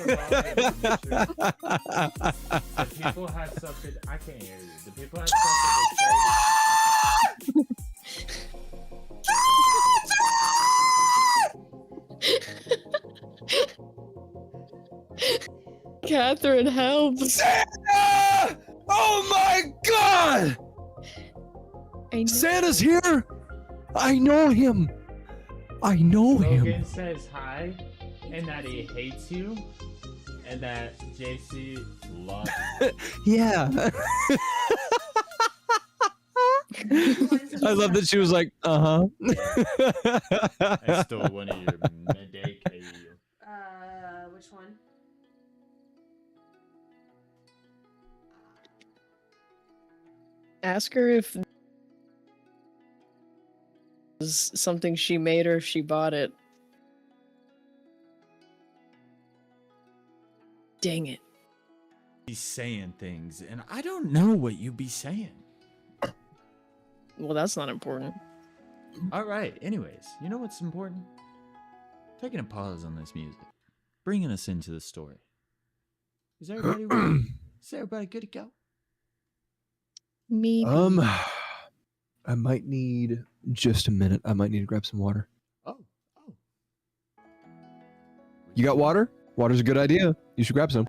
the wrong information. The people had something. I can't hear you. The people had something to say. Catherine, help! Santa! Oh my God! Santa's here! I know him! I know him! Logan says hi, and that he hates you, and that JC loves you. Yeah. I love that she was like, uh-huh. I stole one of your midday KU. Which one? Ask her if was something she made or if she bought it. Dang it. He's saying things, and I don't know what you be saying. Well, that's not important. All right. Anyways, you know what's important? Taking a pause on this music, bringing us into the story. Is everybody ready? Is everybody good to go? Maybe. I might need just a minute. I might need to grab some water. Oh. You got water? Water's a good idea. You should grab some.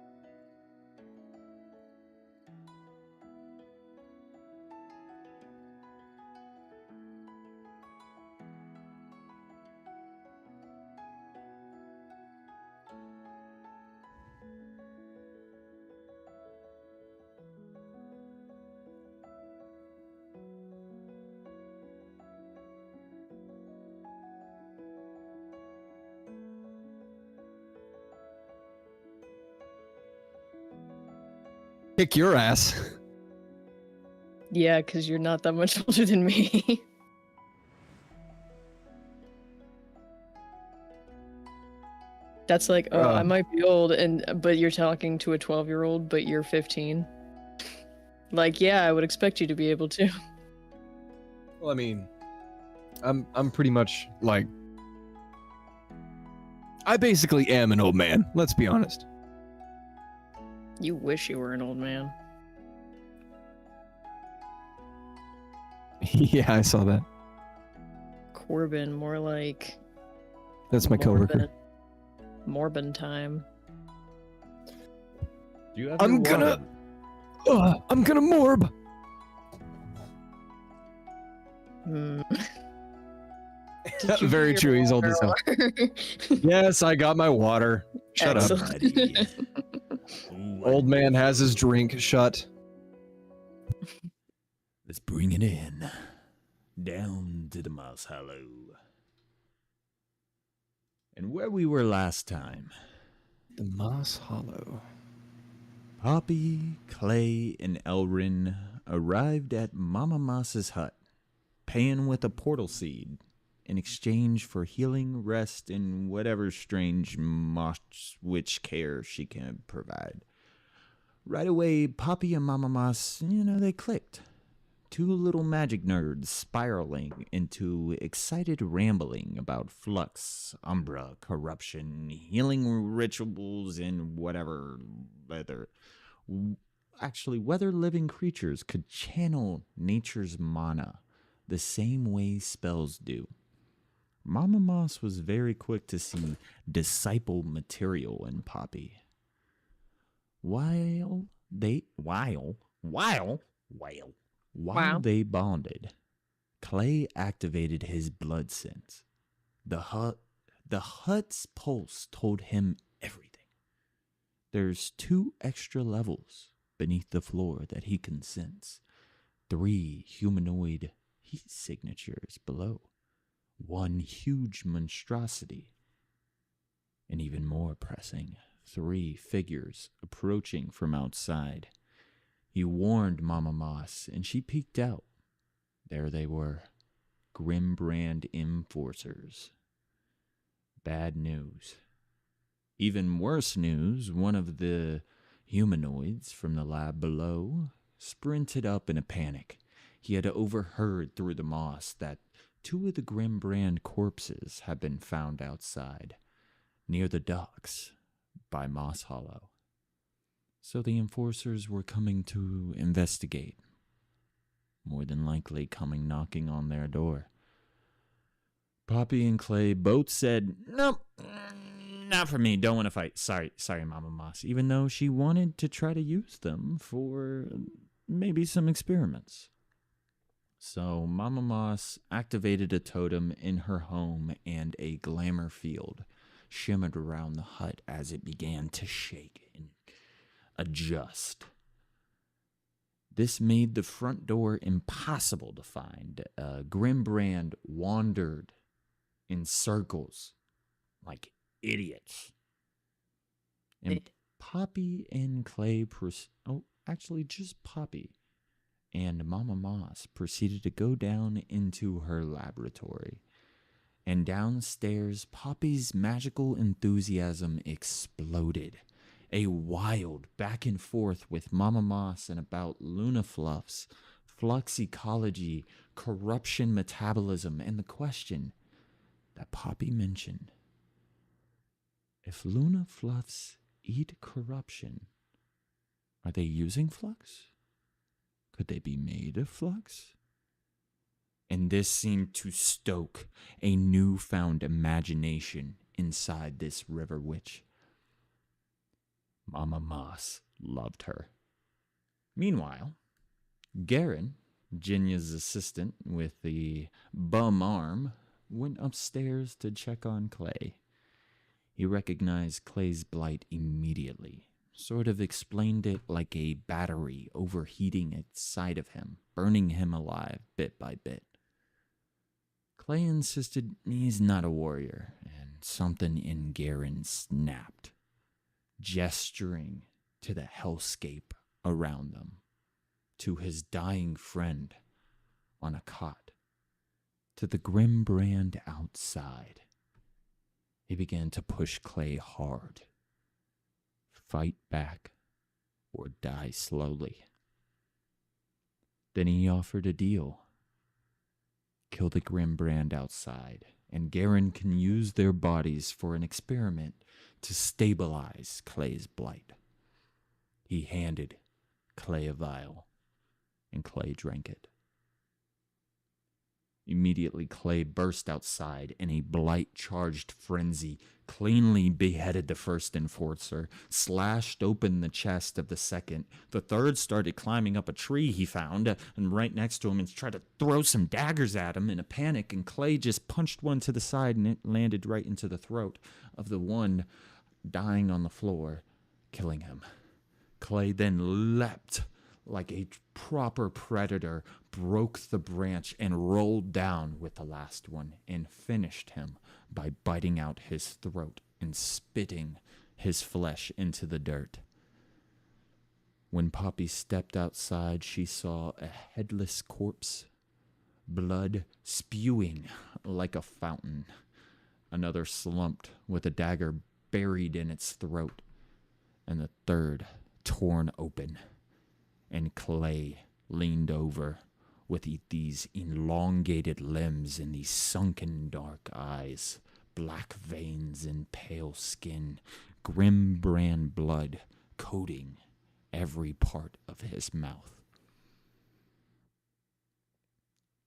Kick your ass. Yeah, because you're not that much older than me. That's like, oh, I might be old, but you're talking to a 12-year-old, but you're 15. Like, yeah, I would expect you to be able to. Well, I mean, I'm pretty much like, I basically am an old man. Let's be honest. You wish you were an old man. Yeah, I saw that. Corbin, more like... That's my coworker. Morbin time. Do you have I'm gonna morb. Very true. He's old as hell. Yes, I got my water. Shut up. Old man has his drink. Shut. Let's bring it in. Down to the Moss Hollow. And where we were last time. The Moss Hollow. Poppy, Clay, and Elrin arrived at Mama Moss's hut, paying with a portal seed in exchange for healing, rest, and whatever strange moss witch care she can provide. Right away, Poppy and Mama Moss, they clicked. Two little magic nerds spiraling into excited rambling about flux, umbra, corruption, healing rituals, and whether living creatures could channel nature's mana the same way spells do. Mama Moss was very quick to see disciple material in Poppy. While they bonded, Clay activated his blood sense. The hut's pulse told him everything. There's 2 extra levels beneath the floor that he can sense. 3 humanoid heat signatures below. 1 huge monstrosity. And even more pressing, 3 figures approaching from outside. He warned Mama Moss, and she peeked out. There they were, Grimbrand Enforcers. Bad news. Even worse news, one of the humanoids from the lab below sprinted up in a panic. He had overheard through the moss that 2 of the Grimbrand corpses had been found outside, near the docks, by Moss Hollow. So the enforcers were coming to investigate. More than likely coming knocking on their door. Poppy and Clay both said, "Nope, not for me, don't want to fight. Sorry, Mama Moss," even though she wanted to try to use them for maybe some experiments. So Mama Moss activated a totem in her home, and a glamour field shimmered around the hut as it began to shake and adjust. This made the front door impossible to find. Grimbrand wandered in circles like idiots. And Poppy and Clay, just Poppy and Mama Moss proceeded to go down into her laboratory. And downstairs, Poppy's magical enthusiasm exploded. A wild back and forth with Mama Moss and about Luna Fluffs, flux ecology, corruption metabolism, and the question that Poppy mentioned. If Luna Fluffs eat corruption, are they using flux? Could they be made of flux? And this seemed to stoke a newfound imagination inside this river witch. Mama Moss loved her. Meanwhile, Garen, Jinya's assistant with the bum arm, went upstairs to check on Clay. He recognized Clay's blight immediately, sort of explained it like a battery overheating inside of him, burning him alive bit by bit. Clay insisted he's not a warrior, and something in Garen snapped, gesturing to the hellscape around them, to his dying friend on a cot, to the grim brand outside. He began to push Clay hard. Fight back or die slowly. Then he offered a deal. Kill the grim brand outside, and Garen can use their bodies for an experiment to stabilize Clay's blight. He handed Clay a vial, and Clay drank it. Immediately, Clay burst outside in a blight-charged frenzy, cleanly beheaded the first enforcer, slashed open the chest of the second. The third started climbing up a tree he found, and right next to him, and tried to throw some daggers at him in a panic, and Clay just punched one to the side, and it landed right into the throat of the one dying on the floor, killing him. Clay then leapt like a proper predator, broke the branch, and rolled down with the last one, and finished him by biting out his throat and spitting his flesh into the dirt. When Poppy stepped outside, she saw a headless corpse, blood spewing like a fountain. Another slumped with a dagger buried in its throat, and the third torn open. And Clay leaned over with these elongated limbs and these sunken dark eyes, black veins and pale skin, grim brand blood coating every part of his mouth.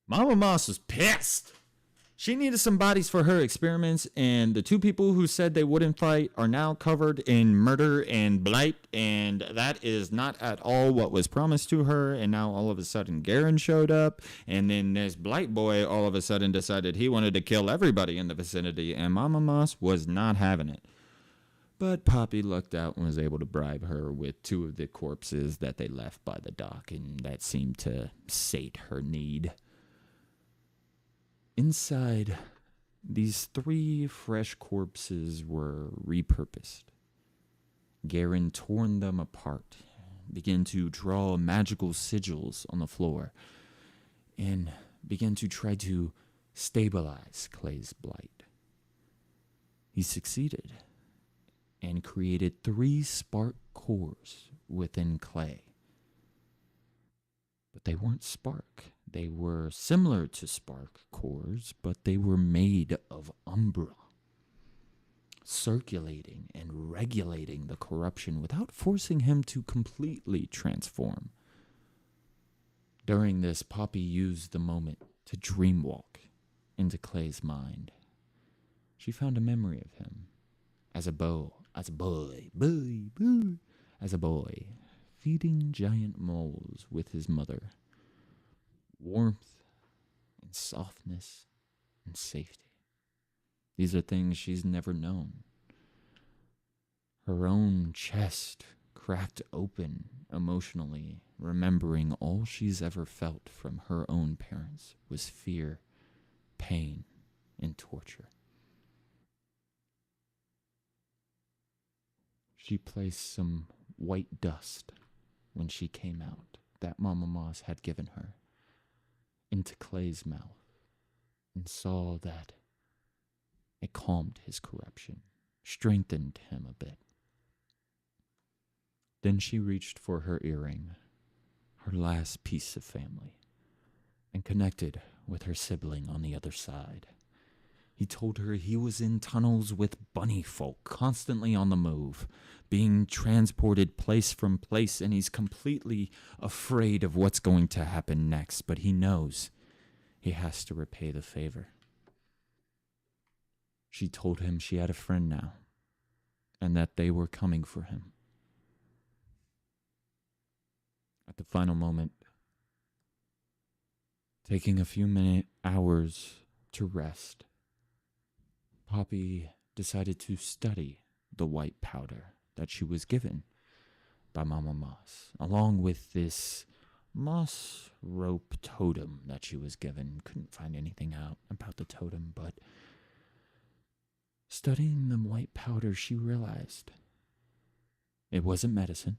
Mama Moss was pissed. She needed some bodies for her experiments, and the two people who said they wouldn't fight are now covered in murder and blight, and that is not at all what was promised to her. And now all of a sudden Garen showed up, and then this blight boy all of a sudden decided he wanted to kill everybody in the vicinity, and Mama Moss was not having it. But Poppy lucked out and was able to bribe her with two of the corpses that they left by the dock, and that seemed to sate her need. Inside, these three fresh corpses were repurposed. Garen torn them apart, began to draw magical sigils on the floor, and began to try to stabilize Clay's blight. He succeeded, and created 3 spark cores within Clay. But they weren't spark. They were similar to spark cores, but they were made of umbra. circulating and regulating the corruption without forcing him to completely transform. During this, Poppy used the moment to dreamwalk into Clay's mind. She found a memory of him as a boy, feeding giant moles with his mother. Warmth and softness and safety. These are things she's never known. Her own chest cracked open emotionally, remembering all she's ever felt from her own parents was fear, pain, and torture. She placed some white dust when she came out that Mama Moss had given her into Clay's mouth and saw that it calmed his corruption, strengthened him a bit. Then she reached for her earring, her last piece of family, and connected with her sibling on the other side. He told her he was in tunnels with bunny folk, constantly on the move, being transported place from place, and he's completely afraid of what's going to happen next, but he knows he has to repay the favor. She told him she had a friend now, and that they were coming for him. At the final moment, taking a few hours to rest, Poppy decided to study the white powder that she was given by Mama Moss, along with this moss rope totem that she was given. Couldn't find anything out about the totem, but studying the white powder, she realized it wasn't medicine.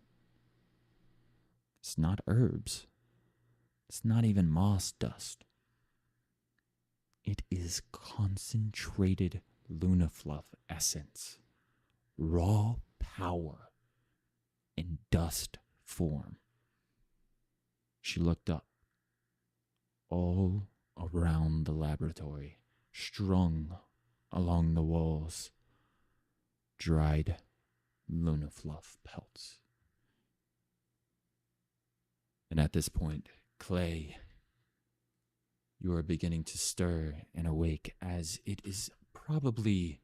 It's not herbs. It's not even moss dust. It is concentrated Lunafluff essence, raw power in dust form. She looked up. All around the laboratory, strung along the walls, dried Lunafluff pelts. And at this point, Clay, you are beginning to stir and awake, as it is probably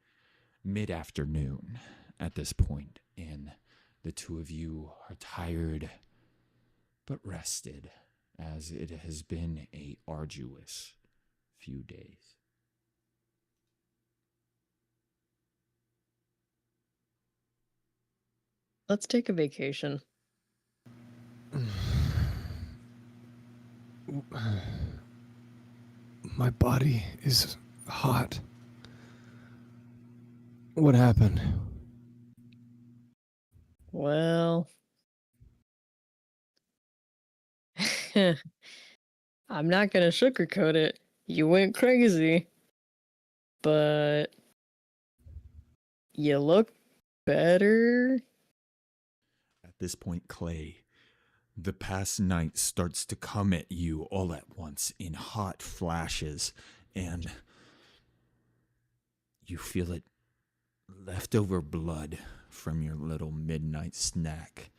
mid-afternoon at this point, and the two of you are tired but rested, as it has been a arduous few days. Let's take a vacation. My body is hot. What happened? Well, I'm not gonna sugarcoat it. You went crazy, but you look better. At this point, Clay, the past night starts to come at you all at once in hot flashes, and you feel it. Leftover blood from your little midnight snack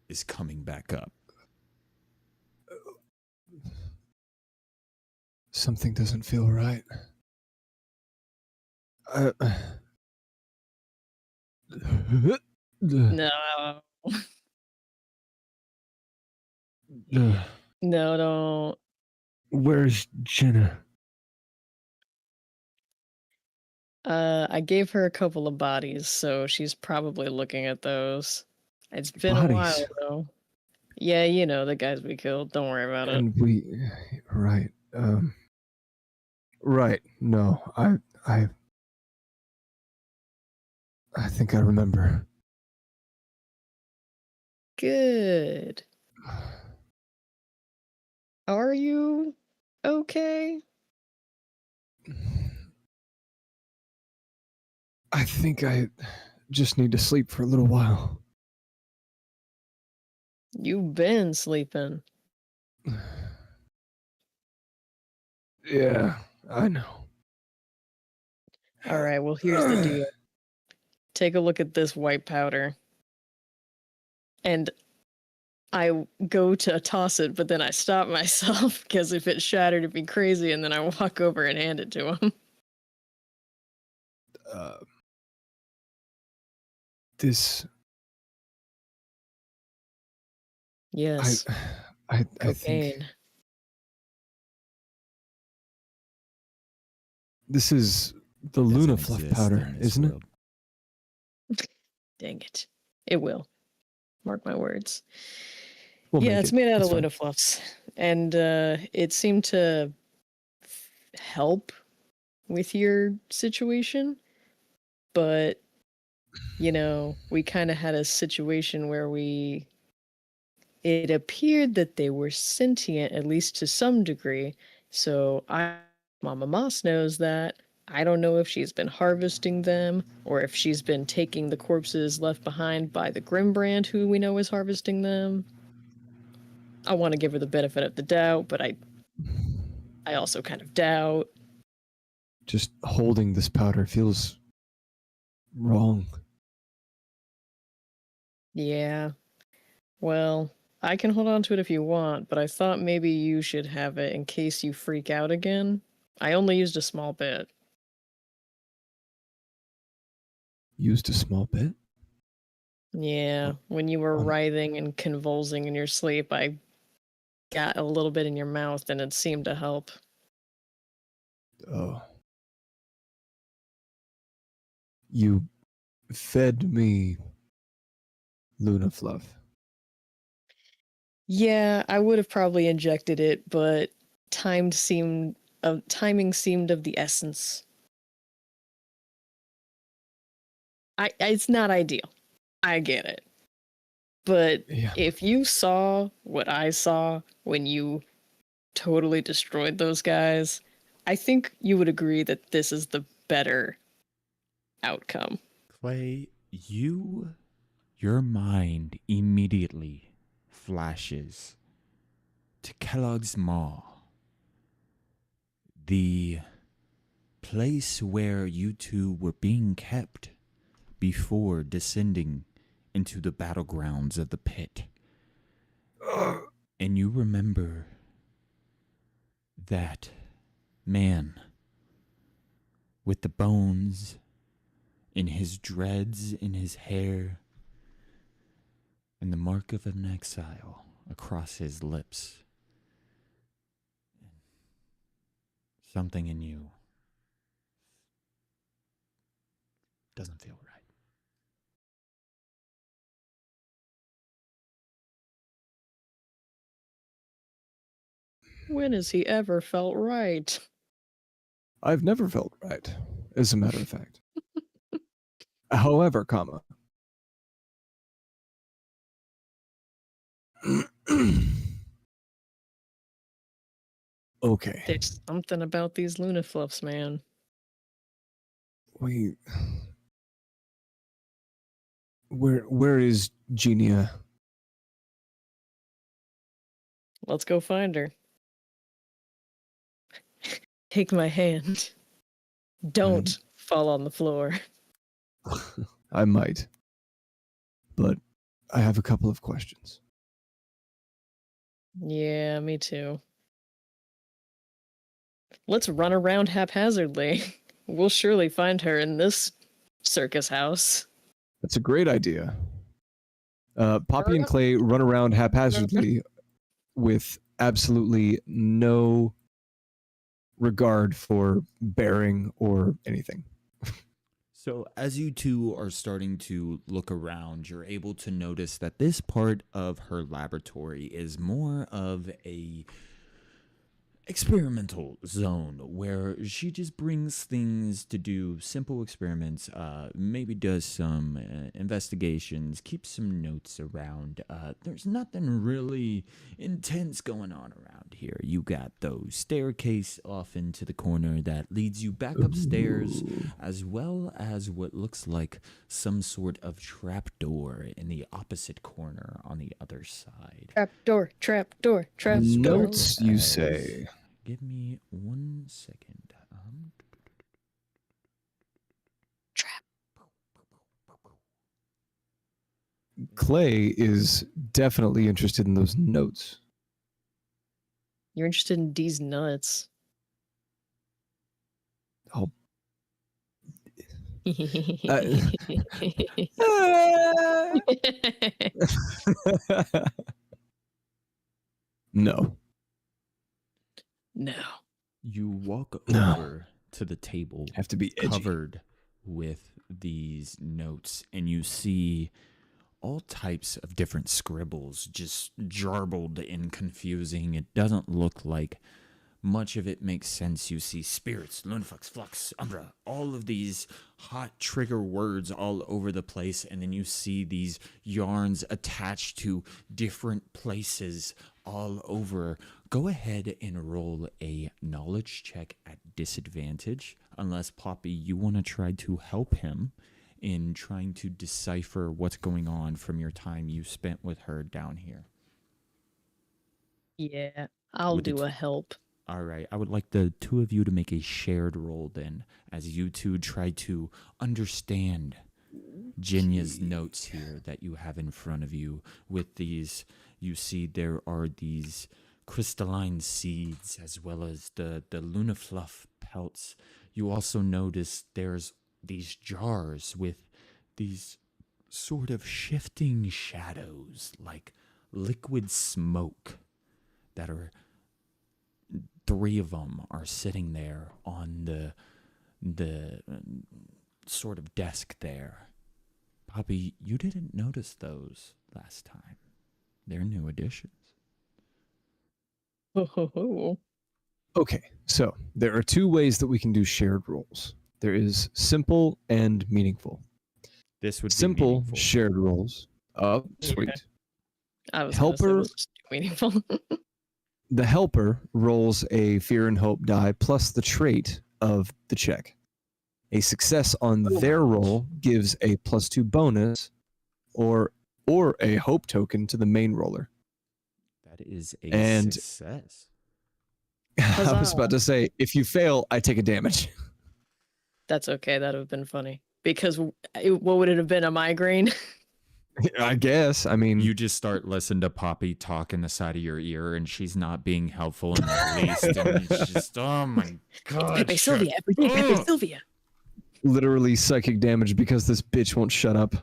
is coming back up. Something doesn't feel right. No. No, don't. Where's Jenna? I gave her a couple of bodies, so she's probably looking at those. It's been a while, though. Yeah, you know, the guys we killed. Don't worry about it. And right. Right. No, I think I remember. Good. Are you okay? I think I just need to sleep for a little while. You've been sleeping. Yeah, I know. All right, well, here's the deal. take a look at this white powder. And I go to toss it, but then I stop myself because if it shattered, it'd be crazy. And then I walk over and hand it to him. This. Yes. I Cocaine. think this is the Luna Fluff powder, isn't it? Dang it. It will. Mark my words. We'll yeah, it's made out of fine. Luna Fluffs. And it seemed to help with your situation. But, you know, we kind of had a situation where it appeared that they were sentient, at least to some degree. So Mama Moss knows that. I don't know if she's been harvesting them or if she's been taking the corpses left behind by the Grimbrand, who we know is harvesting them. I want to give her the benefit of the doubt, but I also kind of doubt. Just holding this powder feels wrong. Yeah. Well, I can hold on to it if you want, but I thought maybe you should have it in case you freak out again. I only used a small bit. Used a small bit? Yeah, when you were writhing and convulsing in your sleep, I got a little bit in your mouth and it seemed to help. Oh. You fed me Luna Fluff. Yeah, I would have probably injected it, but timing seemed of the essence. It's not ideal. I get it. But if you saw what I saw when you totally destroyed those guys, I think you would agree that this is the better outcome. Clay, your mind immediately flashes to Kellogg's Maw, the place where you two were being kept before descending into the battlegrounds of the pit. And you remember that man with the bones in his dreads in his hair and the mark of an exile across his lips. Something in you doesn't feel right. When has he ever felt right? I've never felt right, as a matter of fact. However, okay. There's something about these Luna Fluffs, man. Where is Genia? Let's go find her. Take my hand. Don't fall on the floor. I might. But I have a couple of questions. Yeah, me too. Let's run around haphazardly. We'll surely find her in this circus house. That's a great idea. Poppy and Clay run around haphazardly with absolutely no regard for bearing or anything. So as you two are starting to look around, you're able to notice that this part of her laboratory is more of a experimental zone where she just brings things to do simple experiments, maybe does some investigations, keeps some notes around. There's nothing really intense going on around here. You got those staircase off into the corner that leads you back upstairs, as well as what looks like some sort of trapdoor in the opposite corner on the other side. Trapdoor. Notes, you say? Give me 1 second. Clay is definitely interested in those notes. You're interested in D's nuts. Oh. No. No. You walk No. over to the table Have to be edgy. covered with these notes, and you see all types of different scribbles, just jarbled and confusing. It doesn't look like much of it makes sense. You see spirits, lunaflux, flux, umbra, all of these hot trigger words all over the place, and then you see these yarns attached to different places all over. Go ahead and roll a knowledge check at disadvantage, unless, Poppy, you want to try to help him in trying to decipher what's going on from your time you spent with her down here. Yeah, I'll Would it- do a help. All right, I would like the two of you to make a shared roll then, as you two try to understand Jinya's notes here that you have in front of you. With these, you see there are these crystalline seeds as well as the lunafluff pelts. You also notice there's these jars with these sort of shifting shadows, like liquid smoke, that are 3 of them are sitting there on the sort of desk there. Poppy, you didn't notice those last time. They're new additions. Ho, ho, ho. Okay, so there are 2 ways that we can do shared roles. There is simple and meaningful. This would be Simple meaningful. shared roles. Sweet. Okay. I was Helper- gonna say, let's just do meaningful. The helper rolls a fear and hope die plus the trait of the check. A success on their roll gives a +2 bonus or a hope token to the main roller. That is a And- success. I was about to say, if you fail, I take a damage. That's okay. That would have been funny. Because what would it have been? A migraine? I guess. I mean, You just start listening to Poppy talk in the side of your ear, and she's not being helpful in the least. And it's just, oh my god. Pepe Sylvia. Every day, Pepe Sylvia. literally psychic damage because this bitch won't shut up.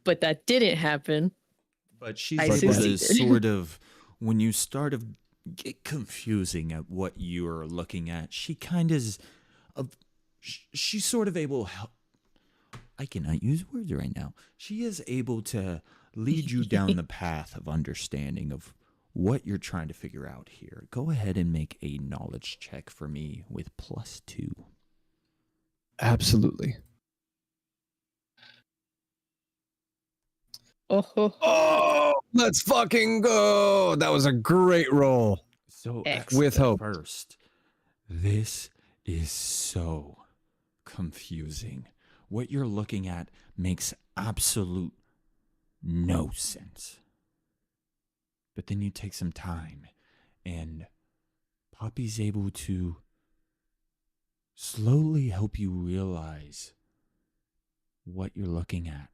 But that didn't happen. But she's I able to succeeded. sort of, when you start to get confusing at what you're looking at, she kind of, she's sort of able, I cannot use words right now. She is able to lead you down the path of understanding of what you're trying to figure out here. Go ahead and make a knowledge check for me with +2. Absolutely. Oh, Let's fucking go. That was a great roll. So Excellent. With hope. First, this is so confusing. What you're looking at makes absolute no sense. But then you take some time, and Poppy's able to slowly help you realize what you're looking at.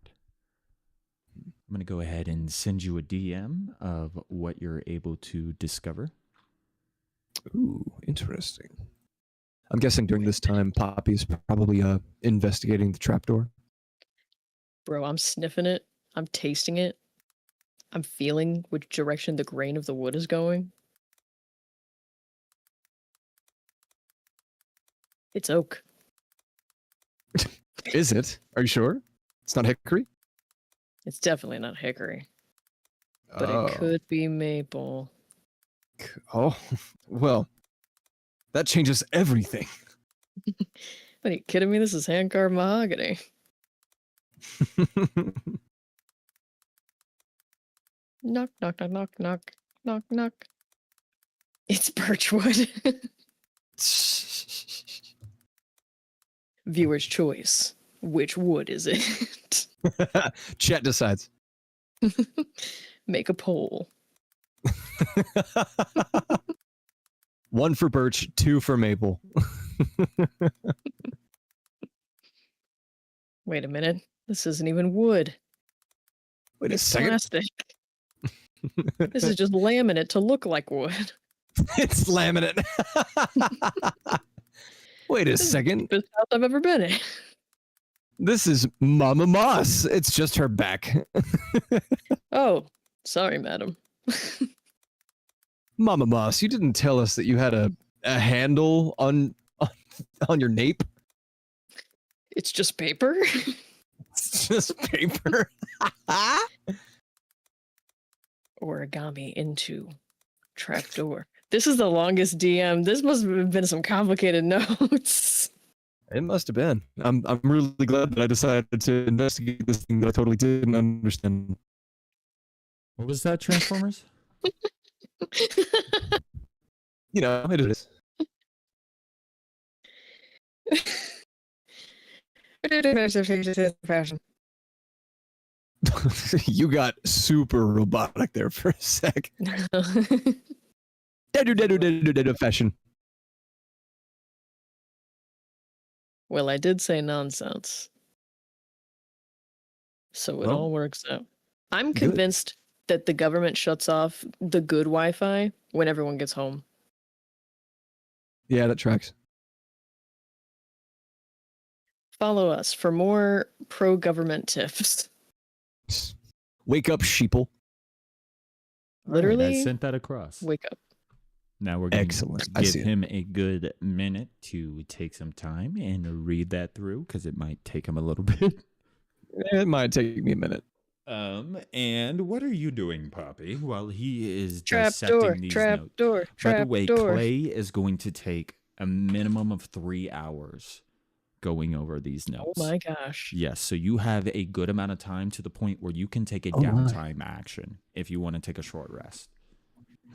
I'm going to go ahead and send you a DM of what you're able to discover. Ooh, interesting. I'm guessing during this time, Poppy's probably investigating the trapdoor. bro, I'm sniffing it. I'm tasting it. I'm feeling which direction the grain of the wood is going. It's oak. Is it? Are you sure? It's not hickory? It's definitely not hickory, but Oh. it could be maple. Oh, well, that changes everything. What, are you kidding me? This is hand-carved mahogany. Knock, knock, knock, knock, knock, knock, knock. It's birchwood. Viewer's choice. Which wood is it? Chat decides. Make a poll. 1 for birch, 2 for maple. Wait a minute. This isn't even wood. Wait a It's second. plastic. This is just laminate to look like wood. It's laminate. Wait a This is the second. cheapest house I've ever been in. This is Mama Moss. It's just her back. Oh, sorry, madam. Mama Moss, you didn't tell us that you had a handle on your nape. It's just paper. It's just paper. Origami into trapdoor. This is the longest DM. This must have been some complicated notes. It must have been. I'm really glad that I decided to investigate this thing that I totally didn't understand. What was that, Transformers? You know, it is. You got super robotic there for a sec. Fashion. Well, I did say nonsense. So it Well, all works out. I'm good. convinced that the government shuts off the good Wi-Fi when everyone gets home. Yeah, that tracks. Follow us for more pro-government tips. Wake up, sheeple. All right, Literally, I sent that across. wake up. Now we're going Excellent. to I give see it. him a good minute to take some time and read that through because it might take him a little bit. It might take me a minute. And what are you doing, Poppy, while he is Trapdoor, dissecting these notes? trapdoor, By the way, trapdoor. Clay is going to take a minimum of 3 hours going over these Oh notes. my gosh. Yes, so you have a good amount of time to the point where you can take a Oh my. downtime action if you want to take a short rest.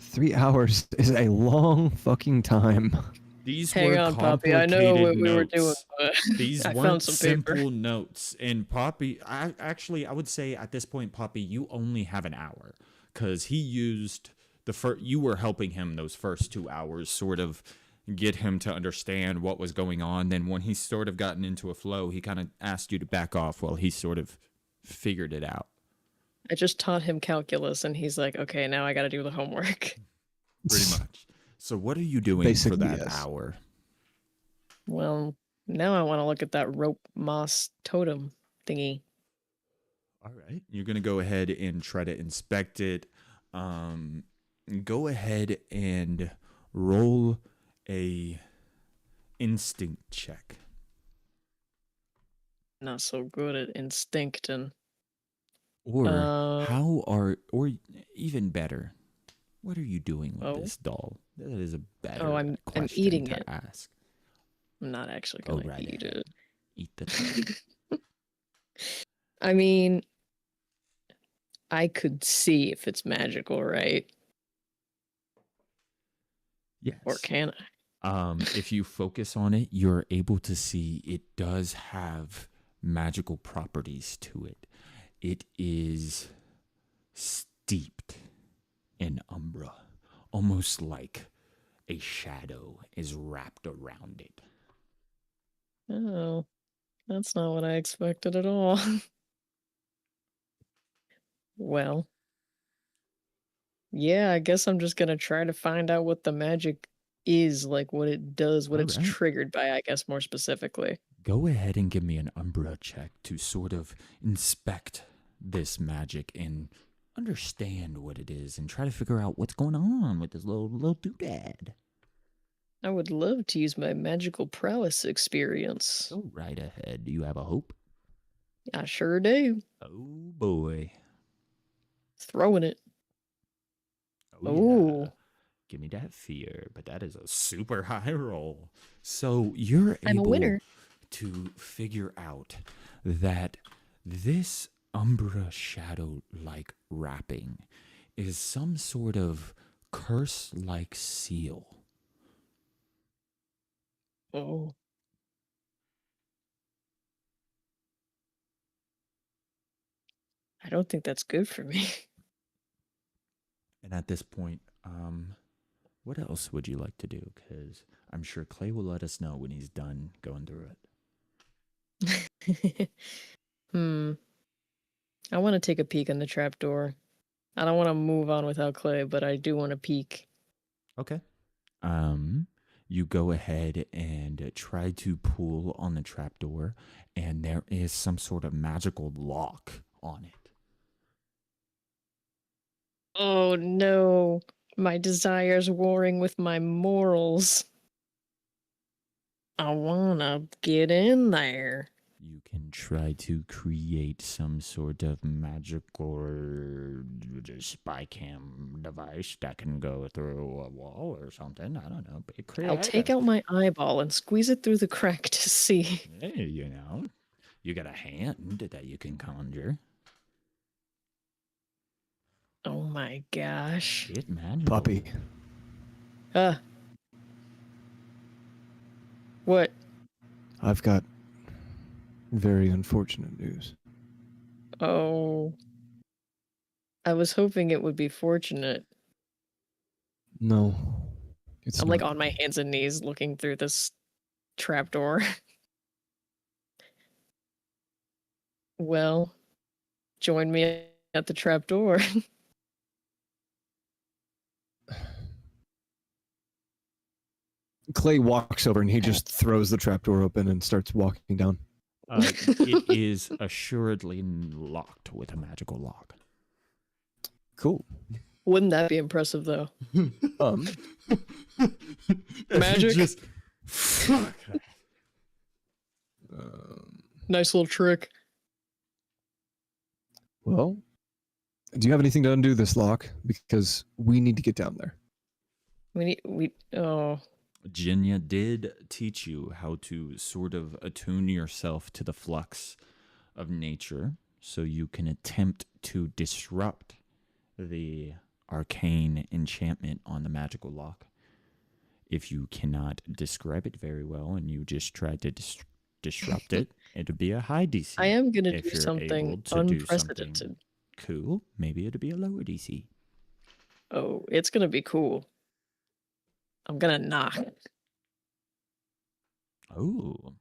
3 hours is a long fucking time. These Hang were on, Poppy. I know complicated what we were notes. doing, but These I weren't found some paper. simple notes. And Poppy, I would say at this point, Poppy, you only have an hour because he used you were helping him those first 2 hours, sort of get him to understand what was going on. Then when he sort of gotten into a flow, he kind of asked you to back off while he sort of figured it out. I just taught him calculus, and he's like, okay, now I got to do the homework. Pretty much. So what are you doing Basically, for that yes. hour? Well, now I want to look at that rope moss totem thingy. All right. You're going to go ahead and try to inspect it. Go ahead and roll a instinct check. Not so good at instincting. Or or even better, what are you doing with Oh. this doll? That is a better I'm question eating to it. ask. I'm not actually Go going to right eat ahead. it. Eat the I mean, I could see if it's magical, right? Yes. Or can I? If you focus on it, you're able to see it does have magical properties to it. It is steeped in umbra, almost like a shadow is wrapped around it. Oh, that's not what I expected at all. Well, yeah, I guess I'm just gonna try to find out what the magic is, like what it does, what it's Alright. triggered by, I guess more specifically. Go ahead and give me an umbra check to sort of inspect this magic and understand what it is and try to figure out what's going on with this little doodad. I would love to use my magical prowess experience. Go right ahead. Do you have a hope? I sure do. Oh boy. Throwing it. Oh, Ooh. yeah. Give me that fear, but that is a super high roll. So you're I'm a able winner. to figure out that this umbra shadow-like wrapping is some sort of curse-like seal. Oh. I don't think that's good for me. And at this point, what else would you like to do? Because I'm sure Clay will let us know when he's done going through it. I want to take a peek in the trapdoor. I don't want to move on without Clay, but I do want to peek. Okay. You go ahead and try to pull on the trapdoor, and there is some sort of magical lock on it. Oh no, my desires warring with my morals. I wanna get in there. You can try to create some sort of magical spy cam device that can go through a wall or something. I don't know. Be I'll take creative. out my eyeball and squeeze it through the crack to see. Hey, you know, you got a hand that you can conjure. Oh my gosh. Get magical. Puppy. What? I've got very unfortunate news. Oh. I was hoping it would be fortunate. No. It's I'm like not. on my hands and knees looking through this trapdoor. Well, join me at the trapdoor. Clay walks over and he just throws the trapdoor open and starts walking down. It is assuredly locked with a magical lock. Cool. Wouldn't that be impressive though? Magic. Just, fuck. Nice little trick. Well, do you have anything to undo this lock? Because we need to get down there. Oh. Jinya did teach you how to sort of attune yourself to the flux of nature so you can attempt to disrupt the arcane enchantment on the magical lock. If you cannot describe it very well and you just try to disrupt it, it'd be a high DC. I am going to If do you're something able to do unprecedented. something cool, maybe it'd be a lower DC. Oh, it's going to be cool. I'm going to knock. Oh,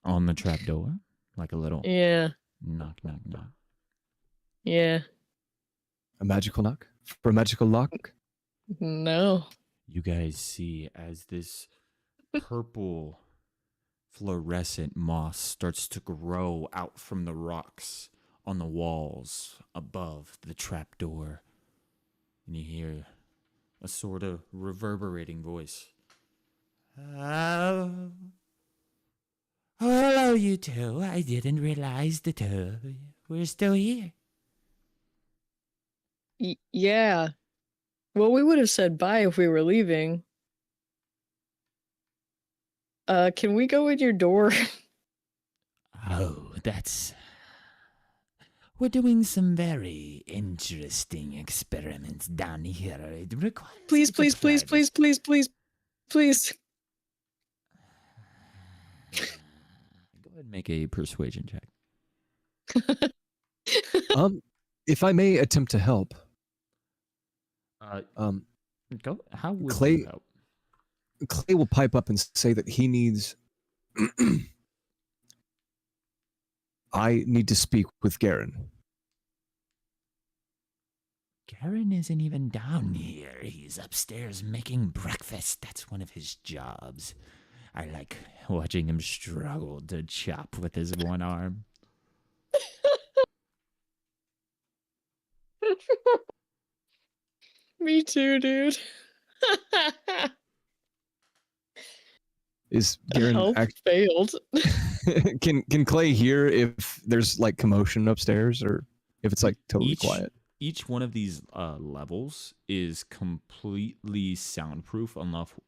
on the trapdoor? Like a little Yeah. knock, knock, knock. Yeah. A magical knock? For a magical lock? No. You guys see as this purple fluorescent moss starts to grow out from the rocks on the walls above the trapdoor. And you hear a sort of reverberating voice. Oh, hello, you two. I didn't realize that we're still here. Yeah. Well, we would have said bye if we were leaving. Can we go in your door? Oh, that's... We're doing some very interesting experiments down here. It requires... Please, please, please, please, please, please, please. Go ahead and make a persuasion check. If I may attempt to help. Go. How would Clay- you help? Clay will pipe up and say that he needs... I need to speak with Garen. Garen isn't even down here. He's upstairs making breakfast. That's one of his jobs. I like watching him struggle to chop with his one arm. Me too, dude. Is Garen Help failed. Can Clay hear if there's like commotion upstairs or if it's like totally quiet? Each one of these levels is completely soundproof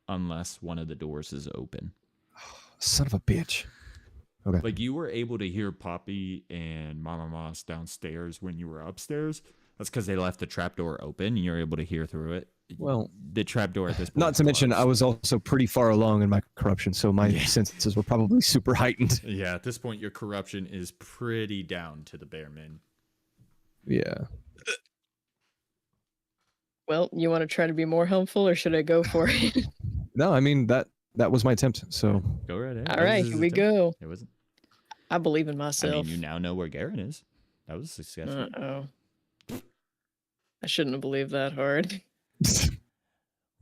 unless one of the doors is open. Son of a bitch. Okay. Like you were able to hear Poppy and Mama Moss downstairs when you were upstairs. That's because they left the trapdoor open and you're able to hear through it. Well, the trapdoor at this point. not to mention, I closed. was also pretty far along in my corruption, so my senses were probably super heightened. Yeah, at this point, your corruption is pretty down to the bare min. Yeah. Well, you want to try to be more helpful, or should I go for it? No, I mean that was my attempt. So Go right ahead. All right, here we go. It wasn't. I believe in I myself. mean, you now know where Garen is. That was successful. Uh-oh. I shouldn't have believed that hard.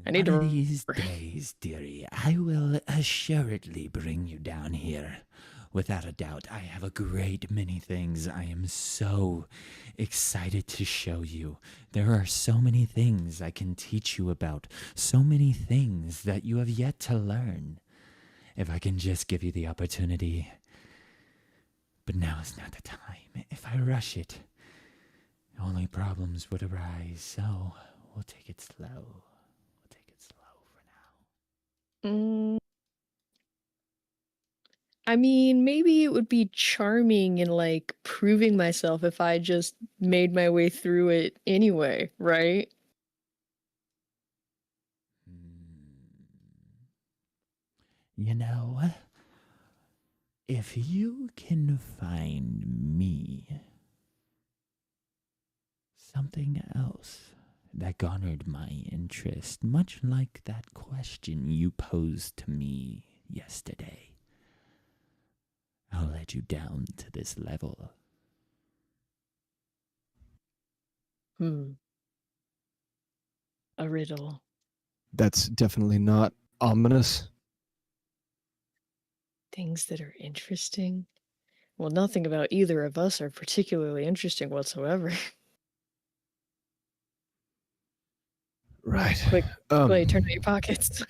I need One to... of these days, dearie, I will assuredly bring you down here. Without a doubt, I have a great many things I am so excited to show you. There are so many things I can teach you about, so many things that you have yet to learn. If I can just give you the opportunity. But now is not the time. If I rush it, only problems would arise, so we'll take it slow. We'll take it slow for now. I mean, maybe it would be charming and like proving myself if I just made my way through it anyway, right? You know, if you can find me something else that garnered my interest, much like that question you posed to me yesterday, I'll let you down to this level. A riddle. That's definitely not ominous. Things that are interesting? Well, nothing about either of us are particularly interesting whatsoever. Right. Quick, Clay, turn out your pockets.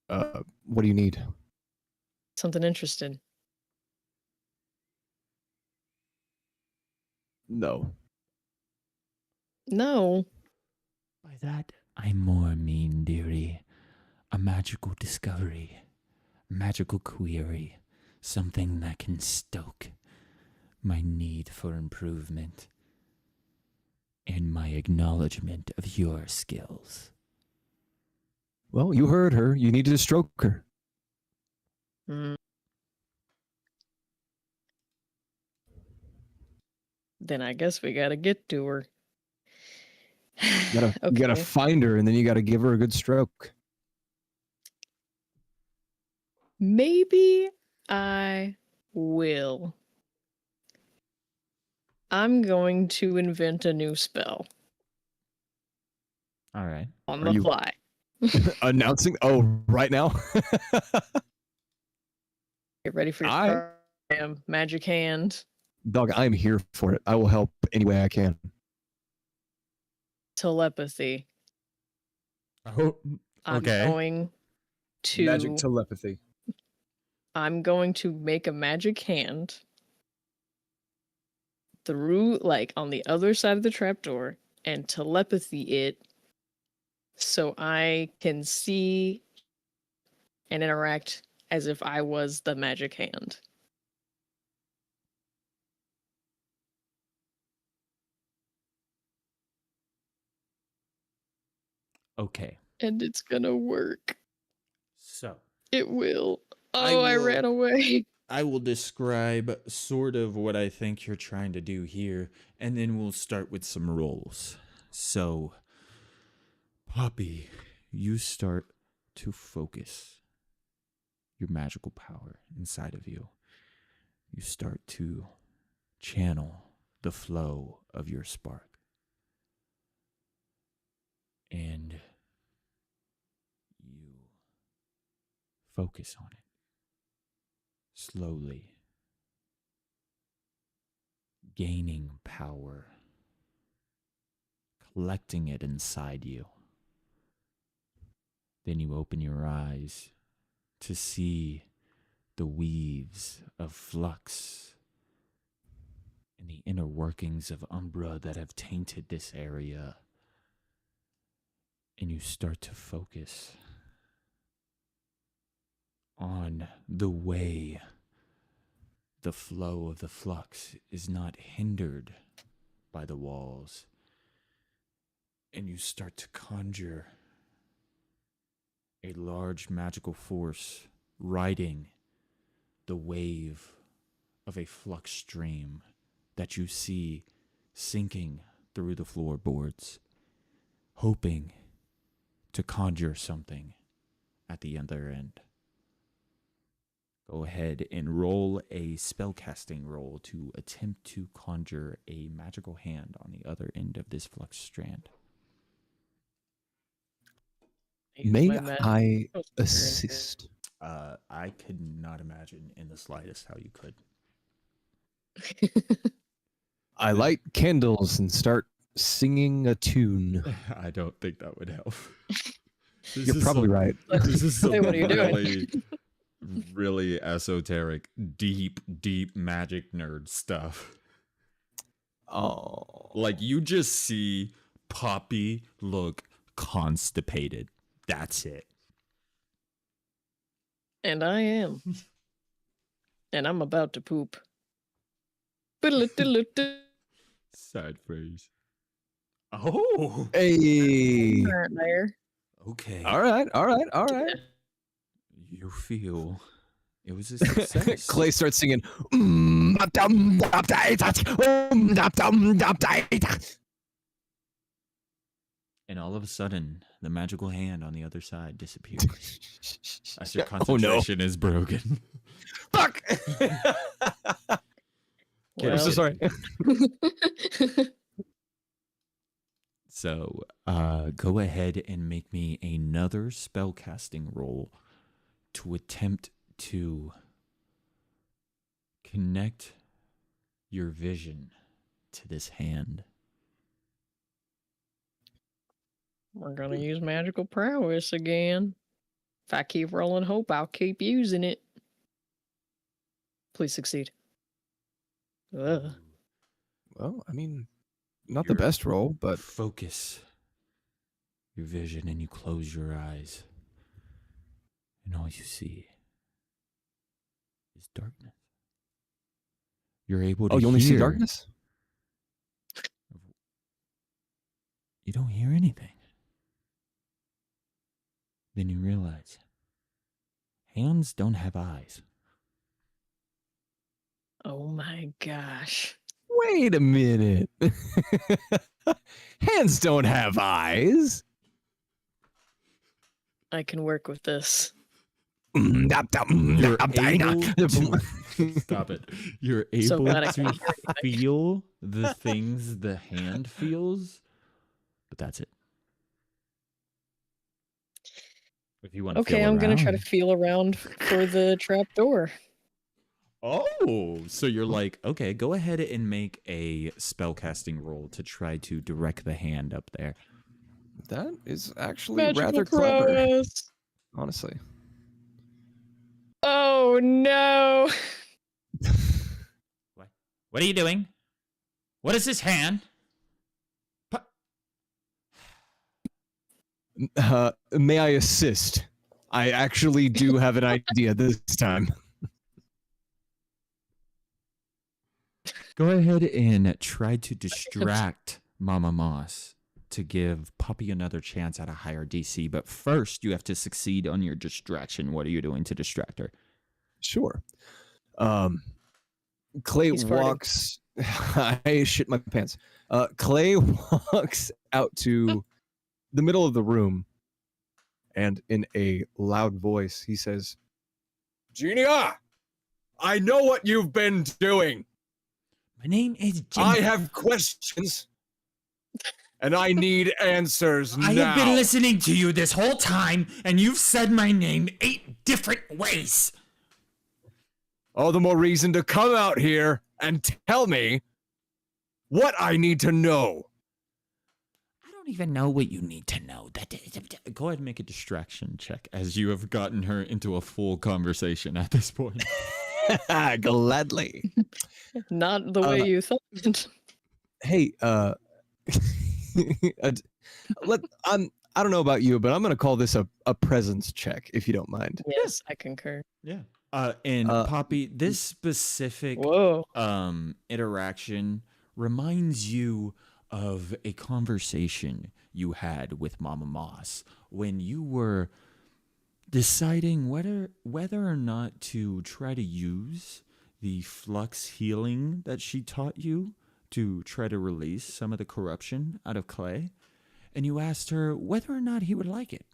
What do you need? Something interesting. No. No. By that, I more mean, dearie, a magical discovery, magical query, something that can stoke my need for improvement and my acknowledgement of your skills. Well, you heard her. You need to stroke her. Then I guess we gotta get to her. You gotta find her, and then you gotta give her a good stroke. Maybe I will. I'm going to invent a new spell All right. on Are the you- fly. Announcing? Oh, right now? Get ready for your damn magic hand. Dog, I'm here for it. I will help any way I can. Telepathy. Oh, I'm going to Magic telepathy. I'm going to make a magic hand through, like, on the other side of the trapdoor and telepathy it so I can see and interact as if I was the magic hand. Okay. And it's gonna work. So, It will. I Oh, I will- ran away. I will describe sort of what I think you're trying to do here, and then we'll start with some rolls. So, Poppy, you start to focus your magical power inside of you. You start to channel the flow of your spark. And you focus on it slowly, gaining power, collecting it inside you. Then you open your eyes to see the weaves of flux and the inner workings of Umbra that have tainted this area. And you start to focus on the way the flow of the flux is not hindered by the walls. And you start to conjure a large magical force riding the wave of a flux stream that you see sinking through the floorboards, hoping to conjure something at the other end. Go ahead and roll a spellcasting roll to attempt to conjure a magical hand on the other end of this flux strand. Use May my magic I spell here. assist? I could not imagine in the slightest how you could. I light candles and start singing a tune. I don't think that would help. You're probably right. This is some Hey, what are you doing? really, really esoteric, deep magic nerd stuff. Oh. Like, you just see Poppy look constipated. That's it. And I am. And I'm about to poop. Diddle-it-diddle-it-diddle. Sad phrase. Oh. Hey. Aren't there. Okay. All right. You feel it was a success. Clay starts singing. And all of a sudden, the magical hand on the other side disappears. As your Oh no! concentration is broken. Fuck! I'm so sorry. So, go ahead and make me another spellcasting roll to attempt to connect your vision to this hand. We're gonna use magical prowess again. If I keep rolling hope, I'll keep using it. Please succeed. Ugh. Well, I mean, not Your the best roll, but focus your vision and you close your eyes. And all you see is darkness. You're able to you only see hear- darkness? You don't hear anything. Then you realize hands don't have eyes. Oh my gosh. Wait a minute. Hands don't have eyes. Oh, I can work with this. You're able to, stop it. You're So able glad I to can't hear anything. feel the things the hand feels, but that's it. If you want to Okay, feel I'm gonna try to around. feel around for the trap door. Oh, so you're like, okay, go ahead and make a spellcasting roll to try to direct the hand up there. That is actually Magical rather clever, prowess. honestly. Oh no. What are you doing? What is this hand? May I assist? I actually do have an idea this time. Go ahead and try to distract Mama Moss to give Poppy another chance at a higher DC. But first, you have to succeed on your distraction. What are you doing to distract her? Sure. Clay He's farting. walks. I shit my pants. Clay walks out to the middle of the room, and in a loud voice, he says, "Genia, I know what you've been doing. My name is Jimmy. I have questions, and I need answers now." I have been listening to you this whole time, and you've said my name 8 different ways. All the more reason to come out here and tell me what I need to know. I don't even know what you need to know. Go ahead and make a distraction check, as you have gotten her into a full conversation at this point. Gladly. Not the way you thought. Hey, I don't know about you, but I'm gonna call this a presence check, if you don't mind. Yes, I concur. Yeah. And Poppy, this specific Whoa. interaction reminds you of a conversation you had with Mama Moss when you were deciding whether or not to try to use the flux healing that she taught you to try to release some of the corruption out of Clay. And you asked her whether or not he would like it.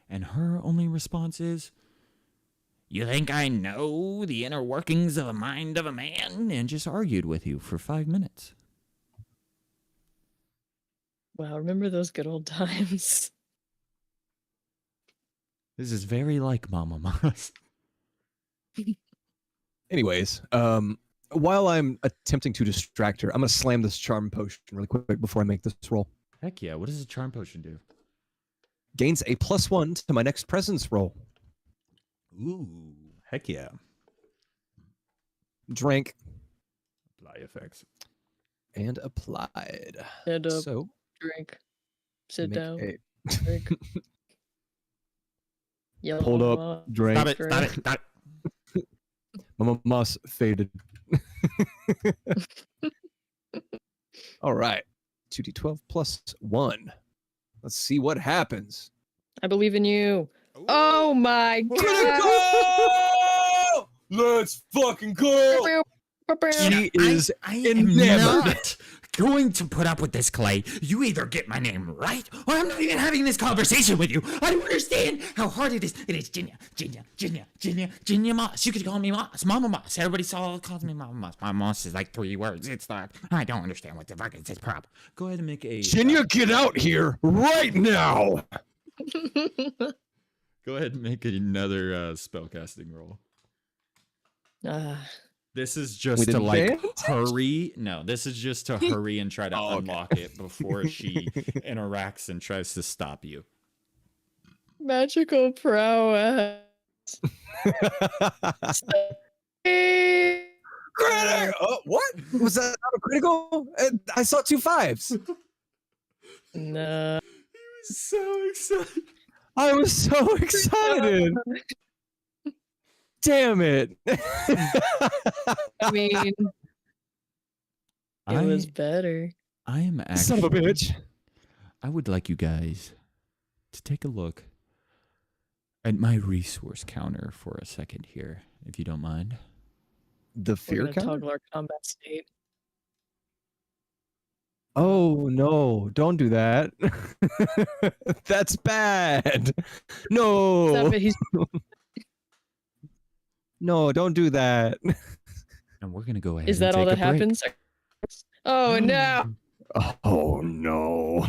And her only response is, You think I know the inner workings of the mind of a man? And just argued with you for 5 minutes. Wow, remember those good old times? This is very like Mama Mas. Anyways, while I'm attempting to distract her, I'm gonna slam this charm potion really quick before I make this roll. Heck yeah, what does a charm potion do? Gains a +1 to my next presence roll. Ooh, heck yeah. Drank Apply effects. and applied. Stand up, So drink, sit make down, a- drink. Yellow Pulled up, wall, drank. Stop it, stop it, stop it. Mama Moss faded. All right. 2d12 +1. Let's see what happens. I believe in you. Oh my god! Critical! Let's fucking go! She is I am enamored. not going to put up with this, Clay. You either get my name right, or I'm not even having this conversation with you. I don't understand how hard it is. It is Jinya Moss. You could call me Moss, Mama Moss. Everybody calls me Mama Moss. Mama Moss is like 3 words. It's not. I don't understand what the fuck is this problem. Go ahead and make a. Jinya, get out here right now! Go ahead and make another spellcasting roll. This is just With to like advantage? hurry. No, this is just to hurry and try to Oh, okay. unlock it before she interacts and tries to stop you. Magical prowess. Critical! Oh, what? Was that not a critical? I saw 2 5s. No. He was so excited. I was so excited. Damn it. I mean, it was better. I am actually. Son of a bitch. I would like you guys to take a look at my resource counter for a second here, if you don't mind. The We're fear gonna counter? toggle our combat state. Oh, no. Don't do that. That's bad. No. Stop it, he's No, don't do that. And we're going to go ahead Is and that all take that a break. happens? Oh no! Oh, no.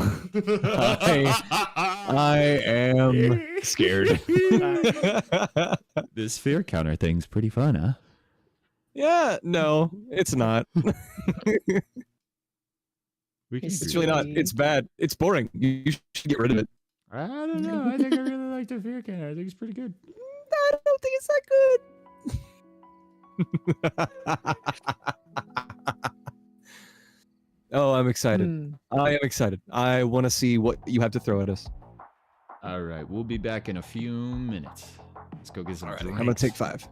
I am scared. This fear counter thing's pretty fun, huh? Yeah, no, it's not. We can It's do It's really that. not. It's bad. It's boring. You should get rid of it. I don't know. I think I really like the fear counter. I think it's pretty good. I don't think it's that good. Oh, I'm excited. Hmm. I am excited. I want to see what you have to throw at us. All right. We'll be back in a few minutes. Let's go get some All right, drinks. I'm gonna take 5.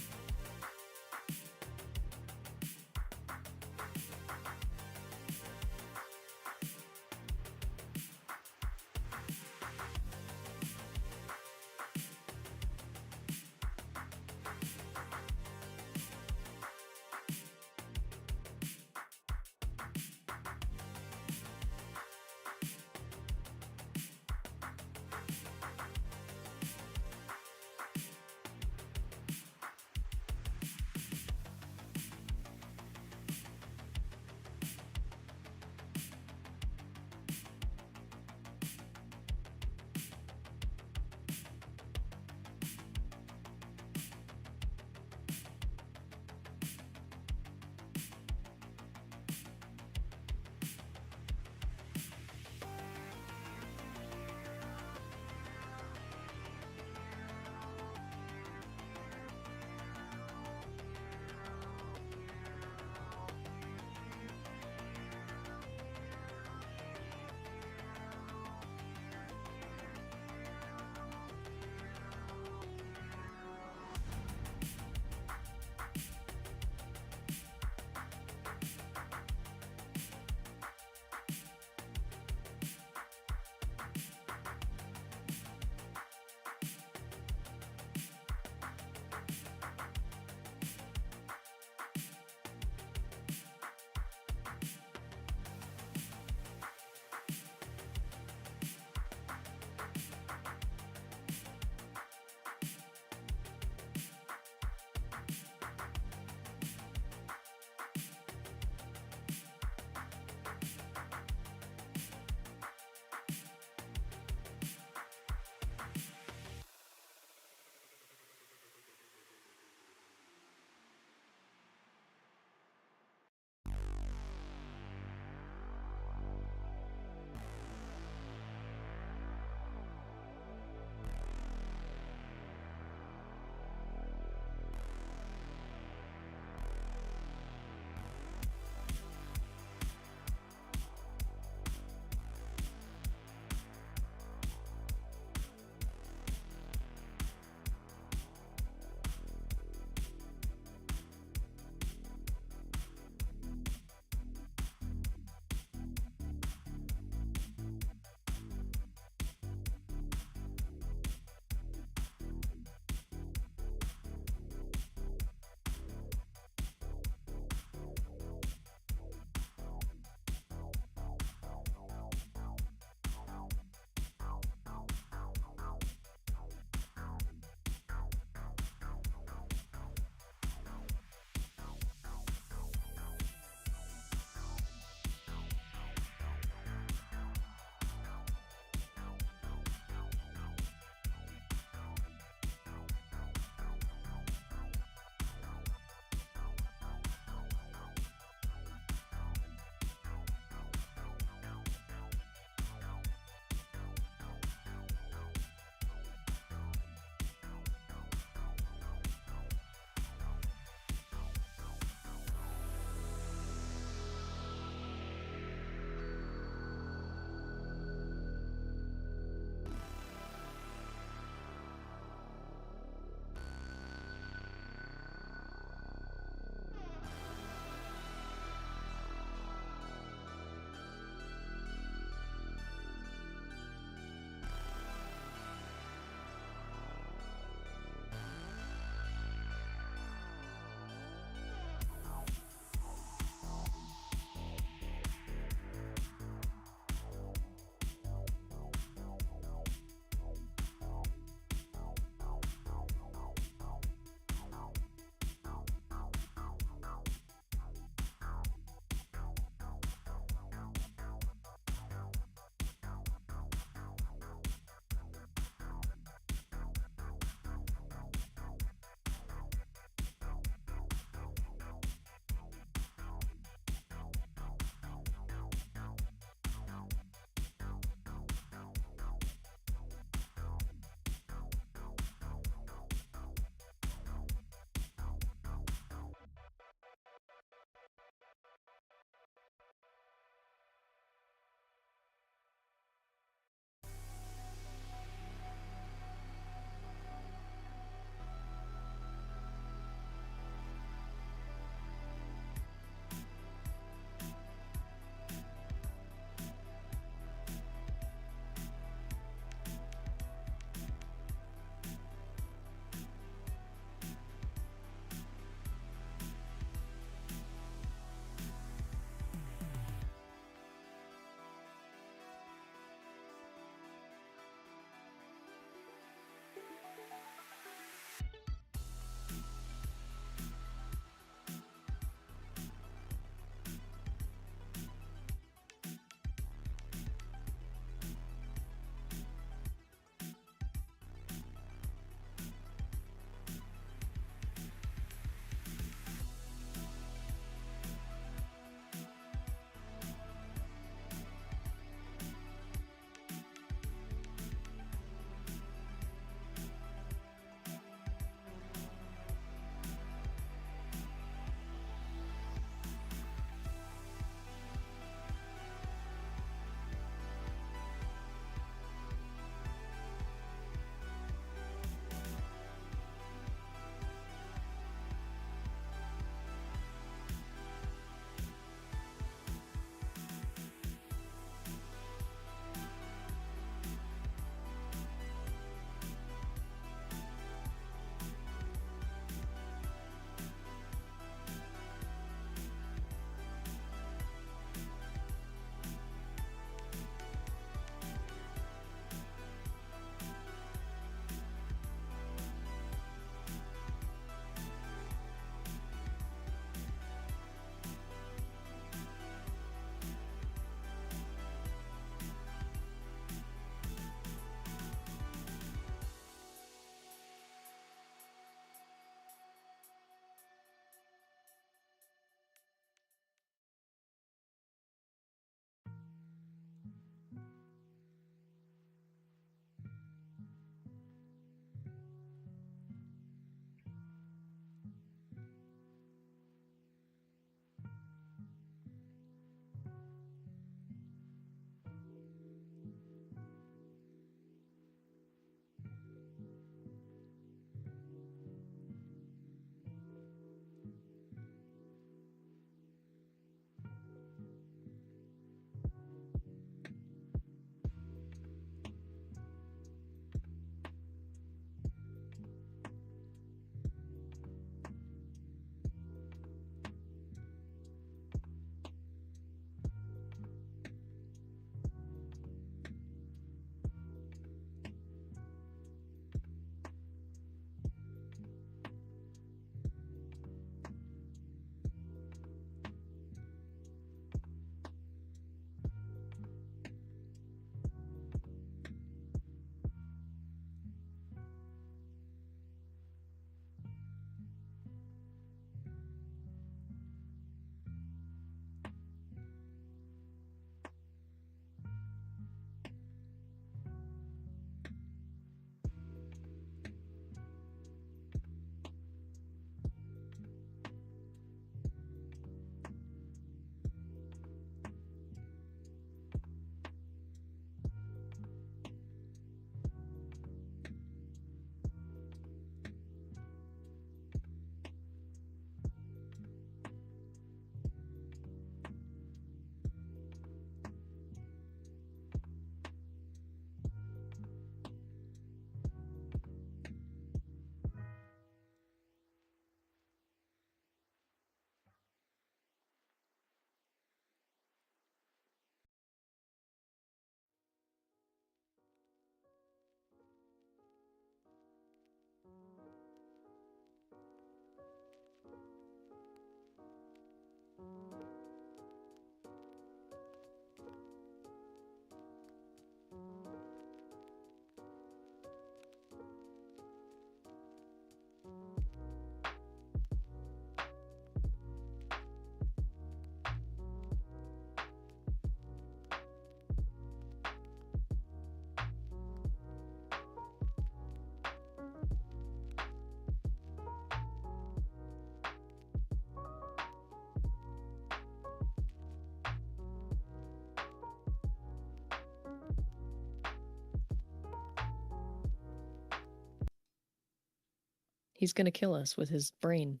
He's gonna kill us with his brain.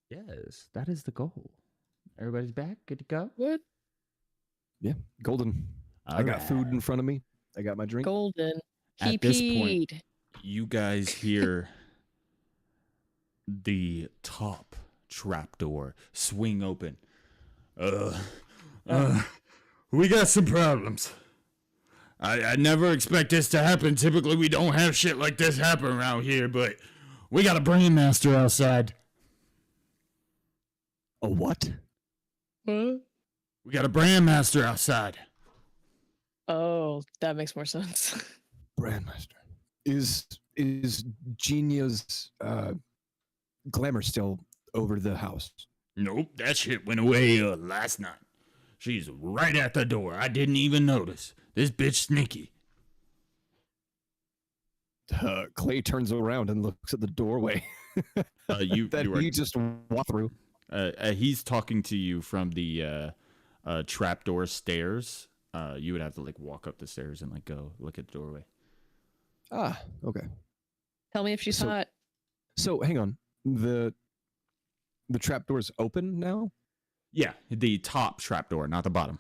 Yes, that is the goal. Everybody's back? Good to go? What? Yeah, golden. I got food in front of me. I got my drink. Golden. He At this point, peed. you guys hear the top trapdoor swing open. We got some problems. I never expect this to happen. Typically, we don't have shit like this happen around here, but we got a brandmaster outside. A what? What? We got a brandmaster outside. Oh, that makes more sense. Brandmaster. Is Genia's glamour still over the house? Nope, that shit went away last night. She's right at the door. I didn't even notice. This bitch sneaky. Clay turns around and looks at the doorway You he just walked through. He's talking to you from the trapdoor stairs. You would have to like walk up the stairs and like go look at the doorway. Ah, okay. Tell me if she's hot. So hang on. The trapdoor's open now? Yeah, the top trapdoor, not the bottom.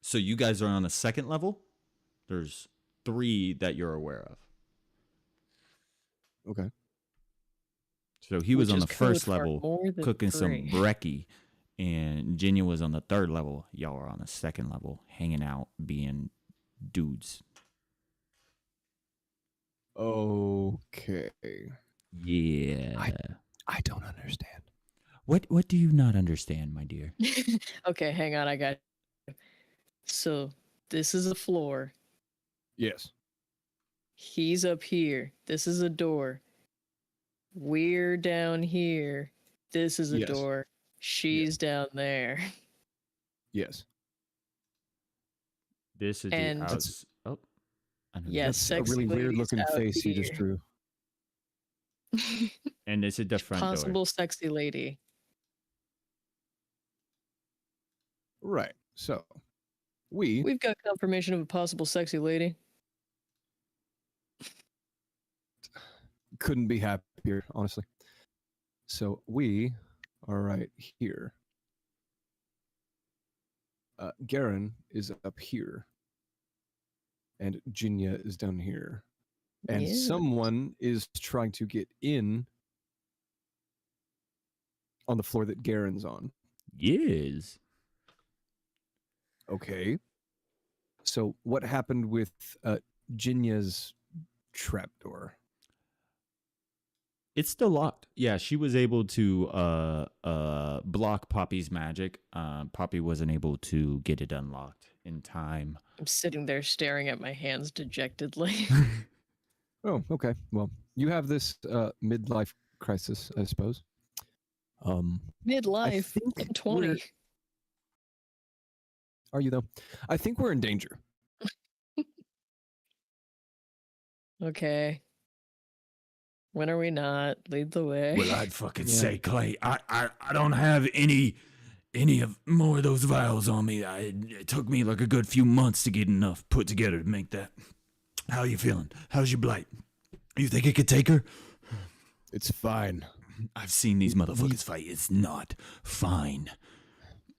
So you guys are on the second level. There's 3 that you're aware of. Okay. So he was Which on is the first code for level more than cooking some 3. brekkie, and Genia was on the 3rd level. Y'all are on the 2nd level, hanging out, being dudes. Okay. Yeah. I don't understand. What do you not understand, my dear? Okay, hang on, I got you. So this is a floor. Yes. He's up here. This is a door. We're down here. This is a Yes. door. She's down there. Yes. This is And- the house. Oh, I don't know. Yes, That's a sexy really weird ladies looking out face you just here. drew. And this is the front door. Possible sexy lady. Right. So we We've got confirmation of a possible sexy lady. couldn't be happier, honestly. So we are right here. Garen is up here. And Jinya is down here. And Yeah. someone is trying to get in on the floor that Garen's on. Yes. Okay. So what happened with Jinya's trapdoor? It's still locked. Yeah, she was able to block Poppy's magic. Poppy wasn't able to get it unlocked in time. I'm sitting there staring at my hands dejectedly. Oh, okay. Well, you have this midlife crisis, I suppose. Midlife. think I'm 20. we're- Are you though? I think we're in danger. Okay. When are we not? Lead the way. Well, I'd fucking Yeah. say, Clay, I don't have any of more of those vials on me. It took me like a good few months to get enough put together to make that. How you feeling? How's your blight? You think it could take her? It's fine. I've seen these motherfuckers fight. It's not fine.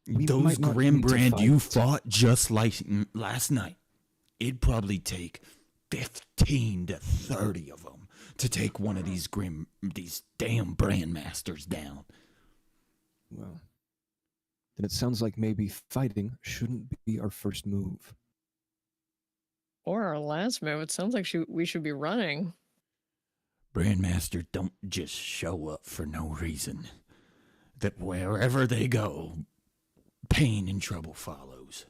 We Those might not Grim need to Brand you fight. fought just like last night. It'd probably take 15 to 30 of them to take one of these damn Brandmasters down. Well, then it sounds like maybe fighting shouldn't be our first move. Or our last move. It sounds like we should be running. Brandmasters don't just show up for no reason. That wherever they go, pain and trouble follows.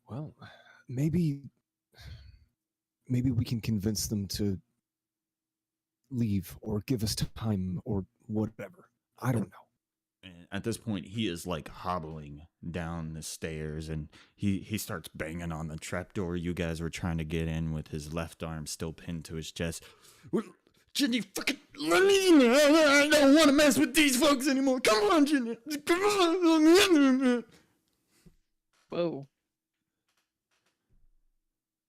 Well, maybe we can convince them to leave or give us time or whatever. I don't know. And at this point, he is like hobbling down the stairs, and he starts banging on the trapdoor you guys were trying to get in with his left arm still pinned to his chest. Well, Ginny, fucking let me in. I don't want to mess with these folks anymore. Come on, Ginny. Come on. Whoa.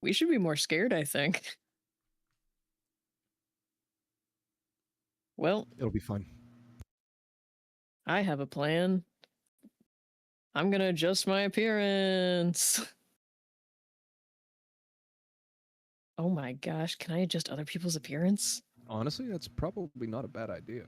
We should be more scared, I think. Well, It'll be fine. I have a plan. I'm gonna adjust my appearance. Oh my gosh, can I adjust other people's appearance? Honestly, that's probably not a bad idea.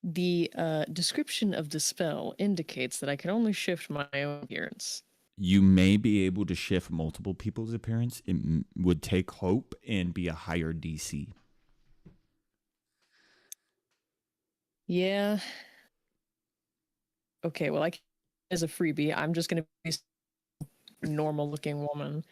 The description of the spell indicates that I can only shift my own appearance. You may be able to shift multiple people's appearance. It would take hope and be a higher DC. Yeah. Okay, well, as a freebie, I'm just gonna be a normal-looking woman,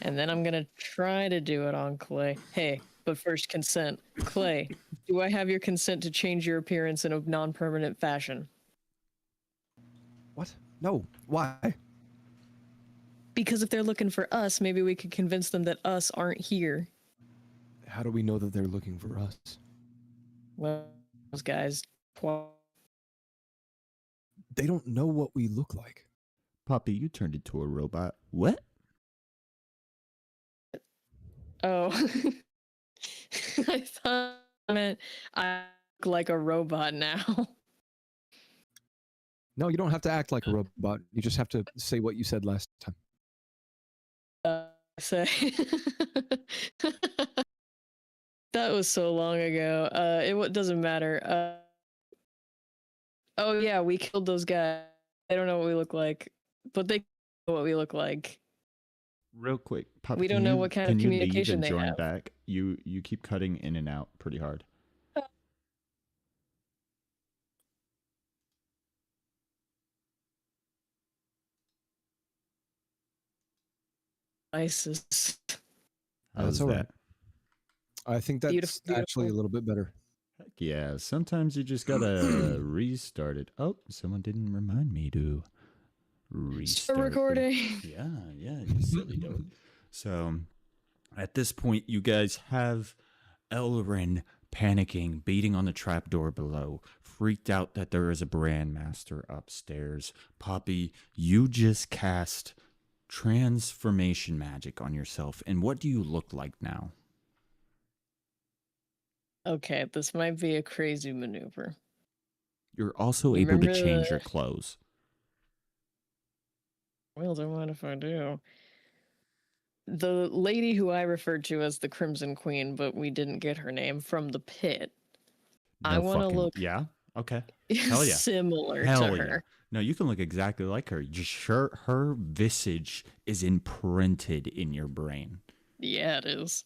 and then I'm gonna try to do it on Clay. Hey, but first, consent. Clay, do I have your consent to change your appearance in a non-permanent fashion? What? No. Why? Because if they're looking for us, maybe we could convince them that us aren't here. How do we know that they're looking for us? Well, those guys. They don't know what we look like. Poppy, you turned into a robot. What? Oh. I thought I meant I look like a robot now. No, you don't have to act like a robot. You just have to say what you said last time. Say. That was so long ago. It doesn't matter. Oh yeah, we killed those guys. They don't know what we look like, but they know what we look like. Real quick, Poppy, We don't know what kind of communication they join have. back? You keep cutting in and out pretty hard. ISIS. How's all that? right. I think that's Beautiful. actually a little bit better. Heck yeah, sometimes you just gotta restart it. Oh, someone didn't remind me to restart. Start recording. Yeah, you silly dope. So, at this point, you guys have Elrin panicking, beating on the trapdoor below, freaked out that there is a brand master upstairs. Poppy, you just cast transformation magic on yourself. And what do you look like now? Okay, this might be a crazy maneuver. You're also You able to remember change the- your clothes. Well, don't mind if I do. The lady who I referred to as the Crimson Queen, but we didn't get her name, from the pit. I want to look Yeah. Okay. Hell yeah. similar Hell to yeah. her. No, you can look exactly like her. Just her visage is imprinted in your brain. Yeah, it is.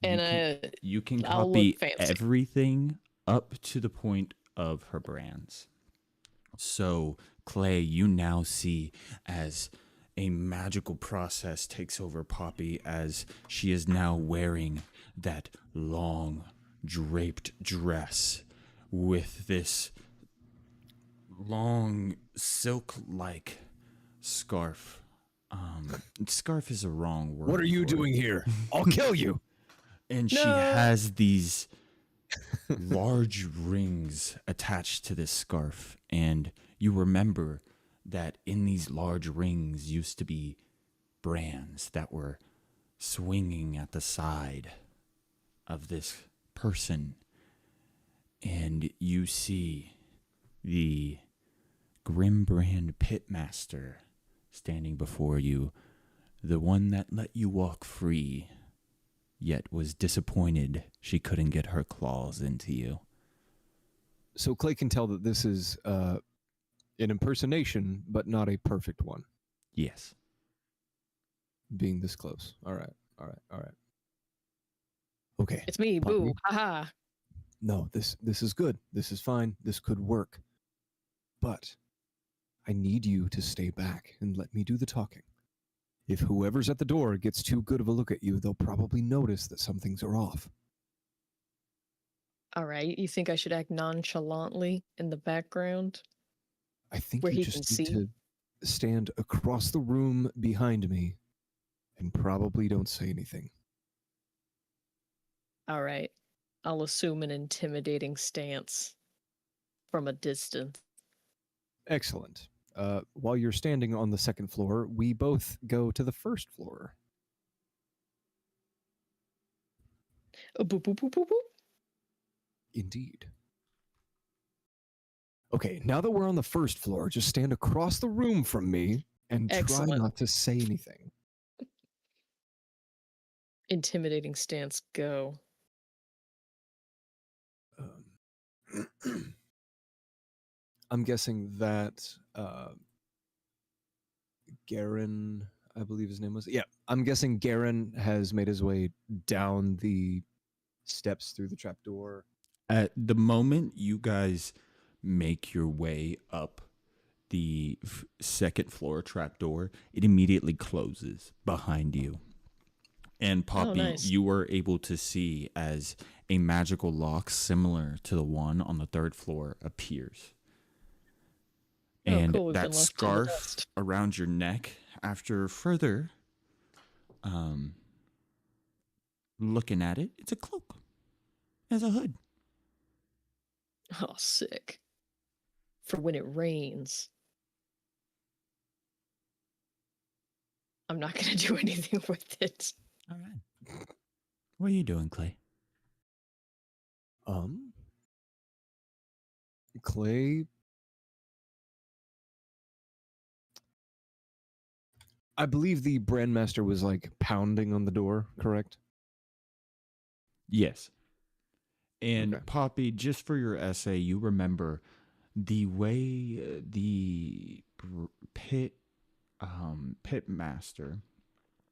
You And can, you can I'll copy look fancy. everything up to the point of her brands. So, Clay, you now see as a magical process takes over Poppy as she is now wearing that long draped dress with this long silk-like scarf. Scarf is a wrong word. What are you for it. doing here? I'll kill you. And she has these large rings attached to this scarf. And you remember that in these large rings used to be brands that were swinging at the side of this person. And you see the Grimbrand Pitmaster standing before you, the one that let you walk free, yet was disappointed she couldn't get her claws into you. So Clay can tell that this is an impersonation, but not a perfect one, Yes. being this close. All right. Okay. It's me, Poppy. boo, haha. No, this is good. This is fine. This could work. But I need you to stay back and let me do the talking. If whoever's at the door gets too good of a look at you, they'll probably notice that some things are off. All right, you think I should act nonchalantly in the background? I think Where you he just can need see? to stand across the room behind me and probably don't say anything. All right, I'll assume an intimidating stance from a distance. Excellent. While you're standing on the second floor, we both go to the first floor. Boop, boop, boop, boop, boop. Indeed. Okay, now that we're on the first floor, just stand across the room from me and try Excellent. not to say anything. Intimidating stance, go. I'm guessing that Garen, I believe his name was. Yeah, I'm guessing Garen has made his way down the steps through the trapdoor. At the moment you guys make your way up the second floor trapdoor, it immediately closes behind you. And Poppy, nice. you were able to see as a magical lock similar to the one on the third floor appears. And Cool, we've been that left in the scarf dust. around your neck, after further looking at it, it's a cloak. It has a hood. Oh, sick. For when it rains. I'm not going to do anything with it. All right. What are you doing, Clay? Clay, I believe the brandmaster was like pounding on the door, correct? Yes. And Okay. Poppy, just for your essay, you remember the way the pit master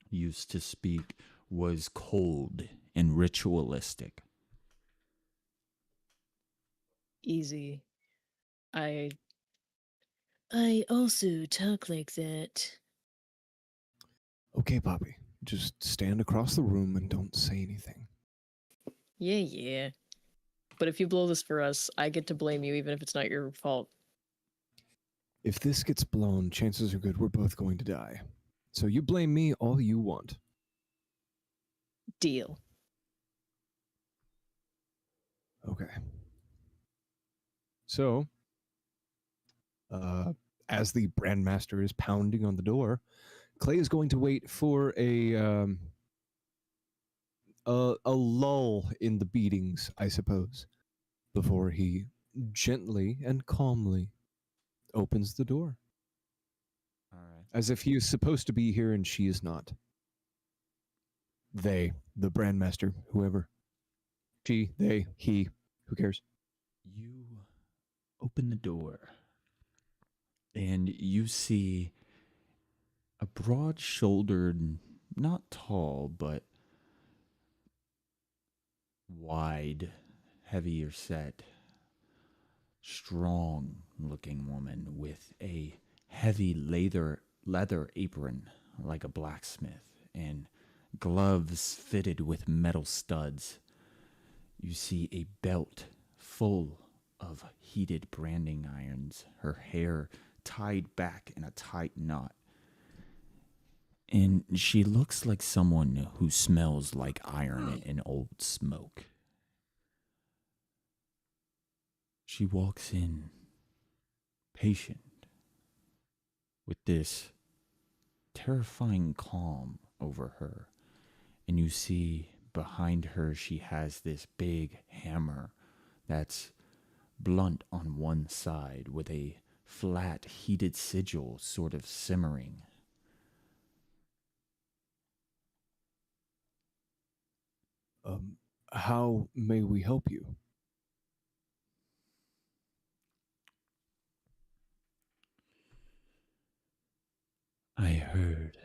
used to speak was cold and ritualistic. Easy. I also talk like that. Okay, Poppy, just stand across the room and don't say anything. Yeah. But if you blow this for us, I get to blame you even if it's not your fault. If this gets blown, chances are good we're both going to die. So you blame me all you want. Deal. Okay. So, as the brandmaster is pounding on the door, Clay is going to wait for a lull in the beatings, I suppose, before he gently and calmly opens the door. All right. As if he is supposed to be here and she is not. They, the brandmaster, whoever. She, they, he, who cares? You open the door and you see a broad-shouldered, not tall, but wide, heavier set, strong-looking woman with a heavy leather apron like a blacksmith and gloves fitted with metal studs. You see a belt full of heated branding irons, her hair tied back in a tight knot. And she looks like someone who smells like iron and old smoke. She walks in, patient, with this terrifying calm over her. And you see behind her she has this big hammer that's blunt on one side with a flat, heated sigil sort of simmering. How may we help you? I heard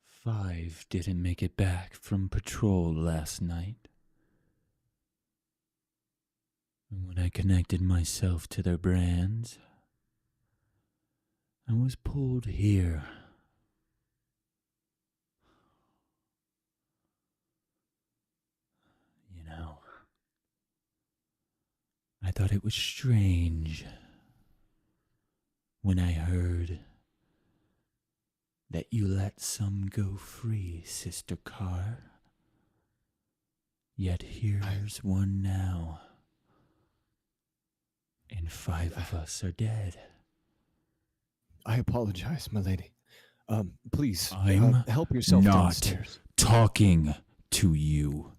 5 didn't make it back from patrol last night. And when I connected myself to their brands, I was pulled here. You know, I thought it was strange when I heard that you let some go free, Sister Carr. Yet here's one now, and 5 of us are dead. I apologize, my lady. Please, I'm help yourself not downstairs. talking to you.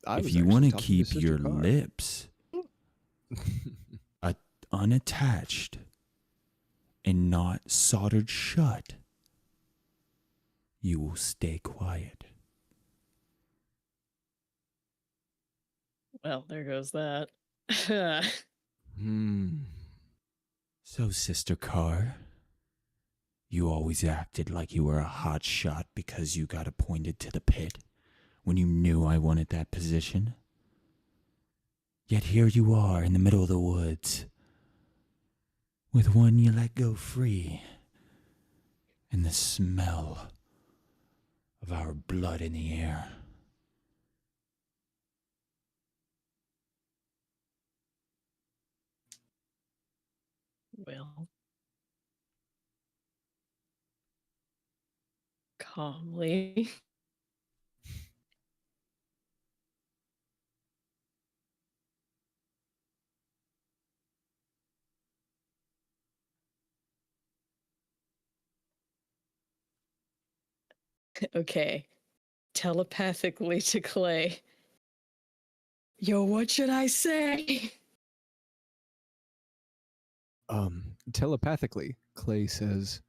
I If was you actually want to talking keep Sister your Carr. lips unattached and not soldered shut, you will stay quiet. Well, there goes that. So, Sister Carr, you always acted like you were a hot shot because you got appointed to the pit when you knew I wanted that position. Yet here you are in the middle of the woods with one you let go free and the smell of our blood in the air. Well, calmly. Okay. Telepathically to Clay. Yo, what should I say? Telepathically, Clay says,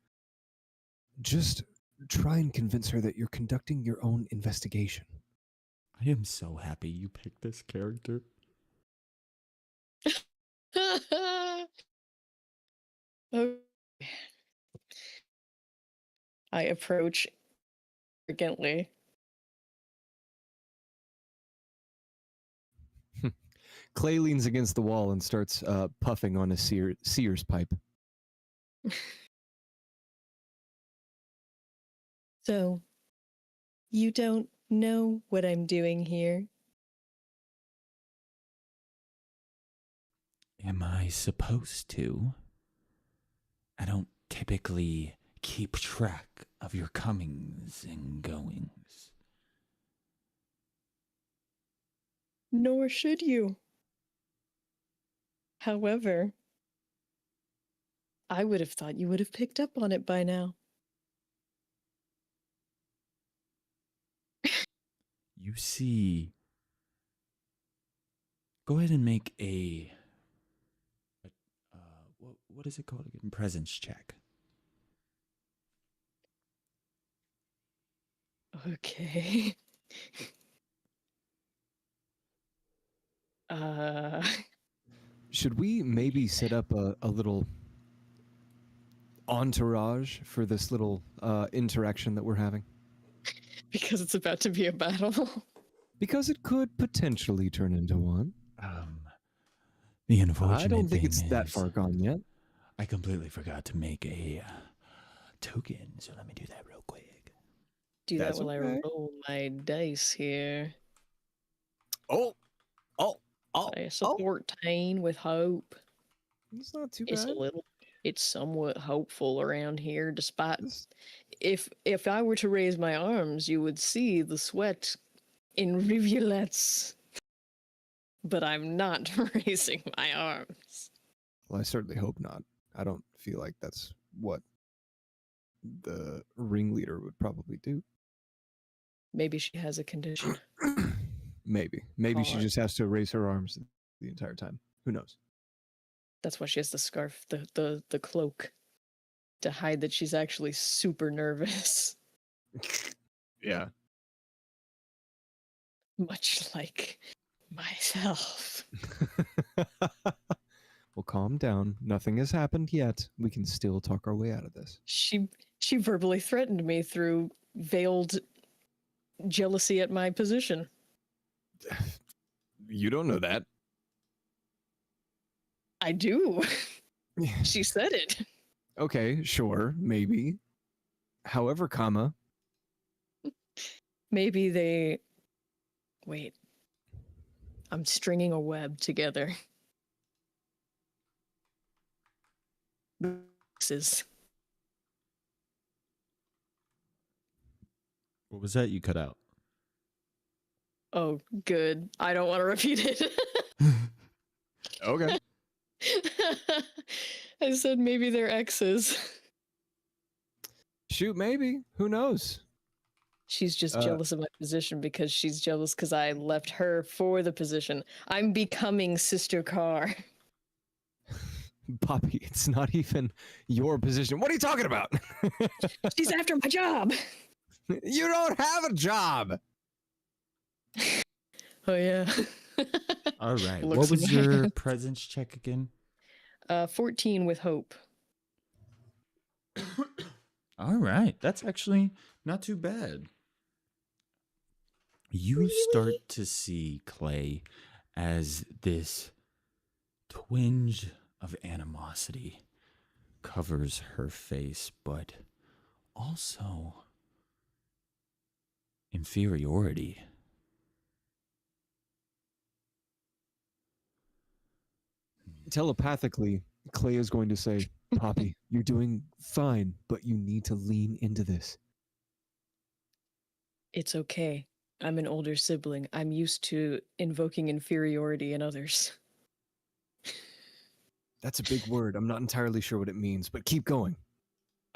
just try and convince her that you're conducting your own investigation. I am so happy you picked this character. Okay. I approach arrogantly. Clay leans against the wall and starts puffing on a seer's pipe. So, you don't know what I'm doing here? Am I supposed to? I don't typically keep track of your comings and goings. Nor should you. However, I would have thought you would have picked up on it by now. You see, go ahead and make what is it called again? Presence check. Okay. Should we maybe set up a little entourage for this little interaction that we're having? Because it's about to be a battle. Because it could potentially turn into one. The unfortunate I don't think thing it's that is, far gone yet. I completely forgot to make a token, so let me do that real quick. Do That's that while okay. I roll my dice here. Oh, I support Tane with hope. It's not too It's bad. it's somewhat hopeful around here, despite This- if I were to raise my arms, you would see the sweat in rivulets. But I'm not raising my arms. Well, I certainly hope not. I don't feel like that's what the ringleader would probably do. Maybe she has a condition. Maybe she Hard. just has to raise her arms the entire time. Who knows? That's why she has the scarf, the cloak, to hide that she's actually super nervous. Yeah. Much like myself. Well, calm down. Nothing has happened yet. We can still talk our way out of this. She verbally threatened me through veiled jealousy at my position. You don't know that. I do. She said it. Okay, sure, maybe. However, comma. Maybe they... Wait. I'm stringing a web together. This What was that you cut out? Oh, good. I don't want to repeat it. Okay. I said maybe they're exes. Shoot, maybe. Who knows? She's just jealous of my position because she's jealous because I left her for the position. I'm becoming Sister Carr. Poppy, it's not even your position. What are you talking about? She's after my job. You don't have a job. Oh, yeah. All right. Looks What was at your my presence check again? 14 with hope. All right. That's actually not too bad. You start to see Clay as this twinge of animosity covers her face, but also inferiority. Telepathically, Clay is going to say, Poppy, you're doing fine, but you need to lean into this. It's okay. I'm an older sibling. I'm used to invoking inferiority in others. That's a big word. I'm not entirely sure what it means, but keep going.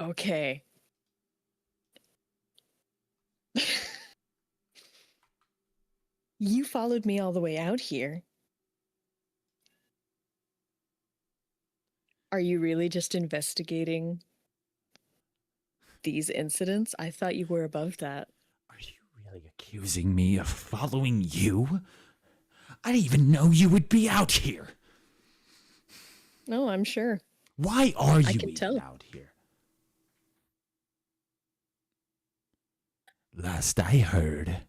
Okay. You followed me all the way out here. Are you really just investigating these incidents? I thought you were above that. Are you really accusing me of following you? I didn't even know you would be out here. No, I'm sure. Why are you can even tell. out here? Last I heard,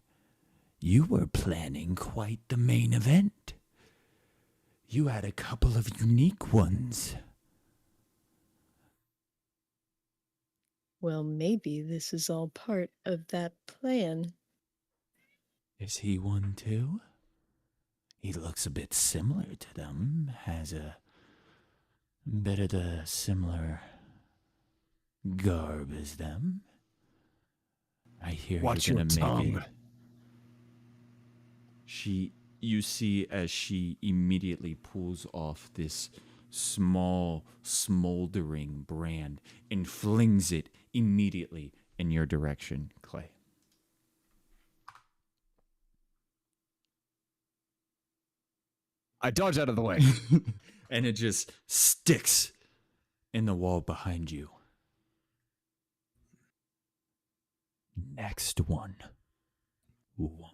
you were planning quite the main event. You had a couple of unique ones. Well, maybe this is all part of that plan. Is he one too? He looks a bit similar to them, has a bit of the similar garb as them. I hear Watch you're your gonna make tongue. it. You see as she immediately pulls off this small, smoldering brand and flings it immediately in your direction, Clay. I dodge out of the way. And it just sticks in the wall behind you. Next one won't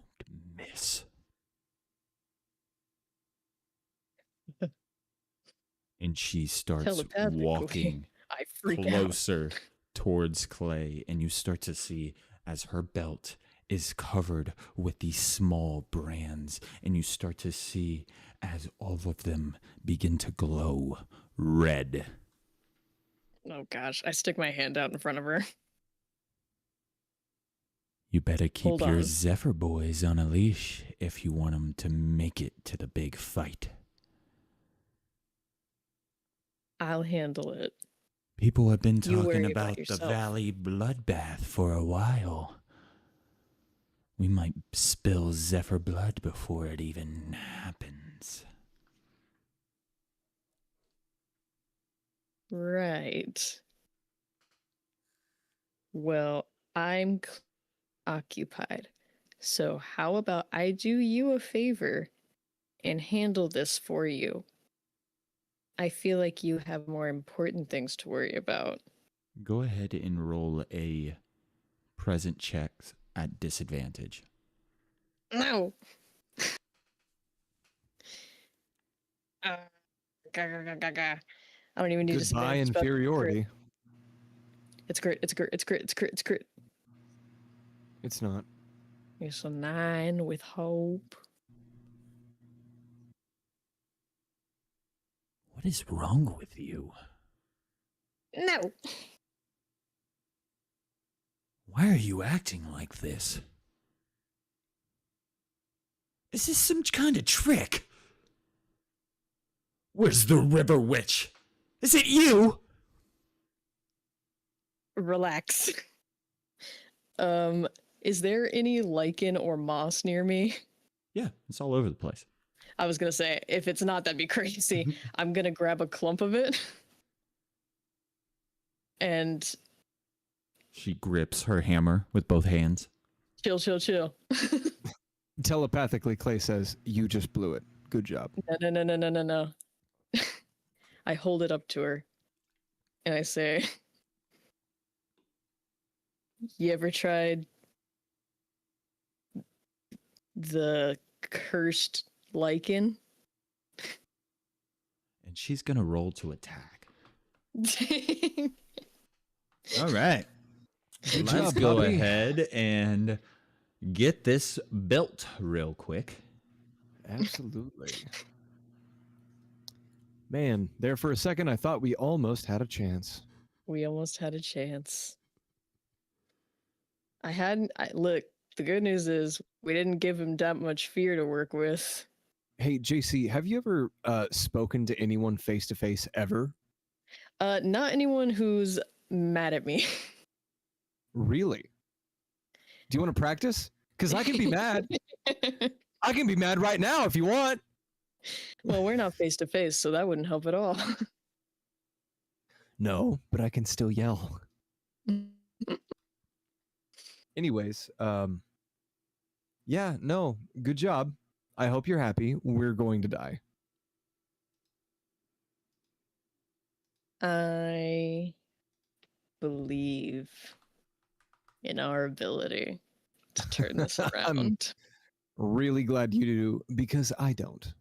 miss. And she starts Telepathically, walking I freak out. closer towards Clay, and you start to see as her belt is covered with these small brands, and you start to see as all of them begin to glow red. Oh gosh, I stick my hand out in front of her. You better keep Hold your on. Zephyr boys on a leash if you want them to make it to the big fight. I'll handle it. People have been You worry talking about about the yourself. Valley bloodbath for a while. We might spill Zephyr blood before it even happens. Right. Well, I'm occupied. So how about I do you a favor and handle this for you? I feel like you have more important things to worry about. Go ahead and roll a present check at disadvantage. No. I don't even need to Goodbye spend inferiority. It's crit. It's crit. It's crit. It's crit. It's crit. It's not. It's a 9 with hope. What is wrong with you? No. Why are you acting like this? Is this some kind of trick? Where's the river witch? Is it you? Relax. Is there any lichen or moss near me? Yeah, it's all over the place. I was gonna say, if it's not, that'd be crazy. I'm gonna grab a clump of it. And She grips her hammer with both hands. Chill. Telepathically, Clay says, "You just blew it. Good job." No. I hold it up to her and I say, you ever tried the cursed lichen? And she's going to roll to attack. All right. Good Let's job, go Bobby. ahead and get this built real quick. Absolutely. Man, there for a second, I thought we almost had a chance. We almost had a chance. Look, the good news is we didn't give him that much fear to work with. Hey, JC, have you ever spoken to anyone face to face ever? Not anyone who's mad at me. Really? Do you want to practice? Because I can be mad. I can be mad right now if you want. Well, we're not face to face, so that wouldn't help at all. No, but I can still yell. Anyways, yeah, no, good job. I hope you're happy. We're going to die. I believe in our ability to turn this around. Really glad you do, because I don't.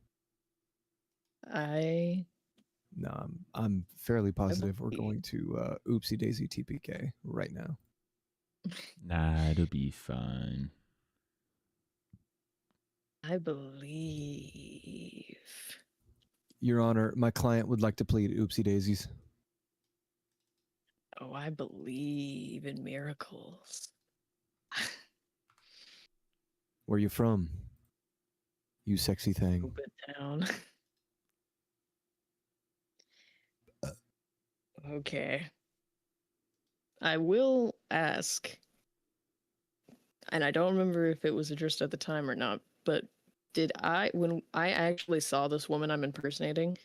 No, I'm fairly positive we're going to oopsie daisy TPK right now. Nah, it'll be fine. I believe. Your Honor, my client would like to plead oopsie daisies. Oh, I believe in miracles. Where you from? You sexy thing. Move it down. Okay. I will ask, and I don't remember if it was addressed at the time or not, but when I actually saw this woman I'm impersonating,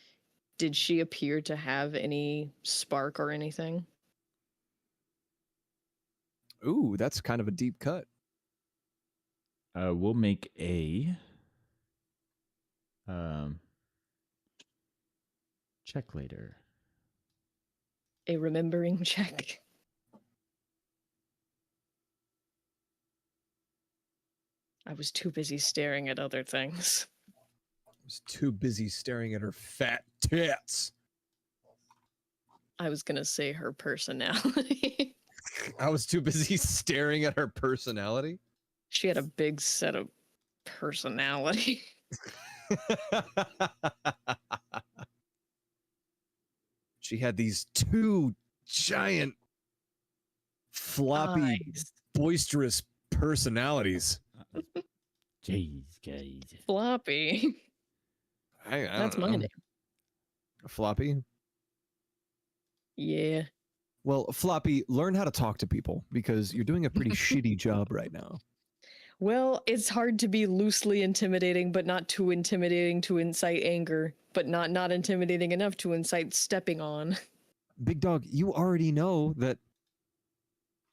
did she appear to have any spark or anything? Ooh, that's kind of a deep cut. We'll make a check later. A remembering check. I was too busy staring at other things. I was too busy staring at her fat tits. I was gonna say her personality. I was too busy staring at her personality. She had a big set of personality. She had these two giant, floppy, boisterous personalities. Jeez, guys. Floppy. I That's don't my know. name. Floppy? Yeah. Well, Floppy, learn how to talk to people because you're doing a pretty shitty job right now. Well, it's hard to be loosely intimidating, but not too intimidating to incite anger, but not intimidating enough to incite stepping on. Big Dog, you already know that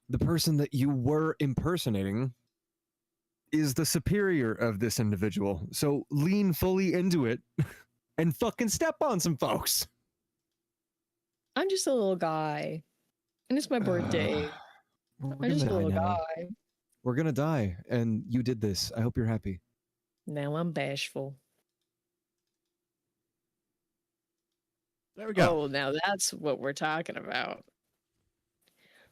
the person that you were impersonating is the superior of this individual. So lean fully into it and fucking step on some folks. I'm just a little guy. And it's my birthday. We're I'm just a gonna die little now. guy. We're gonna die, and you did this. I hope you're happy. Now I'm bashful. There we go. Oh, now that's what we're talking about.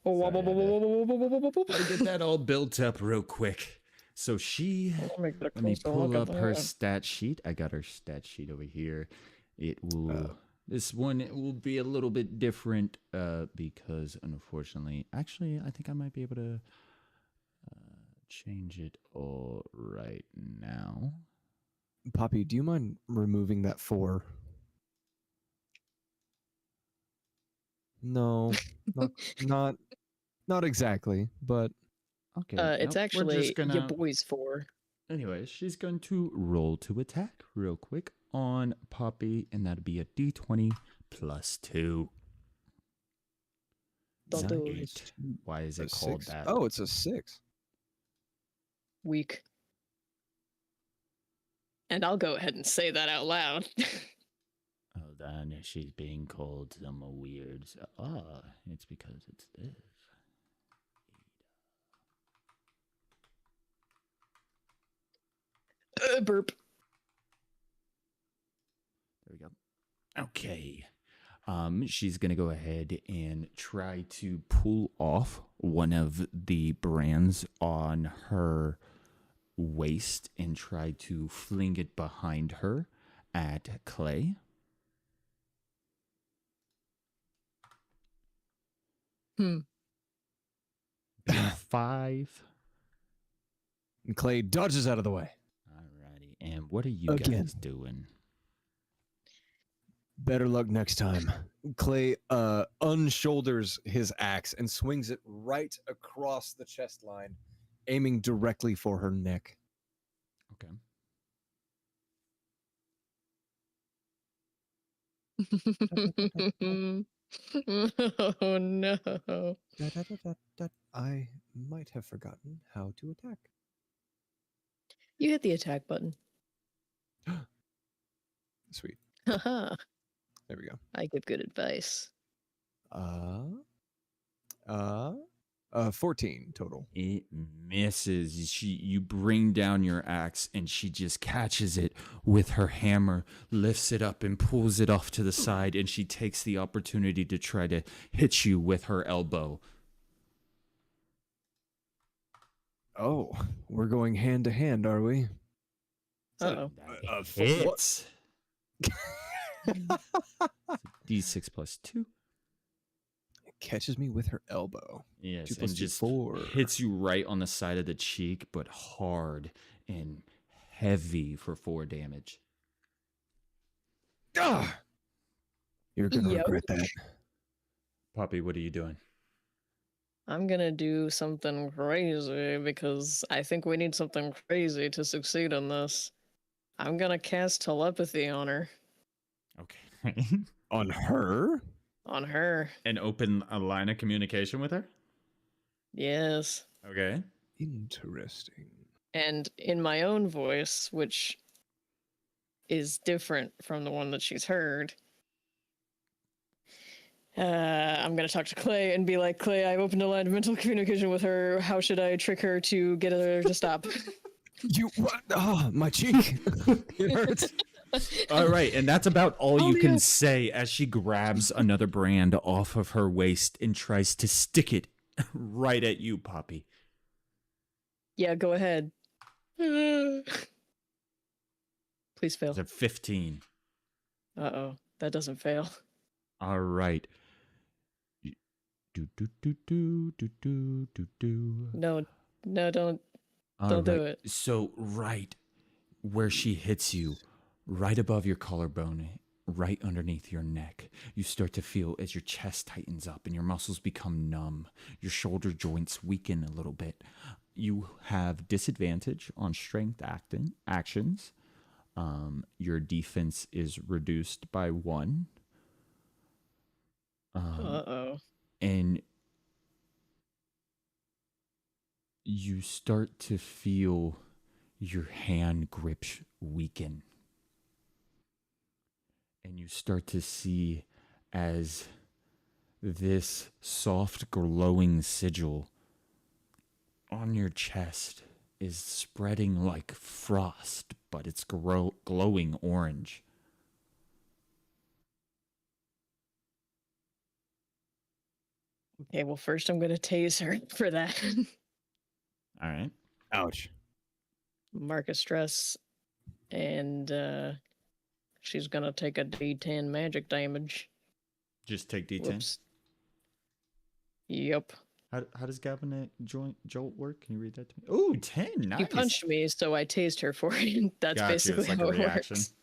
Gotta get that all built up real quick. So let me pull up her stat sheet. I got her stat sheet over here. It will, this one, it will be a little bit different because unfortunately, actually, I think I might be able to change it all right now. Poppy, do you mind removing that 4? No, not exactly, but Okay. It's nope, we're actually just gonna, your boy's 4. Anyways, she's going to roll to attack real quick on Poppy, and that'll be a d20 plus 2. Don't do it. 8. Why is it a called 6. that? Oh, it's a 6. Weak. And I'll go ahead and say that out loud. Hold on, she's being called some weird. It's because it's this. Burp. There we go. Okay. She's gonna go ahead and try to pull off one of the brands on her waist and try to fling it behind her at Clay. Hmm. 5. And Clay dodges out of the way. Alrighty. And what are you Again. guys doing? Better luck next time. Clay unshoulders his axe and swings it right across the chest line, aiming directly for her neck. Okay. Oh no. I might have forgotten how to attack. You hit the attack button. Sweet. Haha. There we go. I give good advice. 14 total. It misses. You bring down your axe and she just catches it with her hammer, lifts it up and pulls it off to the side, and she takes the opportunity to try to hit you with her elbow. Oh, we're going hand to hand, are we? Uh-oh. That hits. D6 plus 2. Catches me with her elbow. Yes, 2 plus and 2, just 4. hits you right on the side of the cheek, but hard and heavy for 4 damage. Ah! You're gonna Yep. regret that. Poppy, what are you doing? I'm gonna do something crazy because I think we need something crazy to succeed in this. I'm gonna cast telepathy on her. Okay. On her? On her. And open a line of communication with her? Yes. Okay. Interesting. And in my own voice, which is different from the one that she's heard. I'm gonna talk to Clay and be like, Clay, I've opened a line of mental communication with her. How should I trick her to get her to stop? You what? Oh, my cheek. It hurts. All right, and that's about all Oh, you can yeah. say as she grabs another brand off of her waist and tries to stick it right at you, Poppy. Yeah, go ahead. Please fail. It's a 15. Uh-oh. That doesn't fail. All right. Do do do do do do do do. No, don't All do right. it. So right where she hits you, right above your collarbone, right underneath your neck, you start to feel as your chest tightens up and your muscles become numb. Your shoulder joints weaken a little bit. You have disadvantage on strength actions. Your defense is reduced by 1. Uh-oh. And you start to feel your hand grip weaken. And you start to see as this soft glowing sigil on your chest is spreading like frost, but it's glowing orange. Okay, well, first I'm going to tase her for that. All right. Ouch. Mark a stress, and she's going to take a D10 magic damage. Just take D10. Whoops. Yep. How does Galvanic Jolt work? Can you read that to me? Oh, 10. Nice. You punched me, so I tased her for it. That's Gotcha, basically it's like how a it reaction. works.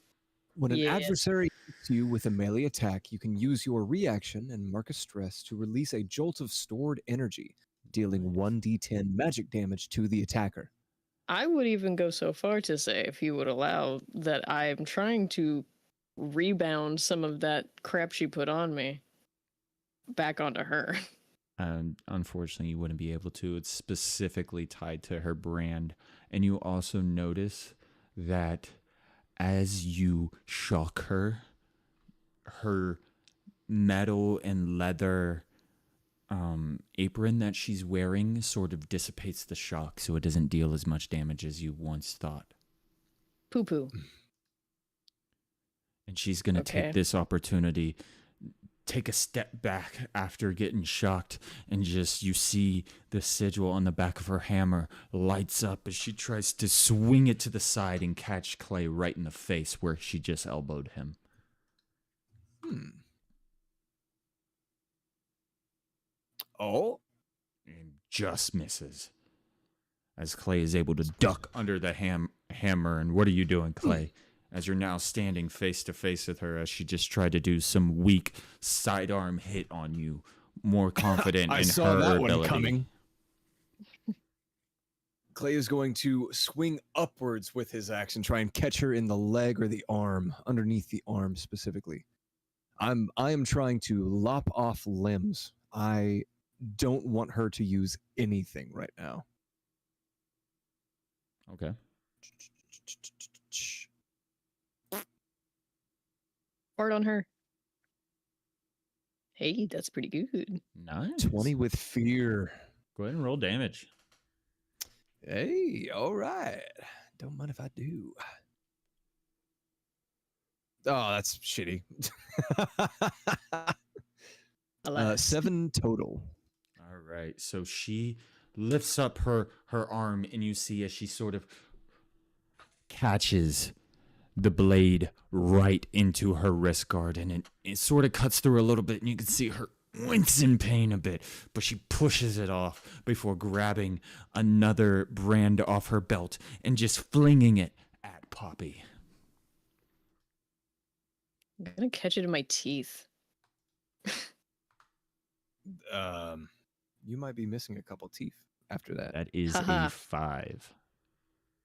When an Yeah. adversary hits you with a melee attack, you can use your reaction and mark a stress to release a jolt of stored energy, dealing 1d10 magic damage to the attacker. I would even go so far to say, if you would allow, that I'm trying to rebound some of that crap she put on me back onto her. Unfortunately, you wouldn't be able to. It's specifically tied to her brand. And you also notice that as you shock her, her metal and leather apron that she's wearing sort of dissipates the shock, so it doesn't deal as much damage as you once thought. Poo-poo. And she's going to take this opportunity, take a step back after getting shocked, and just you see the sigil on the back of her hammer lights up as she tries to swing it to the side and catch Clay right in the face where she just elbowed him. Oh. And just misses. As Clay is able to duck under the hammer. And what are you doing, Clay? As you're now standing face to face with her as she just tried to do some weak sidearm hit on you, more confident I in saw her that ability. one coming. Clay is going to swing upwards with his axe and try and catch her in the leg or the arm, underneath the arm specifically. I am trying to lop off limbs. I don't want her to use anything right now. Okay. Fart on her. Hey, that's pretty good. Nice. 20 with fear. Go ahead and roll damage. Hey, all right. Don't mind if I do. Oh, that's shitty. Alas. 7 total. All right. So she lifts up her arm, and you see as she sort of catches the blade right into her wrist guard, and it sort of cuts through a little bit, and you can see her wince in pain a bit, but she pushes it off before grabbing another brand off her belt and just flinging it at Poppy. I'm gonna catch it in my teeth. You might be missing a couple teeth after that. That is Haha. a 5.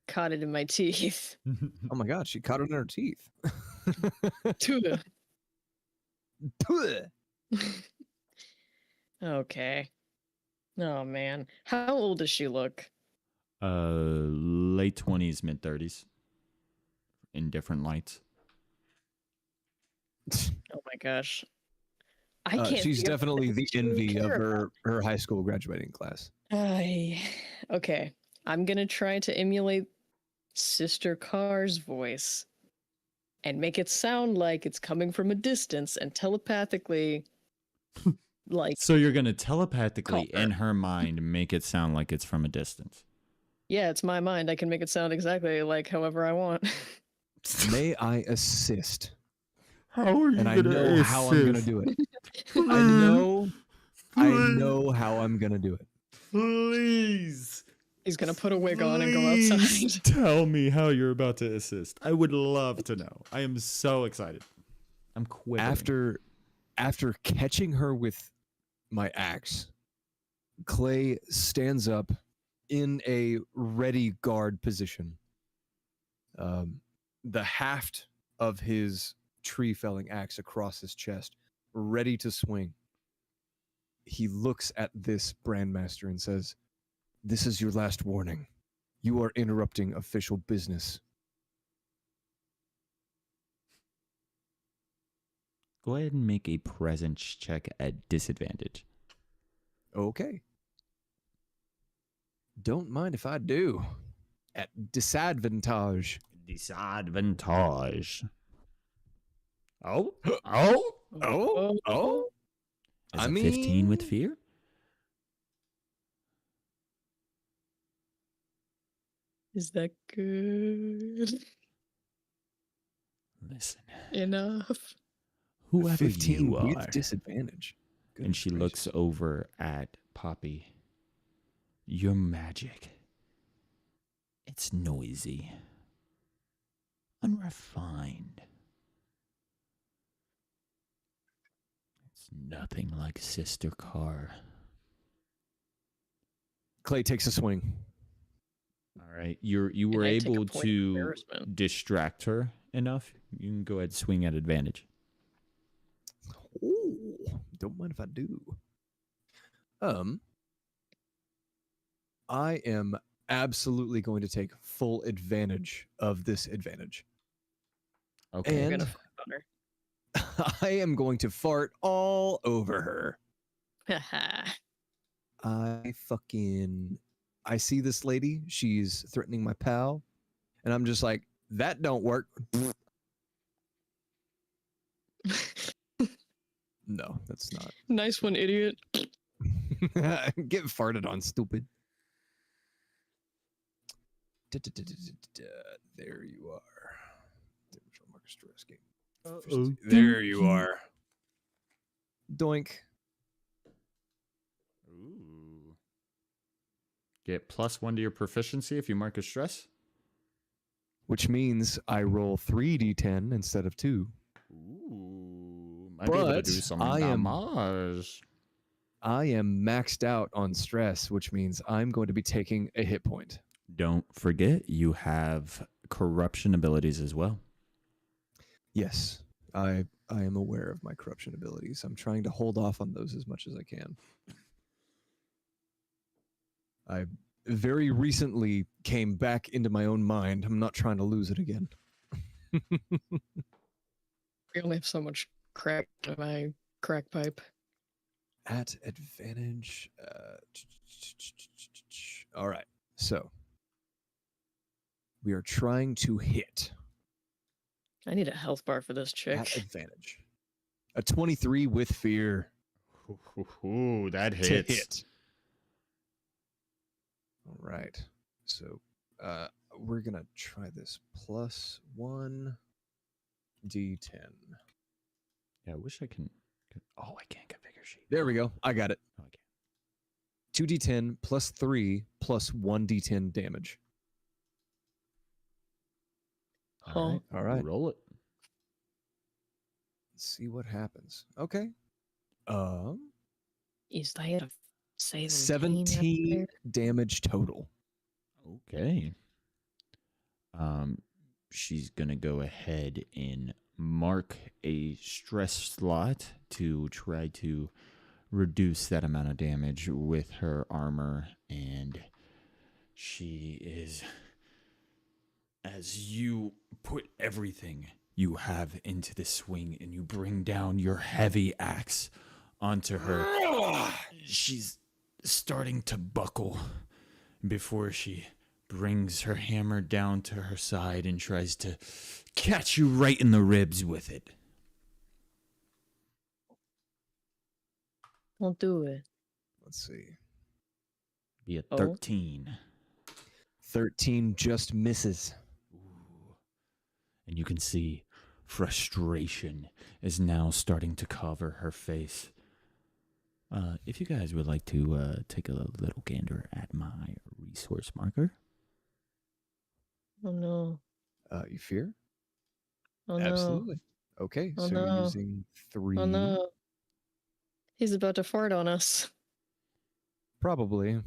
Caught it in my teeth. Oh my god, she caught it in her teeth. Tuh. Okay. Oh man. How old does she look? Late 20s, mid 30s, in different lights. Oh my gosh. I can't. She's figure out definitely what the to envy of care her high school graduating class. Okay. I'm gonna try to emulate Sister Carr's voice and make it sound like it's coming from a distance and telepathically like So you're going to telepathically, Call her. in her mind, make it sound like it's from a distance. yeah, it's my mind. I can make it sound exactly like however I want. May I assist? How are you And I know how I'm gonna do it. I know how I'm gonna do it. Please. He's gonna put a wig on and go outside. Tell me how you're about to assist. I would love to know. I am so excited. I'm quivering. After catching her with my axe, Clay stands up in a ready guard position. The haft of his tree felling axe across his chest, ready to swing. He looks at this brandmaster and says, "This is your last warning. You are interrupting official business." Go ahead and make a presence check at disadvantage. Okay. Don't mind if I do. At disadvantage. Disadvantage. Oh? Oh. Is I a 15 with mean- fear? Is that good Listen. enough? Whoever 15 you with are. disadvantage. And Goodness she gracious. looks over at Poppy. Your magic. It's noisy. Unrefined. It's nothing like Sister Carr. Clay takes a swing. All right. You were I take a able point of to embarrassment. distract her enough. You can go ahead and swing at advantage. Ooh, don't mind if I do. I am absolutely going to take full advantage of this advantage. Okay. You're And gonna fart on I am going to fart all over her. her. I see this lady. She's threatening my pal. And I'm just like, that don't work. No, that's not. Nice one, idiot. Get farted on, stupid. There you are. There you are. Doink. Ooh. Get +1 to your proficiency if you mark a stress. Which means I roll 3d10 instead of 2. Ooh. Might be able to But do some I am- damage. I am maxed out on stress, which means I'm going to be taking a hit point. Don't forget, you have corruption abilities as well. Yes, I am aware of my corruption abilities. I'm trying to hold off on those as much as I can. I very recently came back into my own mind. I'm not trying to lose it again. We only have so much crack in my crack pipe. At advantage. All right. So we are trying to hit I need a health bar for this chick. at advantage. A 23 with fear Ooh, that to hits. hit. All right. So we're going to try this +1 d10. Yeah, I wish I can. Oh, I can't configure sheet. There we go. I got it. Okay. 2d10 +3 +1 d10 damage. All right. All right. Roll it. Let's see what happens. Okay. Is that a 17? 17 damage total. Okay. She's gonna go ahead and mark a stress slot to try to reduce that amount of damage with her armor, and she is, as you put everything you have into the swing and you bring down your heavy axe onto her, she's starting to buckle before she brings her hammer down to her side and tries to catch you right in the ribs with it. Don't do it. Let's see. Be a Oh. 13. 13 just misses. Ooh. And you can see frustration is now starting to cover her face. If you guys would like to take a little gander at my resource marker. Oh no. You fear? Oh no. Absolutely. Okay, Oh, so you're no. using 3. Oh no. He's about to fart on us. Probably.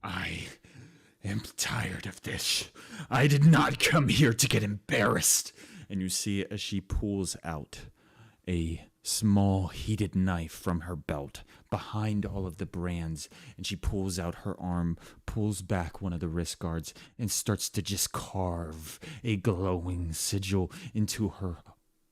I am tired of this. I did not come here to get embarrassed. And you see as she pulls out a small heated knife from her belt behind all of the brands, and she pulls out her arm, pulls back one of the wrist guards, and starts to just carve a glowing sigil into her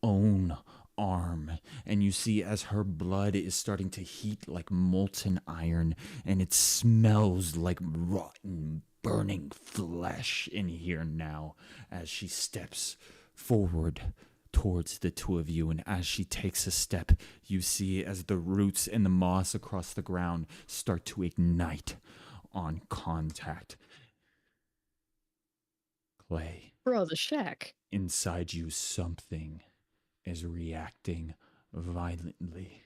own arm. And you see as her blood is starting to heat like molten iron, and it smells like rotten burning flesh in here now as she steps forward towards the two of you. And as she takes a step, you see as the roots and the moss across the ground start to ignite on contact. Clay, Bro, the shack. inside you something is reacting violently.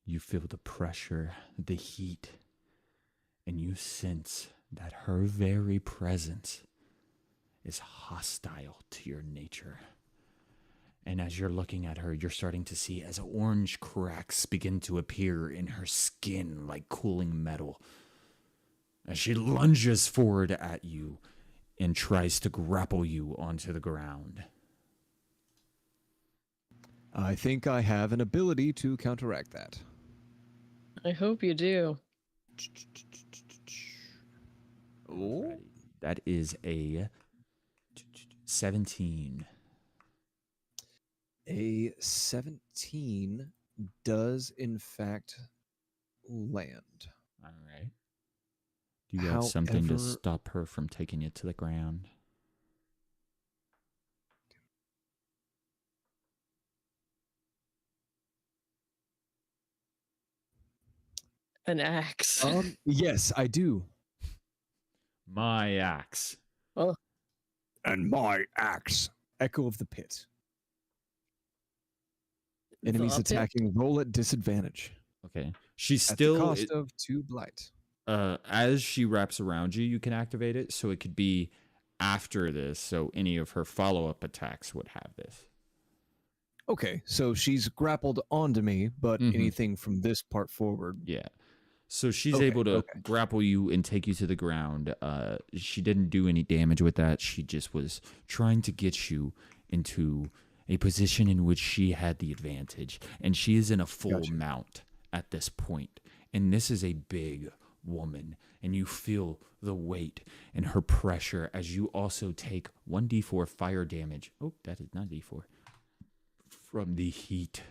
You feel the pressure, the heat, and you sense that her very presence is hostile to your nature. And as you're looking at her, you're starting to see as orange cracks begin to appear in her skin like cooling metal. As she lunges forward at you and tries to grapple you onto the ground. I think I have an ability to counteract that. I hope you do. Alrighty. That is a 17. A 17 does, in fact, land. All right. Do you have something to However- stop her from taking it to the ground? An axe. Yes, I do. My axe. Oh, And my axe. Echo of the pit. Enemies the pit? attacking roll at disadvantage. Okay. She's At still the cost of 2 blight. as she wraps around you, you can activate it. So it could be after this. So any of her follow-up attacks would have this. Okay, so she's grappled onto me, but Mhm. anything from this part forward. Yeah. So she's Okay, able to okay. grapple you and take you to the ground. She didn't do any damage with that. She just was trying to get you into a position in which she had the advantage. And she is in a full Gotcha. mount at this point. And this is a big woman. And you feel the weight and her pressure as you also take 1d4 fire damage. Oh, that is not d4. From the heat.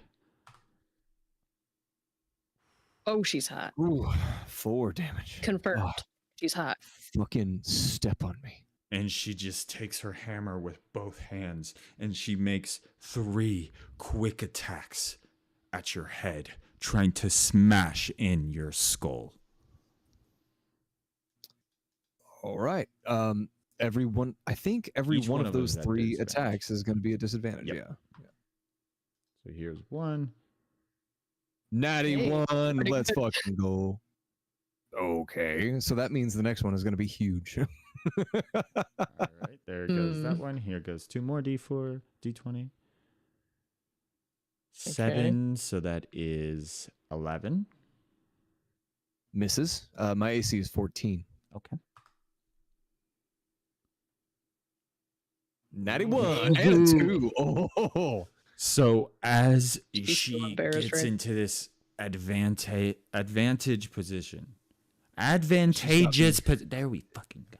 oh, she's hot. Ooh, 4 damage. Confirmed. Oh, She's hot. fucking step on me. And she just takes her hammer with both hands and she makes 3 quick attacks at your head, trying to smash in your skull. All right. Everyone, I think every Each one one of of those those at 3 disadvantage. attacks is going to be a disadvantage. Yep. Yeah. So here's 1. Natty Hey, 1. pretty Let's good. fucking go. Okay. So that means the next one is going to be huge. All right, there goes that one. Here goes 2 more d4, d20. 7, so that is 11. Misses. My AC is 14. Okay. Natty 1 and a 2. Oh. So as She's so she embarrassed, gets right? into this advantage position, advantageous there we fucking go.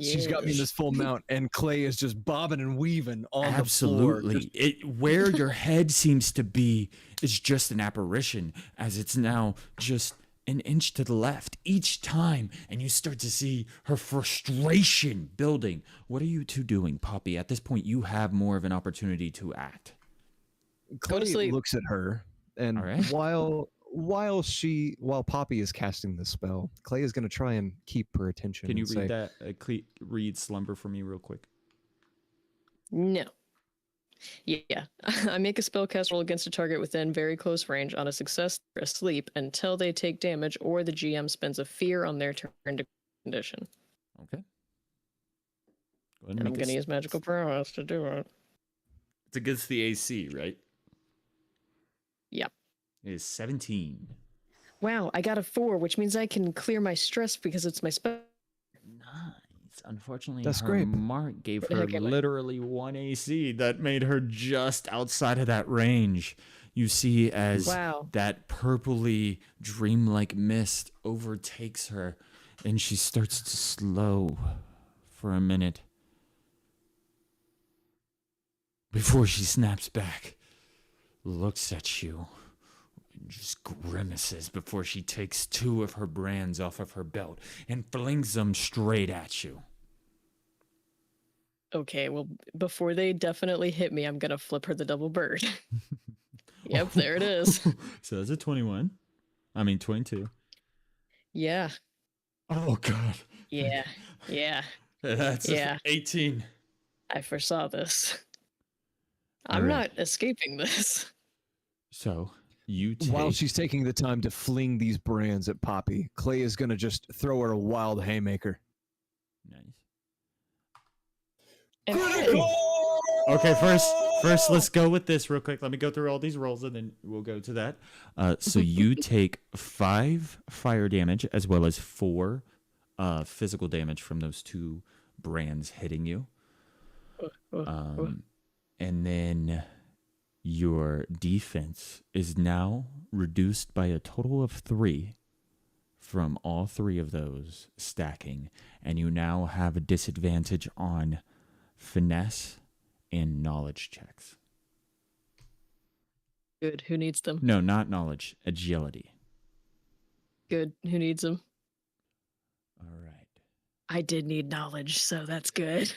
She's got me in this full mount, and Clay is just bobbing and weaving on the floor. Absolutely. Where your head seems to be is just an apparition, as it's now just an inch to the left each time, and you start to see her frustration building. What are you two doing, Poppy? At this point, you have more of an opportunity to act. Go to Clay sleep. looks at her, and All right. while Poppy is casting the spell, Clay is going to try and keep her attention. Can you and read say, that? Read Slumber for me real quick. No. Yeah. I make a spellcast roll against a target within very close range on a success or a sleep until they take damage or the GM spends a fear on their turn to condition. Okay. Go ahead And I'm make going to a use magical prowess to do it. It's against the AC, right? Yep. It is 17. Wow, I got a 4, which means I can clear my stress because it's my spell. Nice. Unfortunately, That's her great. mark gave Where the her heck am I? literally 1 AC. That made her just outside of that range. You see as Wow. that purpley, dreamlike mist overtakes her, and she starts to slow for a minute before she snaps back, looks at you, and just grimaces before she takes 2 of her brands off of her belt and flings them straight at you. Okay, well, before they definitely hit me, I'm going to flip her the double bird. Yep, there it is. So that's a 21. I mean, 22. Yeah. Oh, God. Yeah. That's Yeah. 18. I foresaw this. All I'm right. not escaping this. So you take... while she's taking the time to fling these brands at Poppy, Clay is going to just throw her a wild haymaker. Nice. And Okay, first let's go with this real quick. Let me go through all these rolls and then we'll go to that. So you take 5 fire damage as well as 4 physical damage from those 2 brands hitting you. And then your defense is now reduced by a total of 3 from all 3 of those stacking, and you now have a disadvantage on finesse and knowledge checks. Good. Who needs them? No, not knowledge, agility. Good. Who needs them? All right. I did need knowledge, so that's good.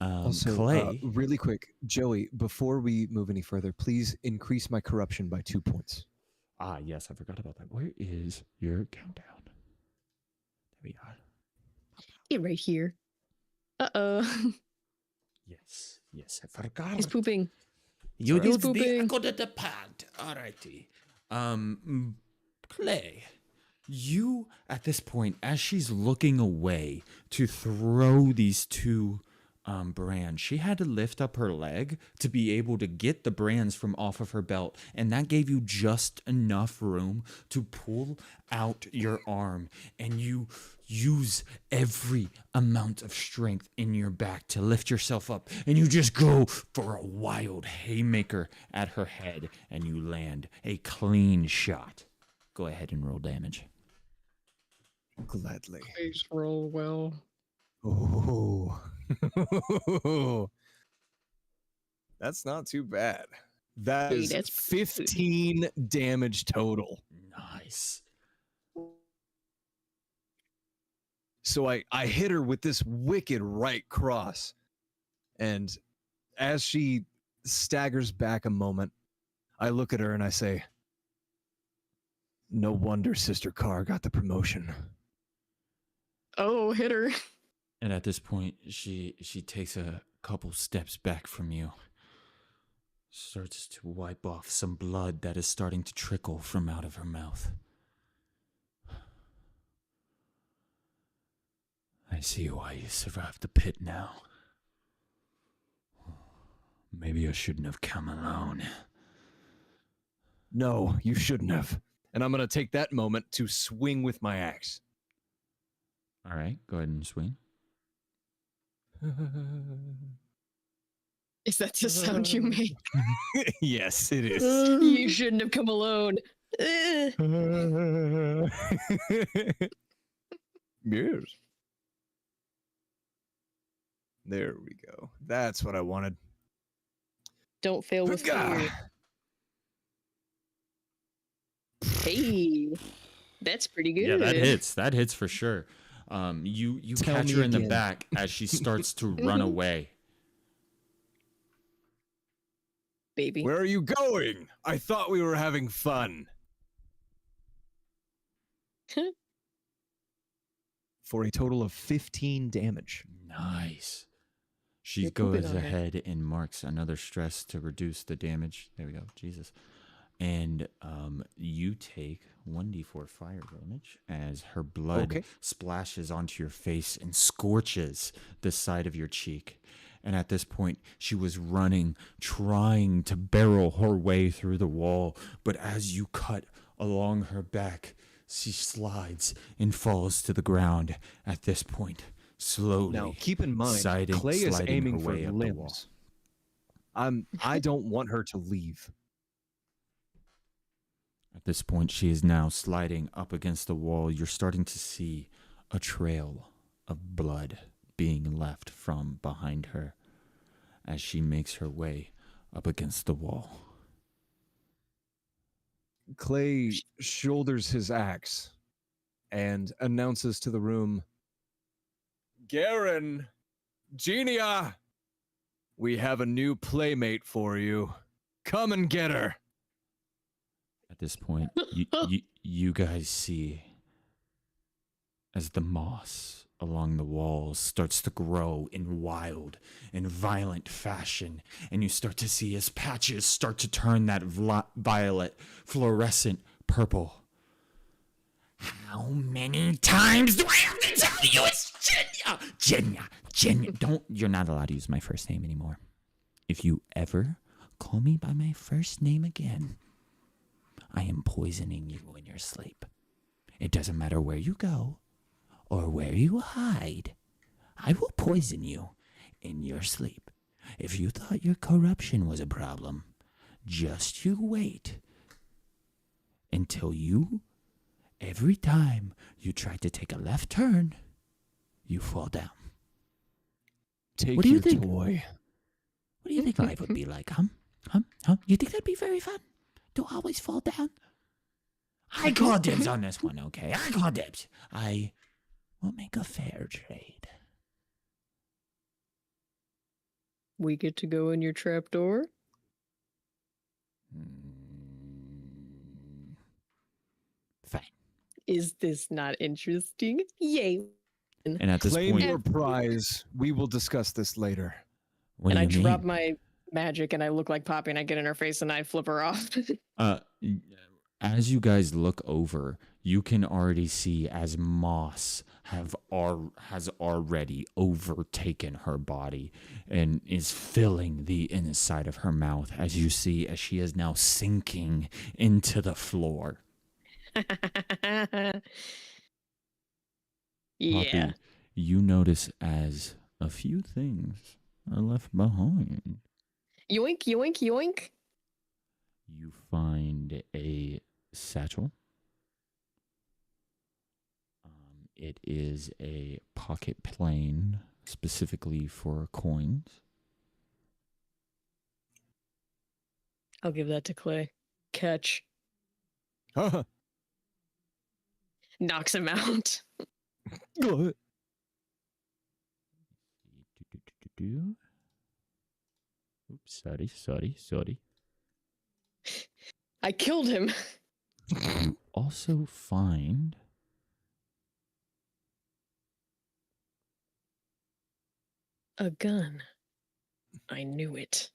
Also, Clay. really quick, Joey, before we move any further, please increase my corruption by 2 points. Ah, yes, I forgot about that. Where is your countdown? There we are. Get right here. Uh-oh. Yes, I forgot. He's pooping. You He's used the pooping. go to the pad. Alrighty. Clay, you at this point, as she's looking away to throw these 2 brands, she had to lift up her leg to be able to get the brands from off of her belt, and that gave you just enough room to pull out your arm, and you use every amount of strength in your back to lift yourself up, and you just go for a wild haymaker at her head, and you land a clean shot. Go ahead and roll damage. Gladly. Please roll well. Oh. That's not too bad. That Hey, is that's 15 damage total. Nice. So I hit her with this wicked right cross. And as she staggers back a moment, I look at her and I say, no wonder Sister Carr got the promotion. Oh, hit her. And at this point, she takes a couple steps back from you, starts to wipe off some blood that is starting to trickle from out of her mouth. I see why you survived the pit now. Maybe I shouldn't have come alone. No, you shouldn't have. And I'm going to take that moment to swing with my axe. All right, go ahead and swing. Is that the sound you make? Yes, it is. You shouldn't have come alone. Yes. There we go. That's what I wanted. Don't fail with fear. Hey, that's pretty good. Yeah, that hits. That hits for sure. You Tell catch me her in the again. back as she starts to run away. Baby. Where are you going? I thought we were having fun. For a total of 15 damage. Nice. She You're pooping goes on her. ahead and marks another stress to reduce the damage. There we go. Jesus. And you take 1d4 fire damage as her blood splashes onto your face and scorches the side of your cheek. And at this point, she was running, trying to barrel her way through the wall. But as you cut along her back, she slides and falls to the ground at this point, slowly. Now, keep in mind, Clay is sliding aiming her for way up the wall. limbs. I don't want her to leave. At this point, she is now sliding up against the wall. You're starting to see a trail of blood being left from behind her as she makes her way up against the wall. Clay shoulders his axe and announces to the room, Garen, Genia, we have a new playmate for you. Come and get her. At this point, you guys see as the moss along the walls starts to grow in wild and violent fashion, and you start to see as patches start to turn that violet fluorescent purple. How many times do I have to tell you it's Genya? You're not allowed to use my first name anymore. If you ever call me by my first name again, I am poisoning you in your sleep. It doesn't matter where you go or where you hide. I will poison you in your sleep. If you thought your corruption was a problem, just you wait until every time you try to take a left turn, you fall down. Take What do you your think? toy. What do you think life would be like, huh? You think that'd be very fun? To always fall down? I call dibs on this one, okay? I call dibs. I will make a fair trade. We get to go in your trapdoor? Fine. Is this not interesting? Yay. And at this Claim point, your prize. We will discuss this later. what And do I you drop mean? my magic and I look like Poppy and I get in her face and I flip her off. As you guys look over, you can already see as moss has already overtaken her body and is filling the inside of her mouth, as you see as she is now sinking into the floor. Yeah. Poppy, you notice as a few things are left behind. Yoink, yoink, yoink. You find a satchel. It is a pocket plane specifically for coins. I'll give that to Clay. Catch. Knocks him out. Good. Oops, sorry. I killed him. You also find A gun. I knew it.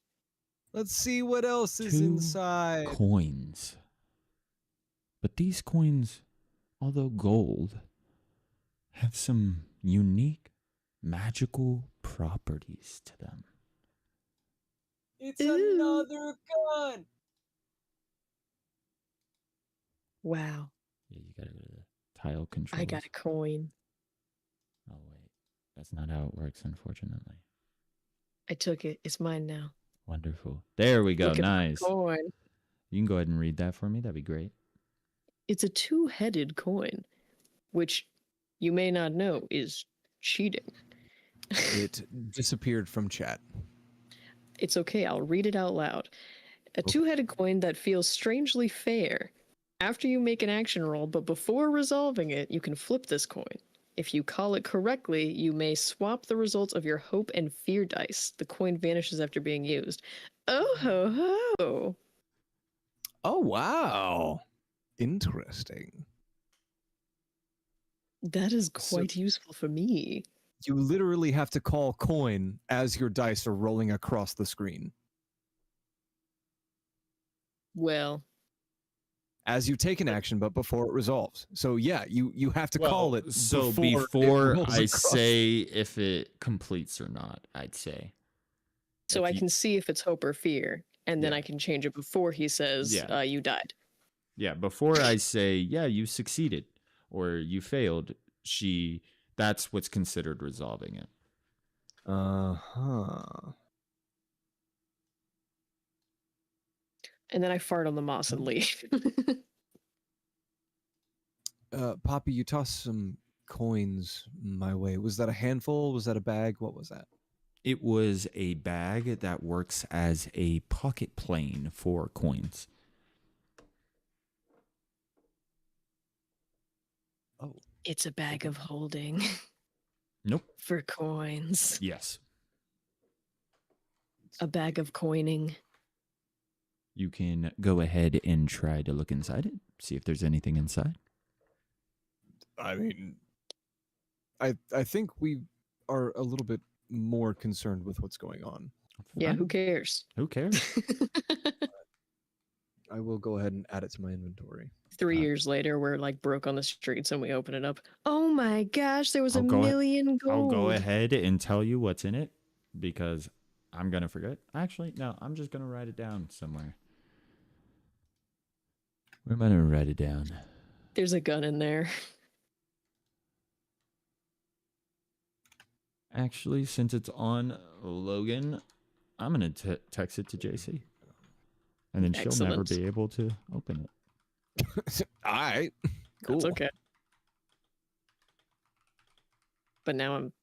Let's see what else is 2 inside. coins. But these coins, although gold, have some unique magical properties to them. It's Ooh. another gun. Wow. Yeah, you gotta go to the tile controls. I got a coin. Oh, wait. That's not how it works, unfortunately. I took it. It's mine now. Wonderful. There we go. Look at my Nice. coin. You can go ahead and read that for me. That'd be great. It's a two-headed coin, which you may not know is cheating. It disappeared from chat. It's okay. I'll read it out loud. A Okay. two-headed coin that feels strangely fair. After you make an action roll, but before resolving it, you can flip this coin. If you call it correctly, you may swap the results of your hope and fear dice. The coin vanishes after being used. Oh ho ho! Oh, wow. Interesting. That is So- quite useful for me. You literally have to call coin as your dice are rolling across the screen. Well, As you take an action, but before it resolves. So yeah, you have to call it So before before it rolls I across. say if it completes or not, I'd say. so If I you- can see if it's hope or fear, and then Yeah. I can change it before he says, Yeah. you died. Yeah, before I say, yeah, you succeeded or you failed, that's what's considered resolving it. Uh-huh. And then I fart on the moss and leave. Poppy, you tossed some coins my way. Was that a handful? Was that a bag? What was that? It was a bag that works as a pocket plane for coins. Oh. It's a bag of holding Nope. for coins. Yes. A bag of coining. You can go ahead and try to look inside it, see if there's anything inside. I mean, I think we are a little bit more concerned with what's going on. Yeah, who Fine. cares? Who cares? I will go ahead and add it to my inventory. 3 years later, we're like broke on the streets and we open it up. Oh my gosh, there was I'll a go ahead- million gold. I'll go ahead and tell you what's in it because I'm going to forget. Actually, no, I'm just going to write it down somewhere. Where am I going to write it down? There's a gun in there. Actually, since it's on Logan, I'm gonna text it to JC, and then she'll never Excellent. be able to open it. All right. Cool. That's okay. But now I'm.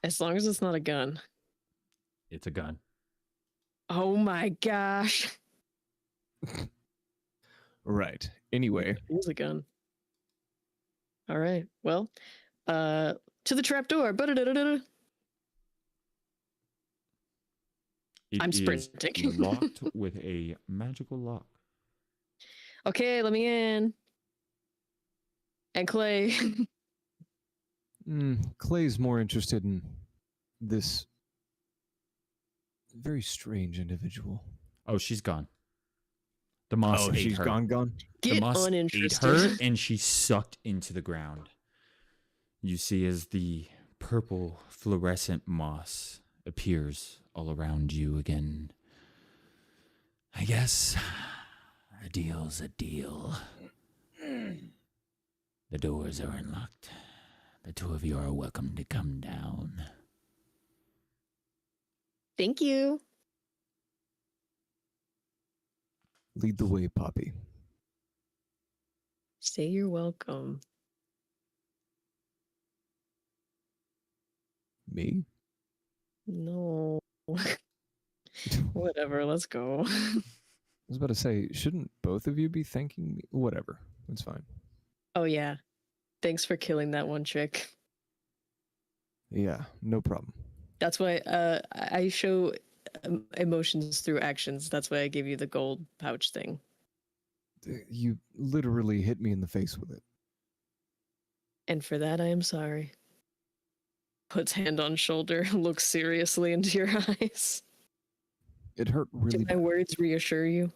As long as it's not a gun. It's a gun. Oh my gosh. Right. Anyway, It is a gun. All right. Well, to the trapdoor. I'm It is sprinting. locked with a magical lock. Okay, let me in. And Clay. Clay's more interested in this very strange individual. Oh, she's gone. The moss ate she's her. gone. The Get moss ate uninterested. her, and she sucked into the ground. You see as the purple fluorescent moss appears all around you again. I guess a deal's a deal. The doors are unlocked. The two of you are welcome to come down. Thank you. Lead the way, Poppy. Say you're welcome. Me? No. Whatever, let's go. I was about to say, shouldn't both of you be thanking me? Whatever. It's fine. Oh yeah. Thanks for killing that one chick. Yeah, no problem. That's why I show emotions through actions. That's why I gave you the gold pouch thing. You literally hit me in the face with it. And for that I am sorry. Puts hand on shoulder, looks seriously into your eyes. It hurt really Do my bad. words reassure you?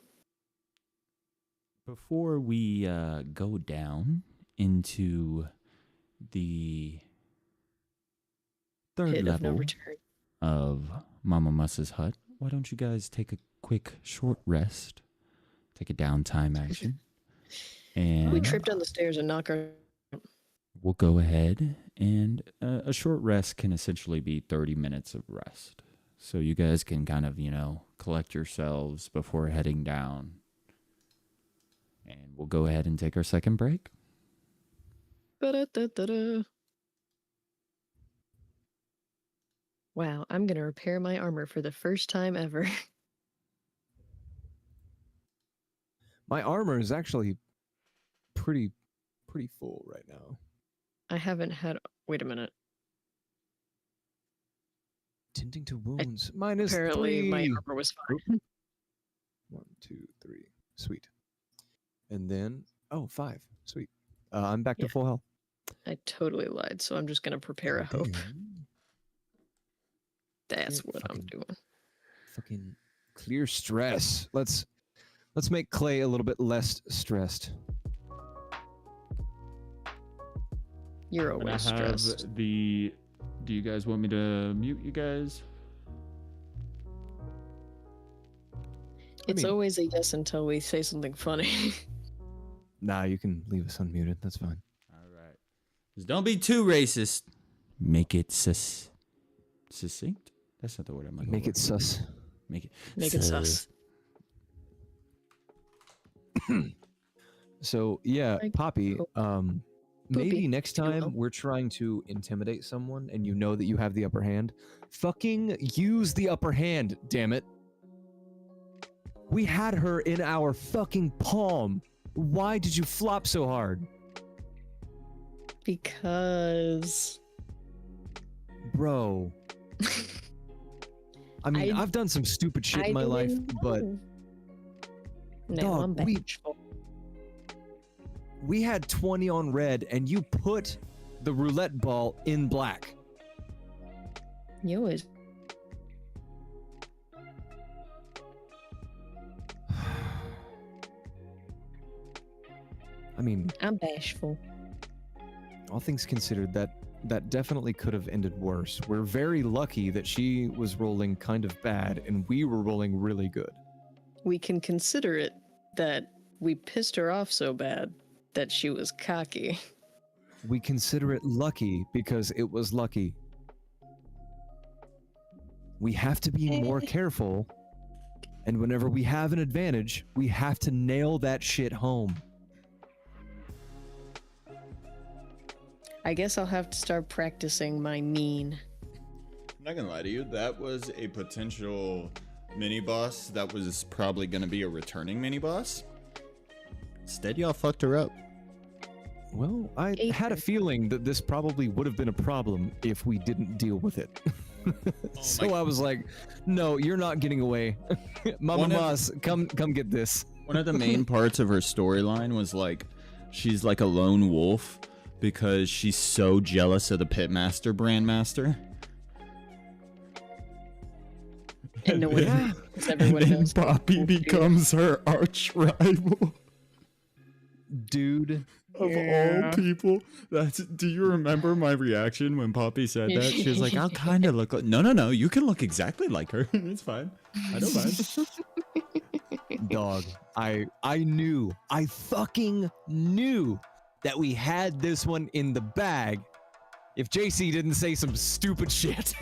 Before we go down into the third Pit of no level return. of Mama Muss's hut, why don't you guys take a quick short rest, take a downtime action, and We trip down the stairs and knock our. we'll go ahead and a short rest can essentially be 30 minutes of rest. So you guys can kind of, collect yourselves before heading down. And we'll go ahead and take our second break. Ba-da-da-da-da. Wow, I'm gonna repair my armor for the first time ever. My armor is actually pretty full right now. I haven't had. Wait a minute. Tending to wounds. Minus Apparently, 3. my armor was fine. 1, 2, 3. Sweet. And then, 5. Sweet. I'm back to Yeah. full health. I totally lied, so I'm just gonna prepare a hope. Damn. That's Yeah, what I'm doing. Fucking clear stress. Let's make Clay a little bit less stressed. You're I'm gonna always have stressed. the. Do you guys want me to mute you guys? It's mean- always a yes until we say something funny. Nah, you can leave us unmuted. That's fine. All right. Just don't be too racist. Make it succinct. That's not the word I'm looking Make for. it sus. Make it. Make it sus. So yeah, Like, Poppy. Maybe Poopy, next if you will. time we're trying to intimidate someone and you know that you have the upper hand, fucking use the upper hand, damn it. We had her in our fucking palm. Why did you flop so hard? Because. Bro. I mean, I- I've done some stupid shit I in my life, didn't but know. No, Dog, I'm we- vengeful. we had 20 on red and you put the roulette ball in black. You always. I mean, I'm bashful. all things considered, that definitely could have ended worse. We're very lucky that she was rolling kind of bad and we were rolling really good. We can consider it that we pissed her off so bad that she was cocky. We consider it lucky because it was lucky. We have to be more careful. And whenever we have an advantage, we have to nail that shit home. I guess I'll have to start practicing my mean. I'm not gonna lie to you, that was a potential mini boss that was probably gonna be a returning mini boss. Instead, y'all fucked her up. Well, I had a feeling that this probably would have been a problem if we didn't deal with it. So I was like, no, you're not getting away. Mama Mas, come get this. One of the main parts of her storyline was like, she's like a lone wolf because she's so jealous of the Pitmaster Brandmaster. And no one, and everyone then knows. Poppy becomes her arch rival. Dude. Of all people, do you remember my reaction when Poppy said that? She was like, I'll kind of look like... No, you can look exactly like her. It's fine. I don't mind. Dog, I fucking knew that we had this one in the bag if JC didn't say some stupid shit.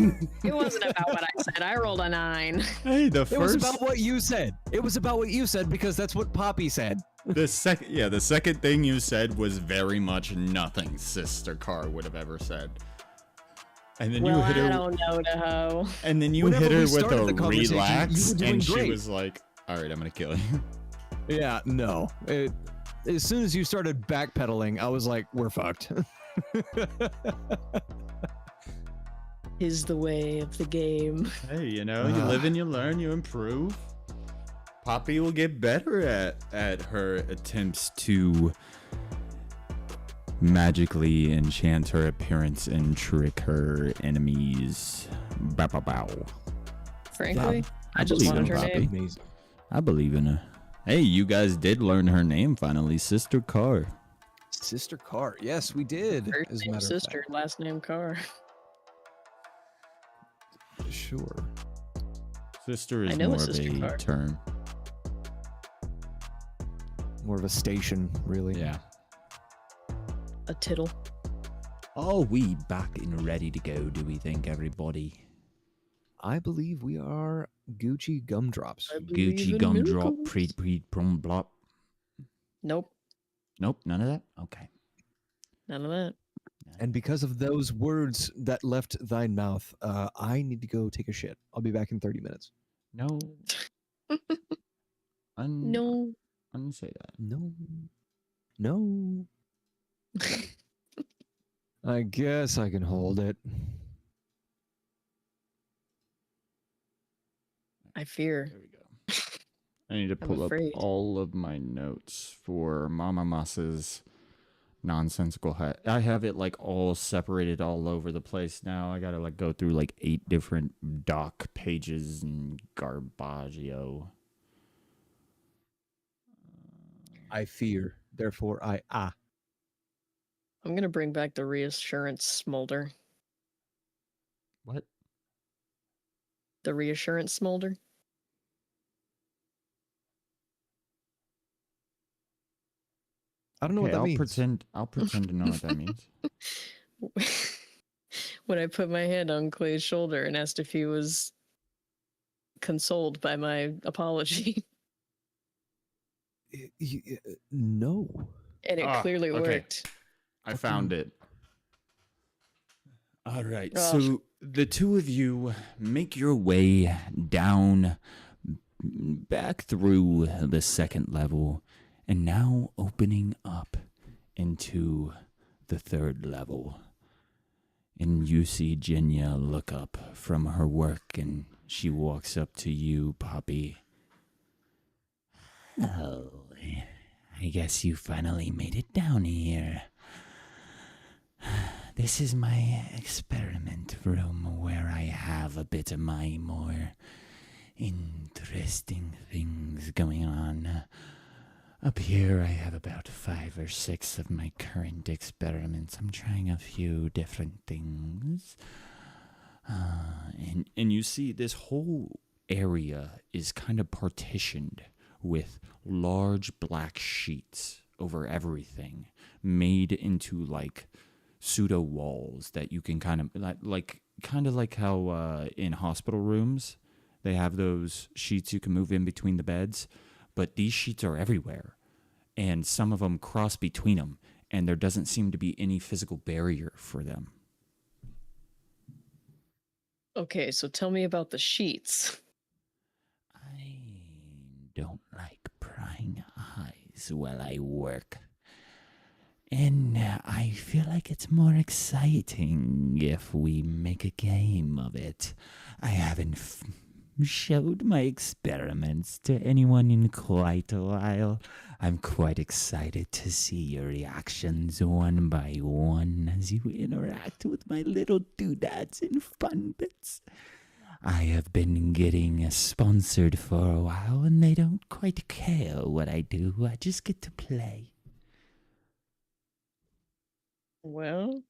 It wasn't about what I said. I rolled a 9. Hey, It was about what you said. It was about what you said because that's what Poppy said. The second thing you said was very much nothing Sister Car would have ever said. And then you hit her. I don't know, Toho. And then you Whenever hit her we with started a the conversation, relax, you were doing and she great. was like, "All right, I'm gonna kill you." Yeah, no. As soon as you started backpedaling, I was like, we're fucked. Is the way of the game. Hey, you live and you learn, you improve. Poppy will get better at her attempts to magically enchant her appearance and trick her enemies. Bow, bow, bow. Frankly, I just believe wanted in her Poppy. name. I believe in her. Hey, you guys did learn her name finally, Sister Car. Sister Car. Yes, we did. First As a name matter sister, of last name Carr. fact. Sure. Sister is I know more a of Sister a Car. term. More of a station, really. Yeah. A tittle. Are we back and ready to go, do we think, everybody? I believe we are Gucci gumdrops. I believe Gucci in gumdrop, miracles. prom blop. Nope, Nope, none of that? Okay. none of that. And because of those words that left thine mouth, I need to go take a shit. I'll be back in 30 minutes. No. No. Unsay that. No. No. I guess I can hold it. I fear. There we go. I need to I'm pull up afraid. all of my notes for Mama Mas's nonsensical hat. I have it like all separated all over the place now. I gotta like go through like 8 different doc pages and garbaggio. I fear, therefore I I'm gonna bring back the reassurance smolder. What? The reassurance smolder. I don't know what that means. I'll pretend to know what that means. When I put my hand on Clay's shoulder and asked if he was consoled by my apology. No. And it clearly okay. worked. I found it. All right. Oh. So the two of you make your way down back through the second level and now opening up into the third level. And you see Jenya look up from her work and she walks up to you, Poppy. Oh, I guess you finally made it down here. This is my experiment room where I have a bit of my more interesting things going on. Up here I have about 5 or 6 of my current experiments. I'm trying a few different things. And you see this whole area is kind of partitioned with large black sheets over everything, made into like pseudo walls that you can kind of like kind of like how in hospital rooms they have those sheets you can move in between the beds, but these sheets are everywhere, and some of them cross between them, and there doesn't seem to be any physical barrier for them. Okay, so tell me about the sheets. I don't like prying eyes while I work. And I feel like it's more exciting if we make a game of it. I haven't showed my experiments to anyone in quite a while. I'm quite excited to see your reactions one by one as you interact with my little doodads and fun bits. I have been getting sponsored for a while, and they don't quite care what I do. I just get to play. Well,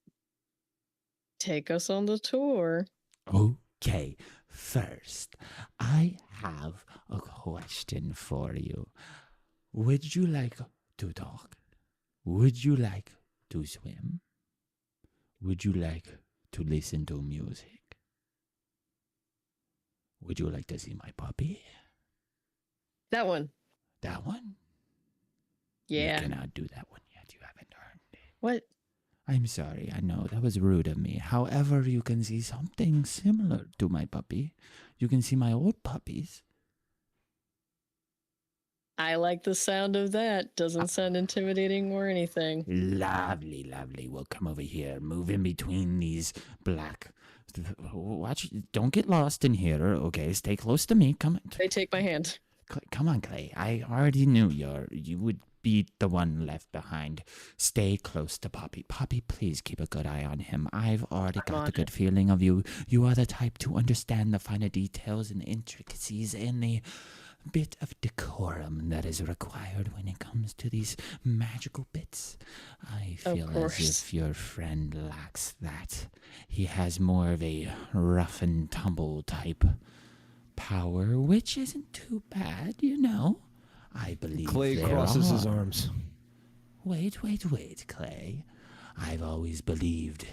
take us on the tour. Okay, first, I have a question for you. Would you like to talk? Would you like to swim? Would you like to listen to music? Would you like to see my puppy? That one. That one? Yeah. You cannot do that one yet. You haven't earned it. What? I'm sorry, I know that was rude of me. However, you can see something similar to my puppy. You can see my old puppies. I like the sound of that. Doesn't sound intimidating or anything. Lovely, lovely. Well, come over here. Move in between these black. Watch. Don't get lost in here. Okay, stay close to me. Come on. They take my hand. Come on, Clay. I already knew you would be the one left behind. Stay close to Poppy. Poppy, please keep a good eye on him. I've already got the good feeling of you. You are the type to understand the finer details and intricacies and the bit of decorum that is required when it comes to these magical bits. I feel as if your friend lacks that. He has more of a rough and tumble type power, which isn't too bad, you know. I believe Clay crosses his arms. Wait, Clay. I've always believed,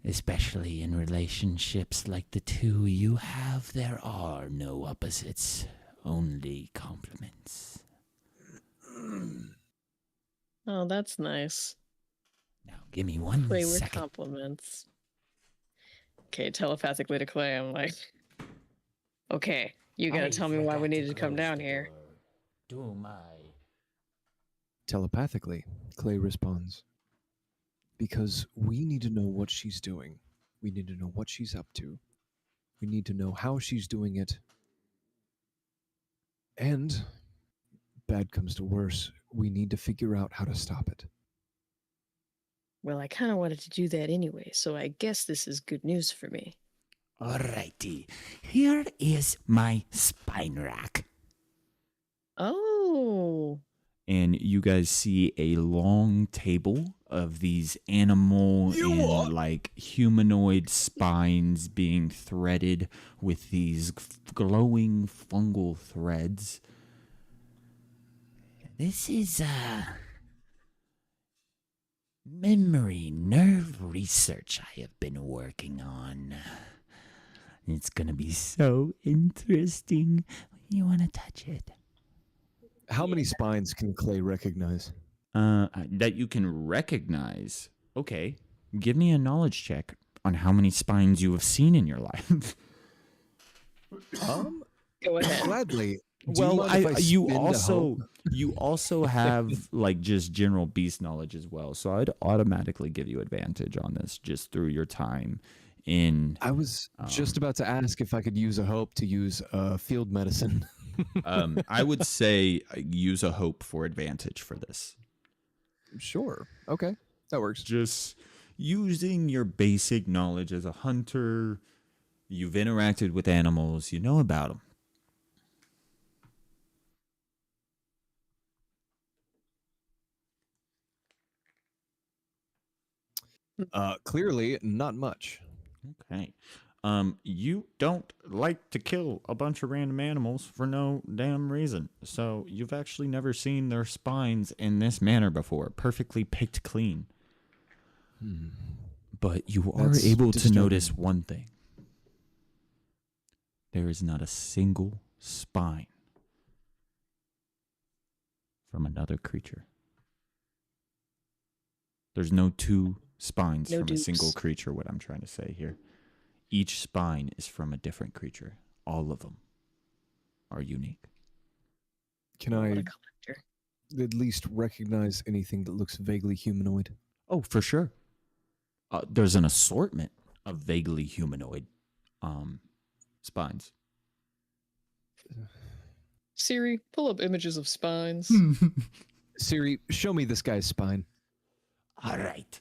especially in relationships like the two you have, there are no opposites, only compliments. Oh, that's nice. Now, give me one Clay with second. compliments. Okay, telepathically to Clay, I'm like, okay, you gotta tell me why we needed to come down here. Do my... Telepathically, Clay responds, because we need to know what she's doing. We need to know what she's up to. We need to know how she's doing it. And, bad comes to worse, we need to figure out how to stop it. Well, I kind of wanted to do that anyway, so I guess this is good news for me. Alrighty, here is my spine rack. Oh. And you guys see a long table of these animal and like humanoid spines being threaded with these glowing fungal threads. This is memory nerve research I have been working on. It's gonna be so interesting. You wanna touch it? How many spines can Clay recognize? That you can recognize. Okay. Give me a knowledge check on how many spines you have seen in your life. Go ahead. Gladly. Well, you also have like just general beast knowledge as well. So I'd automatically give you advantage on this just through your time in... I was just about to ask if I could use a hope to use field medicine. I would say use a hope for advantage for this. Sure. Okay. That works. Just using your basic knowledge as a hunter. You've interacted with animals. You know about them. Clearly, not much. Okay. You don't like to kill a bunch of random animals for no damn reason. So you've actually never seen their spines in this manner before, perfectly picked clean. But you are That's able to notice disturbing. one thing. There is not a single spine from another creature. There's no two spines No from a single dupes. creature, what I'm trying to say here. Each spine is from a different creature. All of them are unique. Can What I a collector. at least recognize anything that looks vaguely humanoid? Oh, for sure. There's an assortment of vaguely humanoid spines. Siri, pull up images of spines. Siri, show me this guy's spine. All right.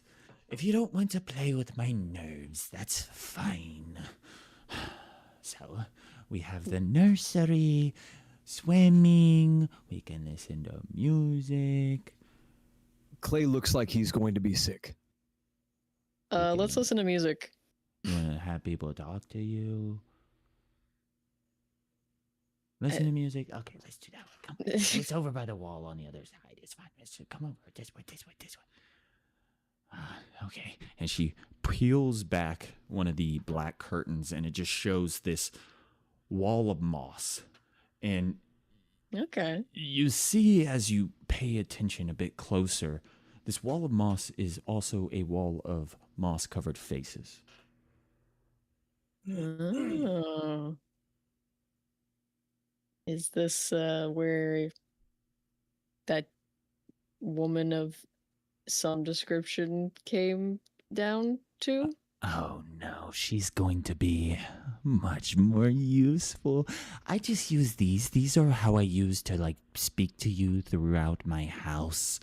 If you don't want to play with my nerves, that's fine. So, we have the nursery, swimming, we can listen to music. Clay looks like he's going to be sick. Let's listen to music. You want to have people talk to you? Listen to music? Okay, let's do that one. Come. It's over by the wall on the other side. It's fine. Come over. This way. Okay. And she peels back one of the black curtains, and it just shows this wall of moss. And Okay. you see, as you pay attention a bit closer, this wall of moss is also a wall of moss-covered faces. Oh. Is this where that woman of some description came down to? Oh no, she's going to be much more useful. I just use these. These are how I use to like speak to you throughout my house.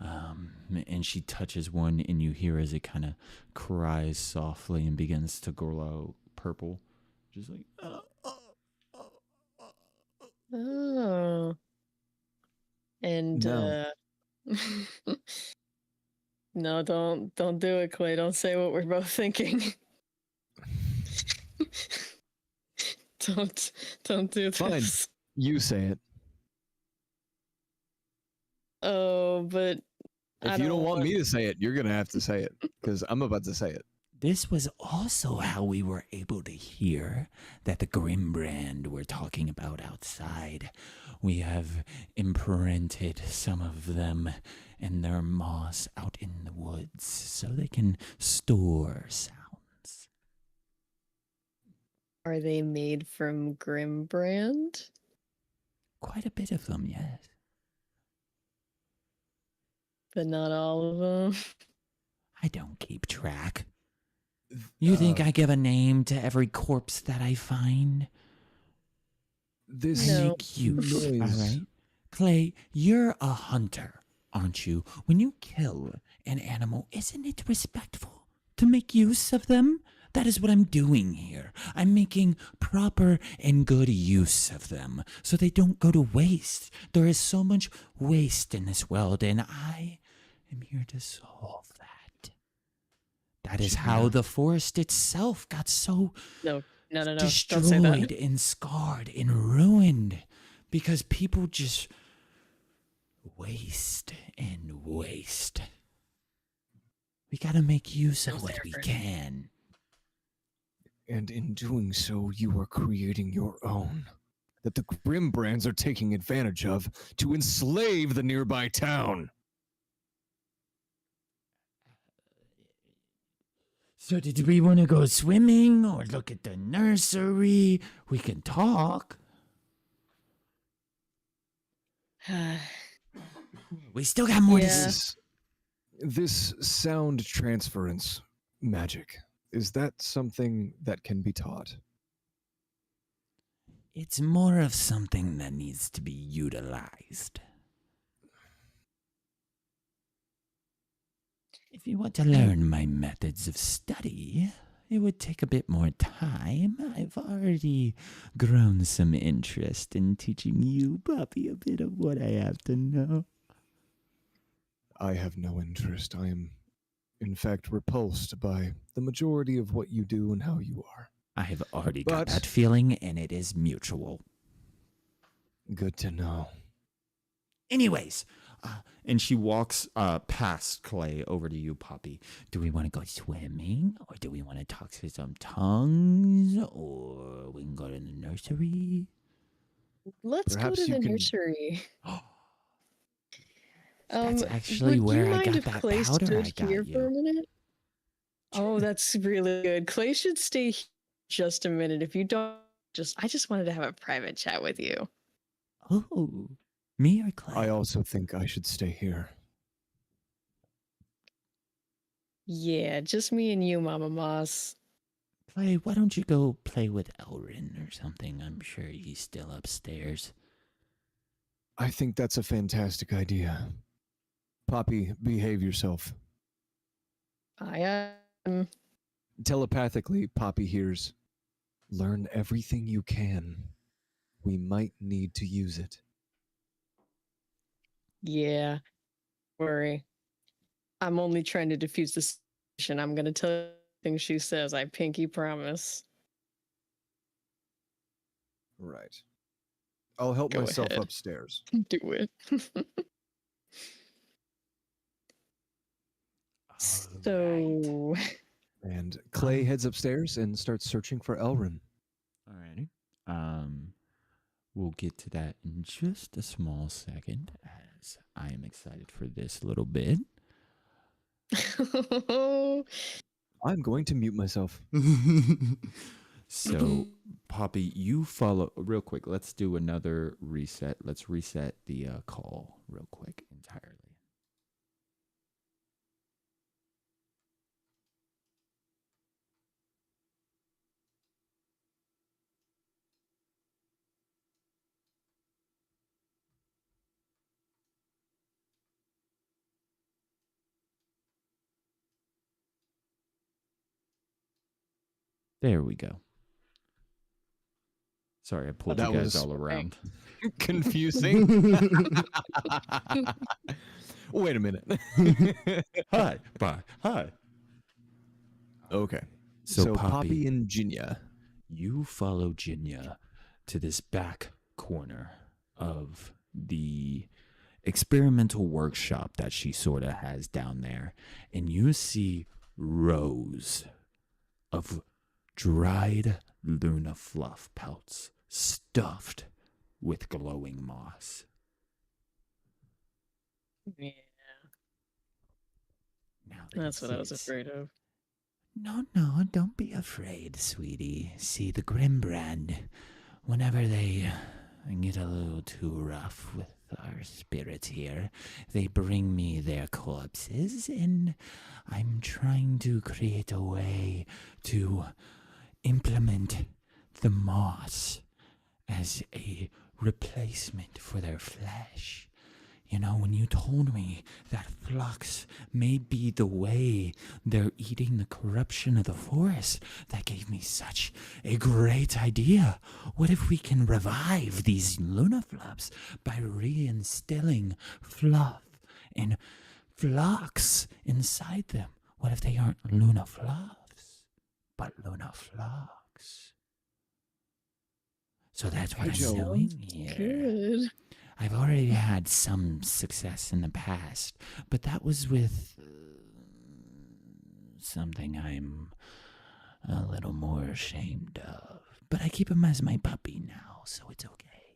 And she touches one, and you hear as it kind of cries softly and begins to glow purple, just like. Oh. And No. no, don't do it, Clay. Don't say what we're both thinking. Don't do this. Fine. You say it. Oh, but If you don't want me to say it, you're going to have to say it because I'm about to say it. This was also how we were able to hear that the Grimbrand we're talking about outside. We have imprinted some of them and their moss out in the woods so they can store sounds. Are they made from Grimbrand? Quite a bit of them, yes. But not all of them. I don't keep track. You think I give a name to every corpse that I find? This I make use, all noise. right? Clay, you're a hunter, aren't you? When you kill an animal, isn't it respectful to make use of them? That is what I'm doing here. I'm making proper and good use of them so they don't go to waste. There is so much waste in this world, and I am here to solve that. That is how the forest itself got so No. Don't say destroyed that. and scarred and ruined because people just waste and waste. We gotta make use of what we can. And in doing so, you are creating your own. That the Grimbrands are taking advantage of to enslave the nearby town. So did we want to go swimming or look at the nursery? We can talk. We still got more to Yeah. see. This sound transference magic, is that something that can be taught? It's more of something that needs to be utilized. If you want to learn my methods of study, it would take a bit more time. I've already grown some interest in teaching you, Puppy, a bit of what I have to know. I have no interest. I am, in fact, repulsed by the majority of what you do and how you are. I have already got But- that feeling, and it is mutual. Good to know. Anyways, And she walks past Clay over to you, Poppy. Do we want to go swimming? Or do we want to talk to some tongues? Or we can go to the nursery? Let's go Perhaps to you the can- nursery. That's actually would you where I mind got if that Clay powder stood I got here for a you. minute? Oh, that's really good. Clay should stay just a minute. If you don't, I just wanted to have a private chat with you. Oh, me or Clay? I also think I should stay here. Yeah, just me and you, Mama Moss. Clay, why don't you go play with Elrin or something? I'm sure he's still upstairs. I think that's a fantastic idea. Poppy, behave yourself. I am. Telepathically, Poppy hears, learn everything you can. We might need to use it. Yeah, worry. I'm only trying to defuse the situation. I'm gonna tell you things she says. I pinky promise. Right. I'll help Go myself ahead. upstairs. Do it. So, And Clay heads upstairs and starts searching for Elrin. Alrighty. We'll get to that in just a small second, as I am excited for this little bit. I'm going to mute myself. So, Poppy, you follow real quick. Let's do another reset. Let's reset the call real quick entirely. There we go. Sorry, I pulled That you guys was all around. confusing. Wait a minute. Hi, bye, hi. Okay. So, So Poppy, Poppy and Jinya. you follow Jinya to this back corner of the experimental workshop that she sort of has down there, and you see rows of dried Luna fluff pelts stuffed with glowing moss. yeah, Now that's what I was this is- afraid of. No, don't be afraid, sweetie. See, the Grimbrand, whenever they get a little too rough with our spirits here, they bring me their corpses, and I'm trying to create a way to implement the moss as a replacement for their flesh. You know, when you told me that flux may be the way they're eating the corruption of the forest, that gave me such a great idea. What if we can revive these Luna fluffs by reinstilling fluff and flux inside them? What if they aren't Luna fluffs, but Luna flux? So that's what Hey, I'm Joe. doing here. Good. I've already had some success in the past, but that was with something I'm a little more ashamed of. But I keep him as my puppy now, so it's okay.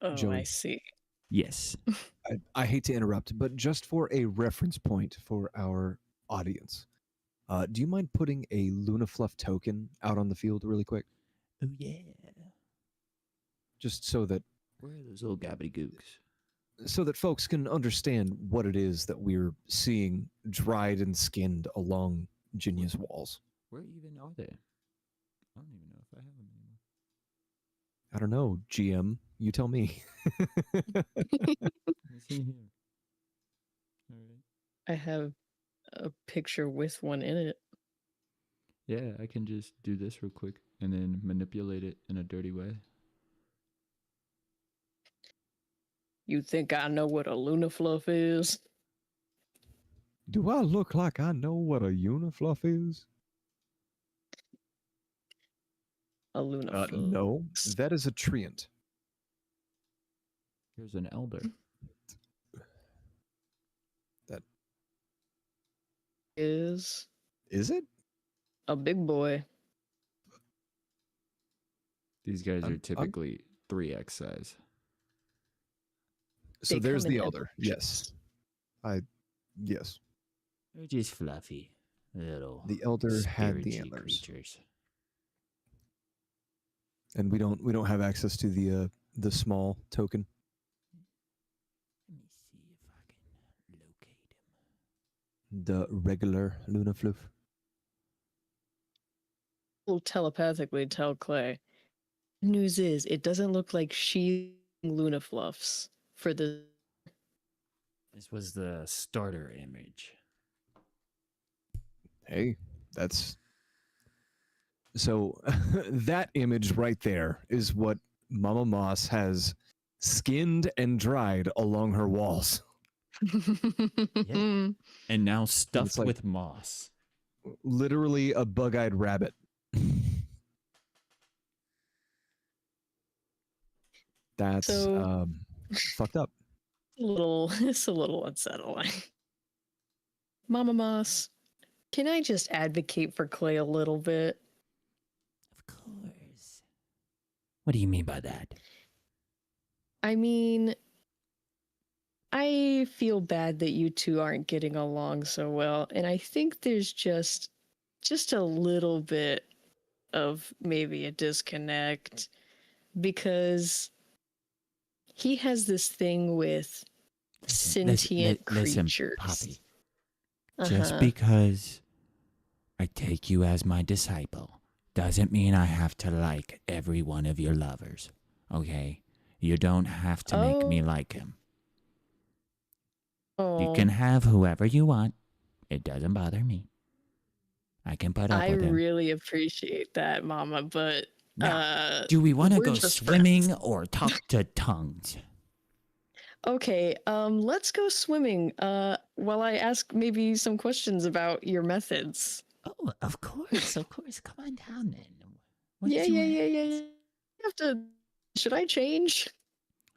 Oh, I Joey. see. Yes. I hate to interrupt, but just for a reference point for our audience, do you mind putting a Luna Fluff token out on the field really quick? Oh, yeah. Just so that Where are those little gobbledygooks? folks can understand what it is that we're seeing dried and skinned along Jinya's walls. Where even are they? I don't even know if I have them anymore. I don't know, GM. You tell me. Let's see here. All right. I have a picture with one in it. Yeah, I can just do this real quick and then manipulate it in a dirty way. You think I know what a Luna fluff is? Do I look like I know what a Unifluff is? A Luna fluff. No, that is a treant. Here's an elder. Is Is it? a big boy. These guys are I'm- typically 3x size. So They there's come in the elder. evolutions. Yes. Yes. They're just fluffy little The elder had the spirity antlers. creatures. And we don't have access to the small token. Let me see if I can locate him. The regular Luna Floof. Will telepathically tell Clay. News is, it doesn't look like she's Luna Fluffs for the. This was the starter image. Hey, that's so that image right there is what Mama Moss has skinned and dried along her walls. And now stuffed like- with moss. Literally a bug-eyed rabbit. That's So- fucked up. It's a little unsettling. Mama Moss, can I just advocate for Clay a little bit? Of course. What do you mean by that? I mean, I feel bad that you two aren't getting along so well, and I think there's just a little bit of maybe a disconnect because he has this thing with sentient creatures. Poppy. Uh-huh. Just because I take you as my disciple doesn't mean I have to like every one of your lovers. Okay? You don't have to make me like him. You can have whoever you want. It doesn't bother me. I can put up I with him. really appreciate that, Mama, but Now, do we want to we're go just swimming friends. or talk to tongues? Okay, let's go swimming. While I ask maybe some questions about your methods. Oh, of course, of course. Come on down then. Yeah. You have to. Should I change?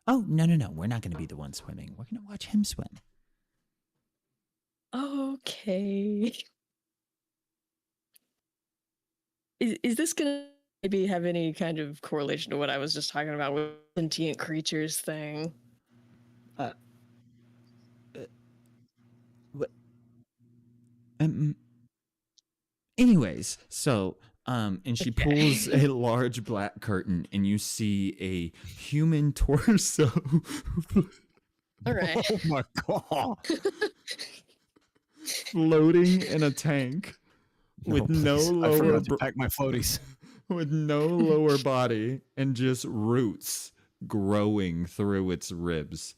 Oh, no. We're not going to be the one swimming. We're going to watch him swim. Okay. Is this gonna maybe have any kind of correlation to what I was just talking about with sentient creatures thing? What? Anyways, so and she Okay. pulls a large black curtain, and you see a human torso All right. Oh my god. floating in a tank with no please. I lower forgot to pack my floaties. with no lower body and just roots growing through its ribs,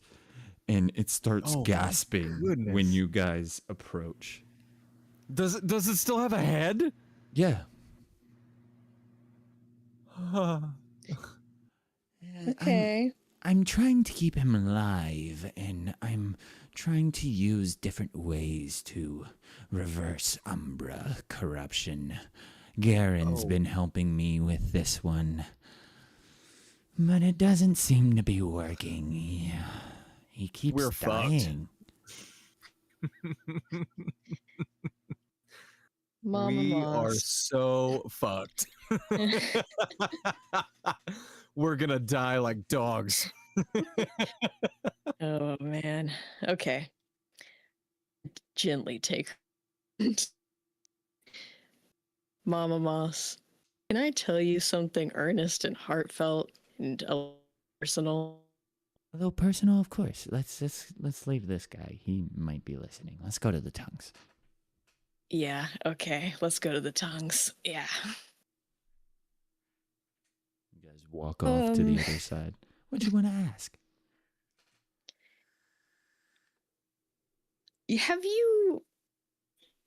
and it starts Oh my gasping when goodness. you guys approach. Does it still have a head? Yeah. Okay. I'm trying to keep him alive, and I'm trying to use different ways to reverse Umbra corruption. Garen's been helping me with this one, but it doesn't seem to be working. He keeps We're fucked. dying. Mama we are Moss. so fucked. We're gonna die like dogs. Oh man. Okay. Gently take. Mama Moss. Can I tell you something earnest and heartfelt and personal? A little personal, of course. Let's leave this guy. He might be listening. Let's go to the tongues. Yeah, okay. Let's go to the tongues. Yeah. You guys walk off to the Um, other side. What do you want to ask? Have you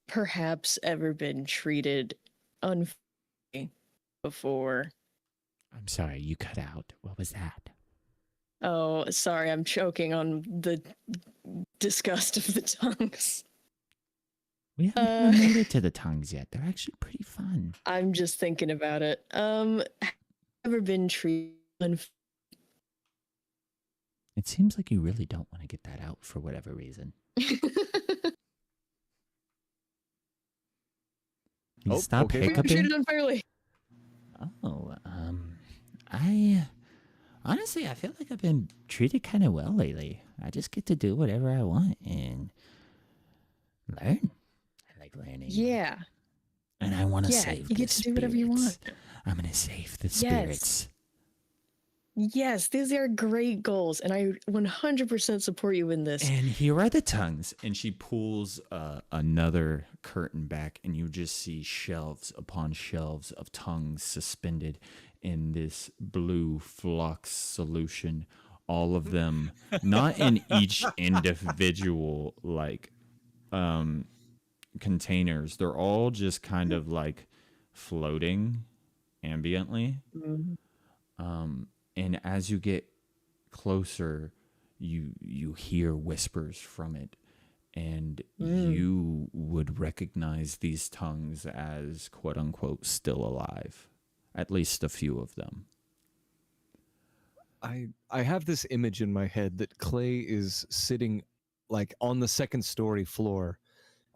perhaps ever been treated unfairly before? I'm sorry, you cut out. What was that? Oh, sorry, I'm choking on the disgust of the tongues. We haven't even made it to the tongues yet. They're actually pretty fun. I'm just thinking about it. Have you ever been treated unfairly? It seems like you really don't want to get that out for whatever reason. You Oh, stop okay. We were treated hiccuping. unfairly. Oh, I honestly, I feel like I've been treated kind of well lately. I just get to do whatever I want and learn. I like learning. Yeah. And I want to Yeah, save you the get to do whatever you want. spirits. I'm going to save the Yes. spirits. Yes, these are great goals, and I 100% support you in this. And here are the tongues. And she pulls another curtain back, and you just see shelves upon shelves of tongues suspended in this blue flux solution. All of them, not in each individual containers. They're all just kind of like floating ambiently. Mhm. And as you get closer, you hear whispers from it, and you would recognize these tongues as quote unquote still alive, at least a few of them. I have this image in my head that Clay is sitting like on the second story floor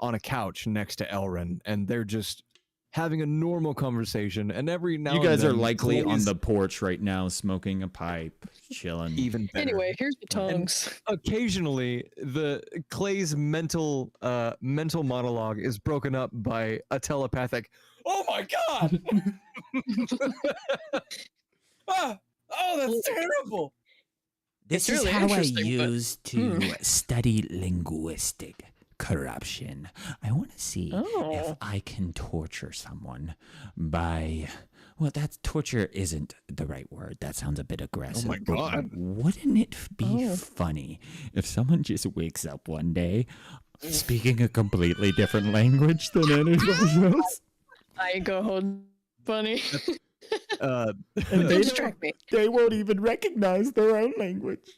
on a couch next to Elrin, and they're just having a normal conversation. And every now You and guys are then, likely Clay on is the porch right now, smoking a pipe, chilling. even better. Anyway, here's the tongues. Occasionally, the Clay's mental monologue is broken up by a telepathic, "Oh my god! That's terrible." This It's is really how I interesting, but- used to study linguistic corruption. I want to see if Oh. I can torture someone by... Well, that torture isn't the right word. That sounds a bit aggressive. my but God. wouldn't it be Oh. funny if someone just wakes up one day speaking a completely different language than anybody else? I go hold funny. And Don't distract me. they won't even recognize their own language.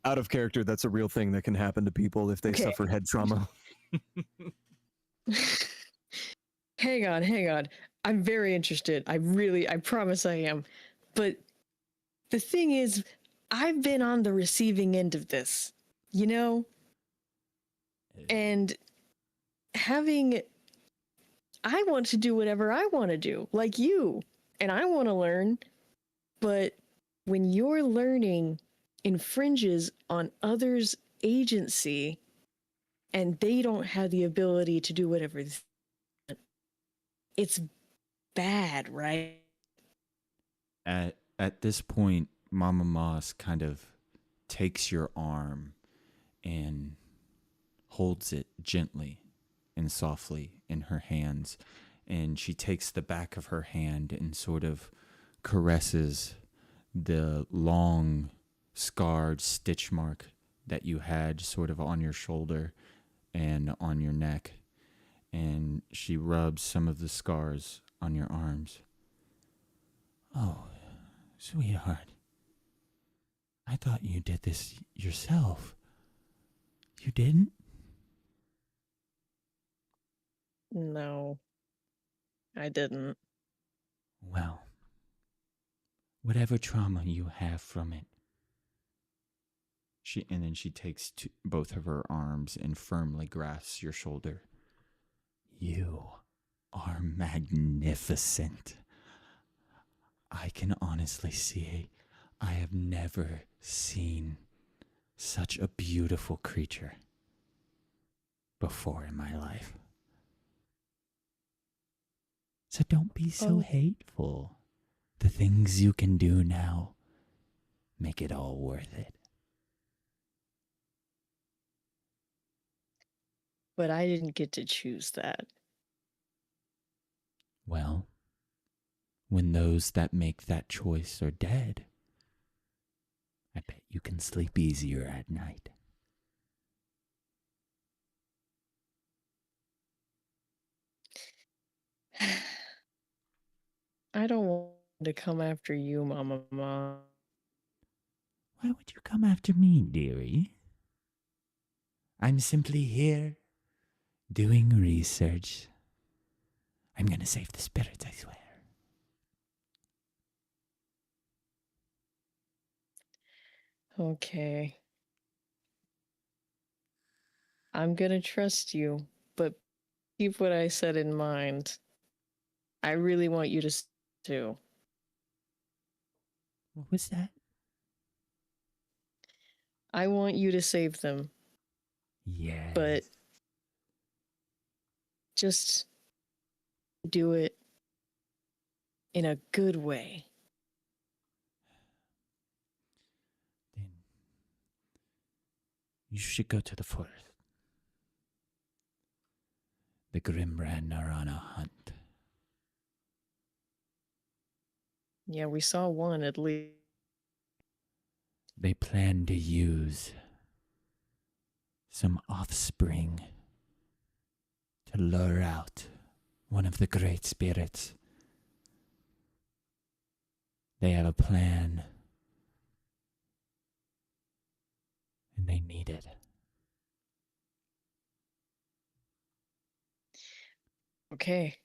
Out of character, that's a real thing that can happen to people if they Okay. suffer head trauma. Hang on. I'm very interested. I promise I am. But the thing is, I've been on the receiving end of this, you know? And I want to do whatever I want to do, like you, and I want to learn. But when your learning infringes on others' agency and they don't have the ability to do whatever it's bad, right? At this point, Mama Moss kind of takes your arm and holds it gently and softly in her hands, and she takes the back of her hand and sort of caresses the long scarred stitch mark that you had sort of on your shoulder and on your neck, and she rubs some of the scars on your arms. Oh, sweetheart, I thought you did this yourself. You didn't? No, I didn't. Well, whatever trauma you have from it. And then she takes both of her arms and firmly grasps your shoulder. You are magnificent. I can honestly say I have never seen such a beautiful creature before in my life. So don't be so Oh. hateful. The things you can do now make it all worth it. But I didn't get to choose that. Well, when those that make that choice are dead, I bet you can sleep easier at night. I don't want to come after you, Mama. Why would you come after me, dearie? I'm simply here doing research. I'm gonna save the spirits, I swear. Okay. I'm gonna trust you, but keep what I said in mind. I really want you to too. What was that? I want you to save them, Yes. but just do it in a good way. Then you should go to the forest. The Grimbrand are on a hunt. Yeah, we saw one at least. They plan to use some offspring to lure out one of the great spirits. They have a plan, and they need it. Okay.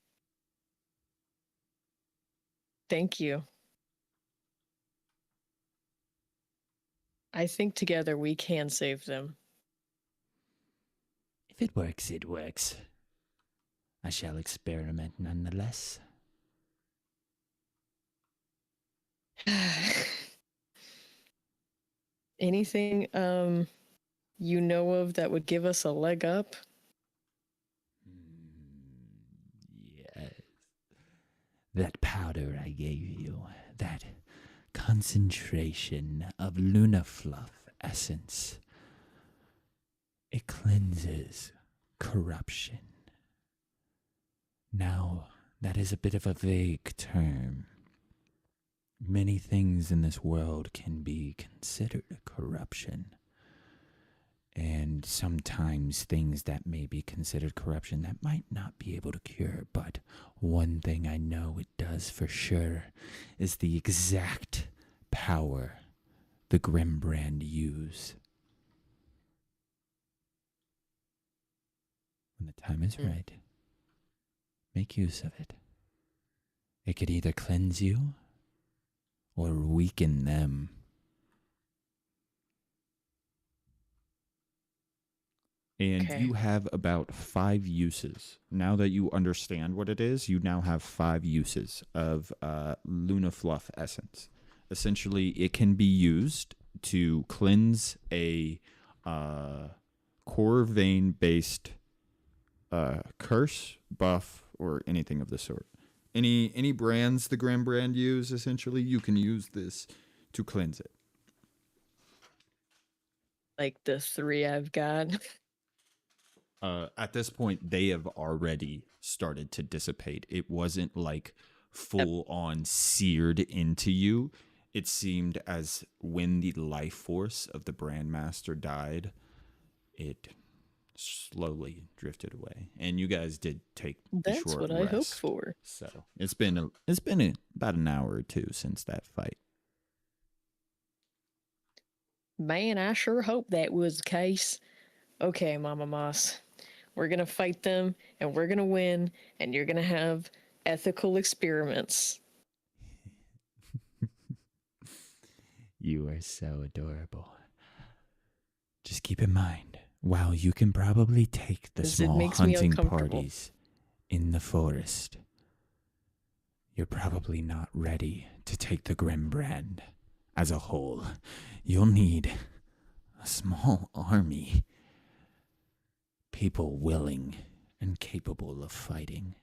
Thank you. I think together we can save them. If it works, it works. I shall experiment nonetheless. Anything you know of that would give us a leg up? Yes. That powder I gave you, that concentration of Luna Fluff essence, it cleanses corruption. Now, that is a bit of a vague term. Many things in this world can be considered corruption. And sometimes things that may be considered corruption that might not be able to cure. But one thing I know it does for sure is the exact power the Grimbrand use. When the time is right, make use of it. It could either cleanse you or weaken them. And Okay. you have about 5 uses. Now that you understand what it is, you now have 5 uses of Luna Fluff Essence. Essentially, it can be used to cleanse a core vein-based curse, buff, or anything of the sort. Any brands the Grimbrand use, essentially, you can use this to cleanse it. Like the 3 I've got. At this point, they have already started to dissipate. It wasn't like full on seared into you. It seemed as when the life force of the Brandmaster died, it slowly drifted away. And you guys did take a That's short what rest. I hoped for. So it's been about an hour or two since that fight. Man, I sure hope that was the case. Okay, Mama Moss. We're going to fight them, and we're going to win, and you're going to have ethical experiments. You are so adorable. Just keep in mind, while you can probably take the 'Cause it small makes me hunting uncomfortable. parties in the forest, you're probably not ready to take the Grimbrand as a whole. You'll need a small army. People willing and capable of fighting.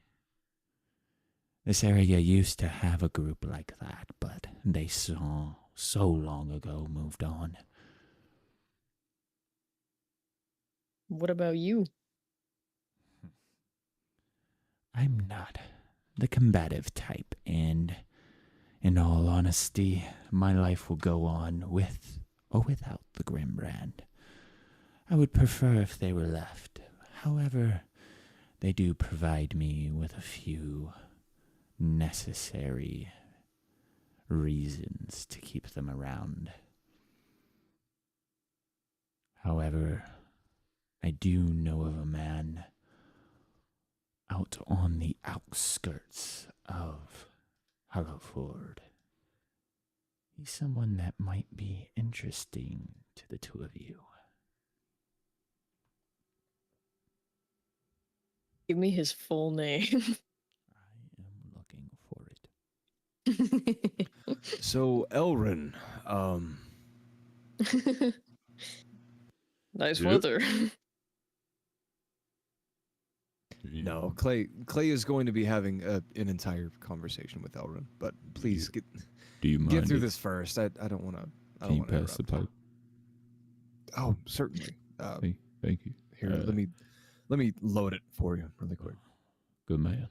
This area used to have a group like that, but they so long ago moved on. What about you? I'm not the combative type, and in all honesty, my life will go on with or without the Grimbrand. I would prefer if they were left. However, they do provide me with a few necessary reasons to keep them around. However, I do know of a man out on the outskirts of Hollowford. He's someone that might be interesting to the two of you. Give me his full name. I am looking for it. So, Elrin, Nice Yep. weather. no, Clay is going to be having an entire conversation with Elrin, but please Do you mind? get through this first. I don't want to. Can you pass the pipe? Oh, certainly. Thank you. Here, let me load it for you really quick. Good man.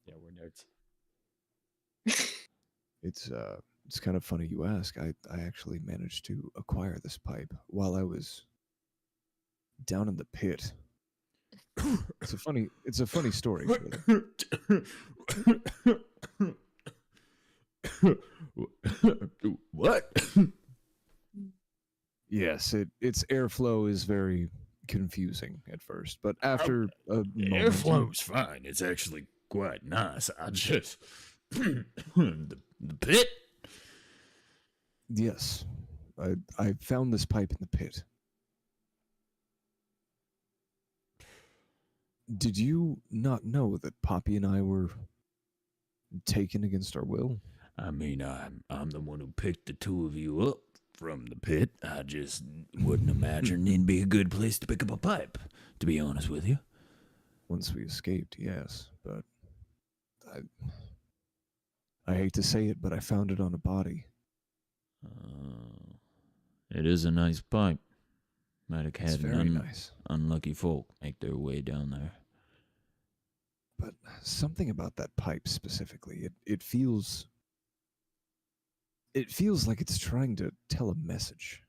Yeah, we're nerds. It's kind of funny you ask. I actually managed to acquire this pipe while I was down in the pit. It's a funny story. What? Yes, its airflow is very confusing at first, but after a moment, Airflow's fine. It's actually quite nice. I just the pit. yes, I found this pipe in the pit. Did you not know that Poppy and I were taken against our will? I mean, I'm the one who picked the two of you up from the pit. I just wouldn't imagine it'd be a good place to pick up a pipe, to be honest with you. Once we escaped, yes, but I hate to say it, but I found it on a body. It is a nice pipe. Might have It's had very nice. unlucky folk make their way down there. But something about that pipe specifically, it feels like it's trying to tell a message.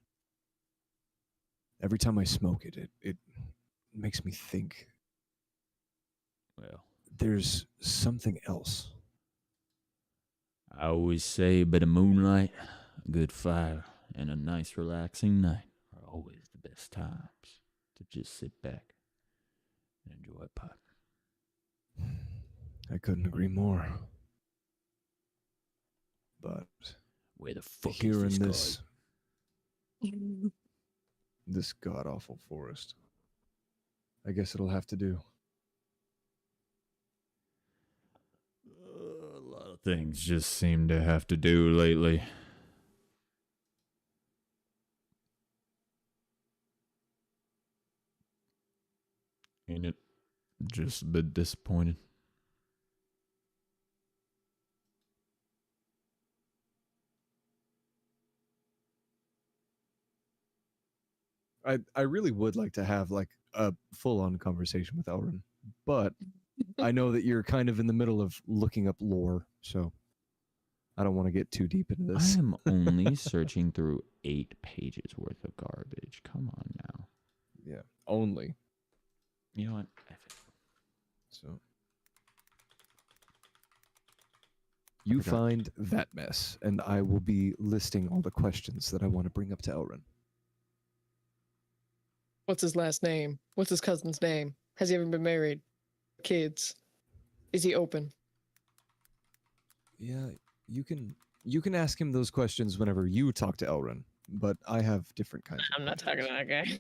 Every time I smoke it, it makes me think Well, there's something else. I always say a bit of moonlight, a good fire, and a nice relaxing night are always the best times to just sit back and enjoy a pipe. I couldn't agree more. But Where the fuck here is in this this god-awful forest, I guess it'll have to do. A lot of things just seem to have to do lately. Ain't it just a bit disappointed? I really would like to have like a full-on conversation with Elrin, but I know that you're kind of in the middle of looking up lore, so I don't want to get too deep into I this. am only searching through 8 pages worth of garbage. Come on now. Yeah, only. You know what? F it. So you forgot. find that mess, and I will be listing all the questions that I want to bring up to Elrin. What's his last name? What's his cousin's name? Has he ever been married? Kids? Is he open? Yeah, you can ask him those questions whenever you talk to Elrin, but I have different kinds of I'm not talking to questions. that guy.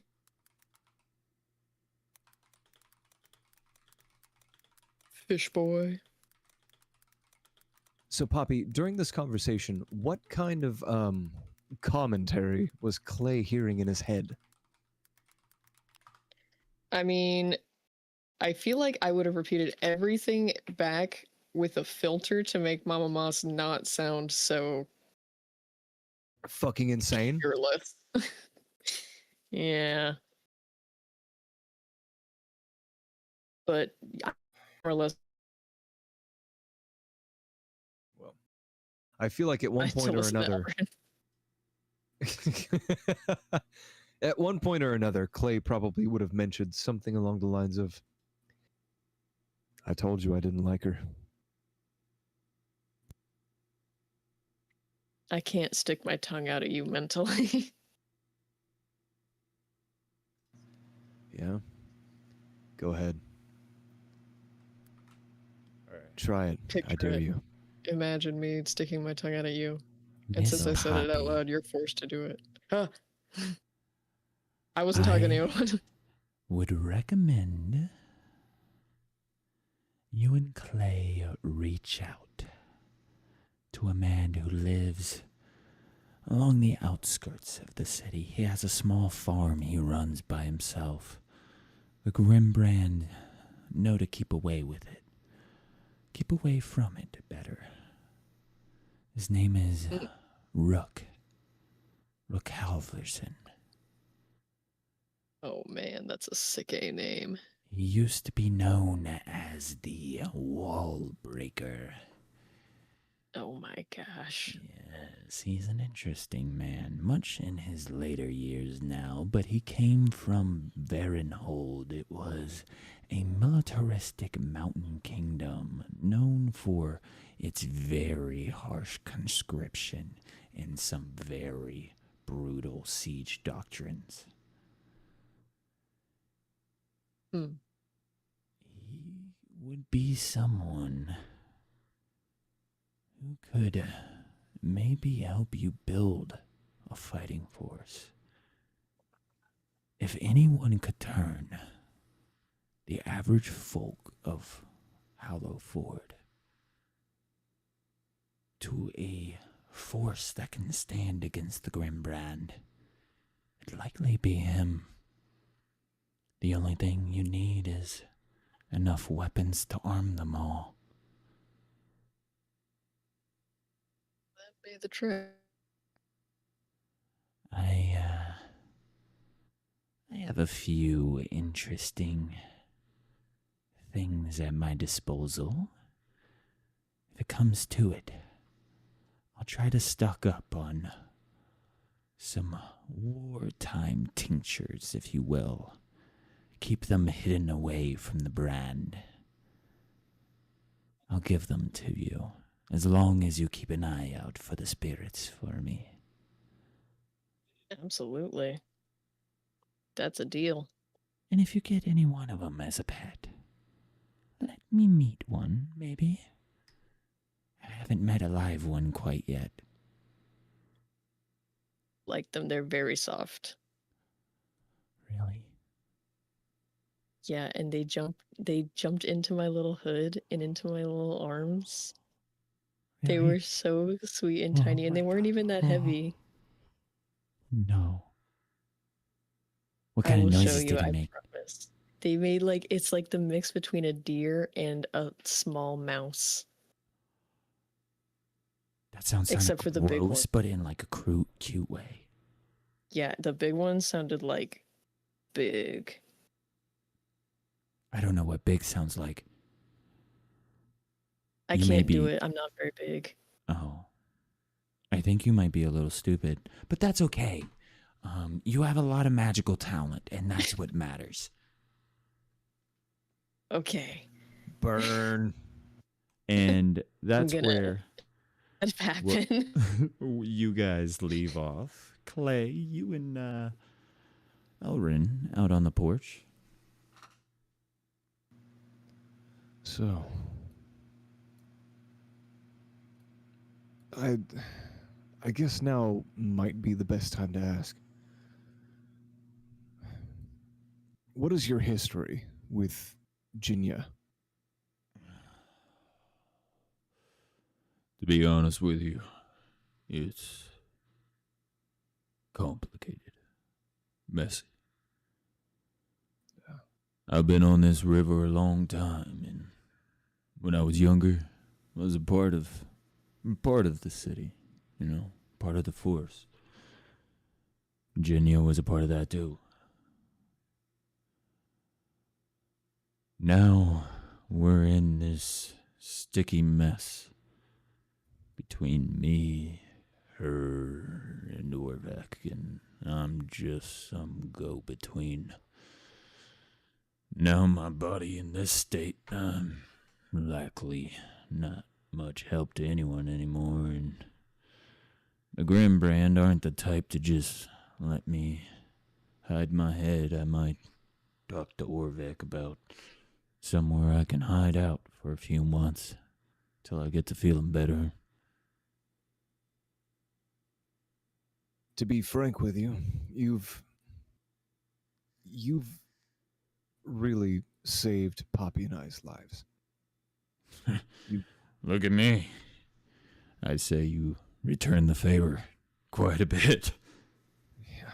Fish boy. So, Poppy, during this conversation, what kind of commentary was Clay hearing in his head? I mean, I feel like I would have repeated everything back with a filter to make Mama Moss not sound so Fucking insane. fearless. Yeah. But more or less, Well, I feel like at one I still point or listen to another, Elrin. at one point or another, Clay probably would have mentioned something along the lines of, "I told you I didn't like her." I can't stick my tongue out at you mentally. Yeah? Go ahead. All right. Try it. I Picture dare it. you. Imagine me sticking my tongue out at you. And Miss since I said it out Poppy, loud, you're forced to do it. Huh. I wasn't talking to you. would recommend you and Clay reach out to a man who lives along the outskirts of the city. He has a small farm he runs by himself. The Grimbrand know to keep away with it. Keep away from it better. His name is Rook Halverson. Oh man, that's a sick A name. He used to be known as the Wall Breaker. Oh my gosh. Yes, he's an interesting man, much in his later years now, but he came from Varenhold. It was a militaristic mountain kingdom known for its very harsh conscription and some very brutal siege doctrines. Hmm. He would be someone who could maybe help you build a fighting force. If anyone could turn the average folk of Hallowford to a force that can stand against the Grimbrand, it'd likely be him. The only thing you need is enough weapons to arm them all. That'd be the trick. I have a few interesting things at my disposal. If it comes to it, I'll try to stock up on some wartime tinctures, if you will. Keep them hidden away from the brand. I'll give them to you, as long as you keep an eye out for the spirits for me. Absolutely. That's a deal. And if you get any one of them as a pet, let me meet one, maybe. I haven't met a live one quite yet. Like them, they're very soft. Really? Yeah, and they jumped into my little hood and into my little arms. They Really? were so sweet and Oh tiny, and they my weren't God. even that heavy. No. What I kind of will show noises you, did he I make? promise. They made it's like the mix between a deer and a small mouse. That sounds Except for the big gross, one. but in like a cute way. Yeah, the big one sounded like big. I don't know what big sounds like. I You may can't do be- it. I'm not very big. Oh. I think you might be a little stupid, but that's okay. You have a lot of magical talent, and that's what matters. Okay. Burn. And that's gonna- where That happened. you guys leave off. Clay, you and Elrin out on the porch. So, I guess now might be the best time to ask. What is your history with Jinya? To be honest with you, it's complicated, messy. Yeah. I've been on this river a long time, and when I was younger, I was a part of the city, part of the force. Jinya was a part of that too. Now we're in this sticky mess between me, her, and Orvek, and I'm just some go-between. Now my body in this state, I'm likely not much help to anyone anymore, and the Grimbrand aren't the type to just let me hide my head. I might talk to Orvek about somewhere I can hide out for a few months till I get to feeling better. To be frank with you, you've really saved Poppy and I's lives. Look at me. I'd say you returned the favor quite a bit. Yeah.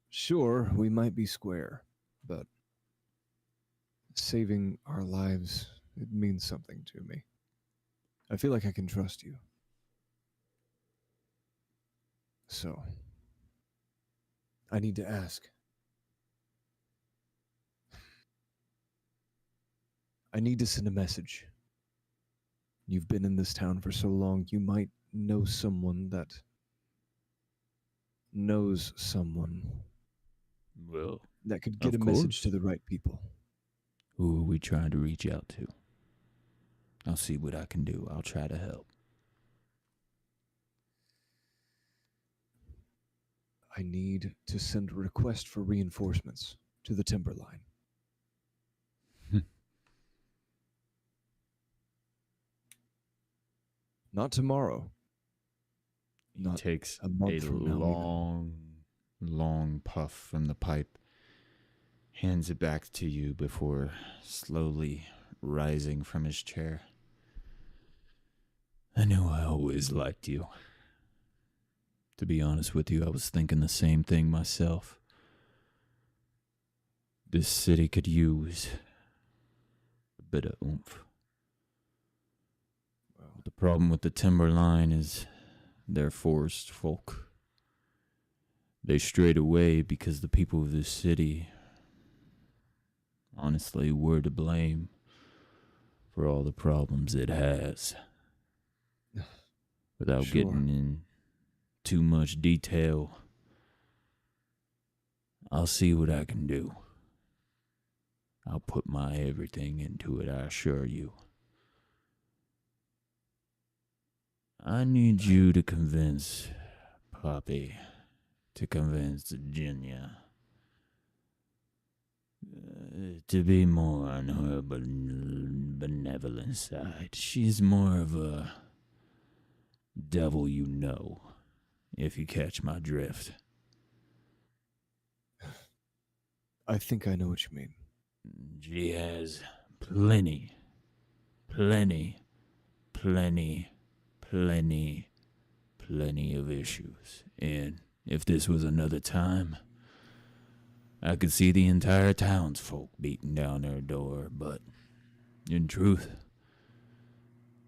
Sure, we might be square, but saving our lives, it means something to me. I feel like I can trust you. So, I need to ask. I need to send a message. You've been in this town for so long, you might know someone that knows someone Well, that could get of a message course. to the right people. Who are we trying to reach out to? I'll see what I can do. I'll try to help. I need to send a request for reinforcements to the Timberline. Not tomorrow. He Not takes a month from now, long puff from the pipe, hands it back to you before slowly rising from his chair. I knew I always liked you. To be honest with you, I was thinking the same thing myself. This city could use a bit of oomph. Well, The problem with the Timberline is they're forest folk. They strayed away because the people of this city, honestly, were to blame for all the problems it has. Without Sure. getting in too much detail, I'll see what I can do. I'll put my everything into it, I assure you. I need you to convince Poppy, to convince Virginia to be more on her benevolent side. She's more of a devil you know, if you catch my drift. I think I know what you mean. She has plenty of issues. And if this was another time, I could see the entire townsfolk beating down her door, but in truth,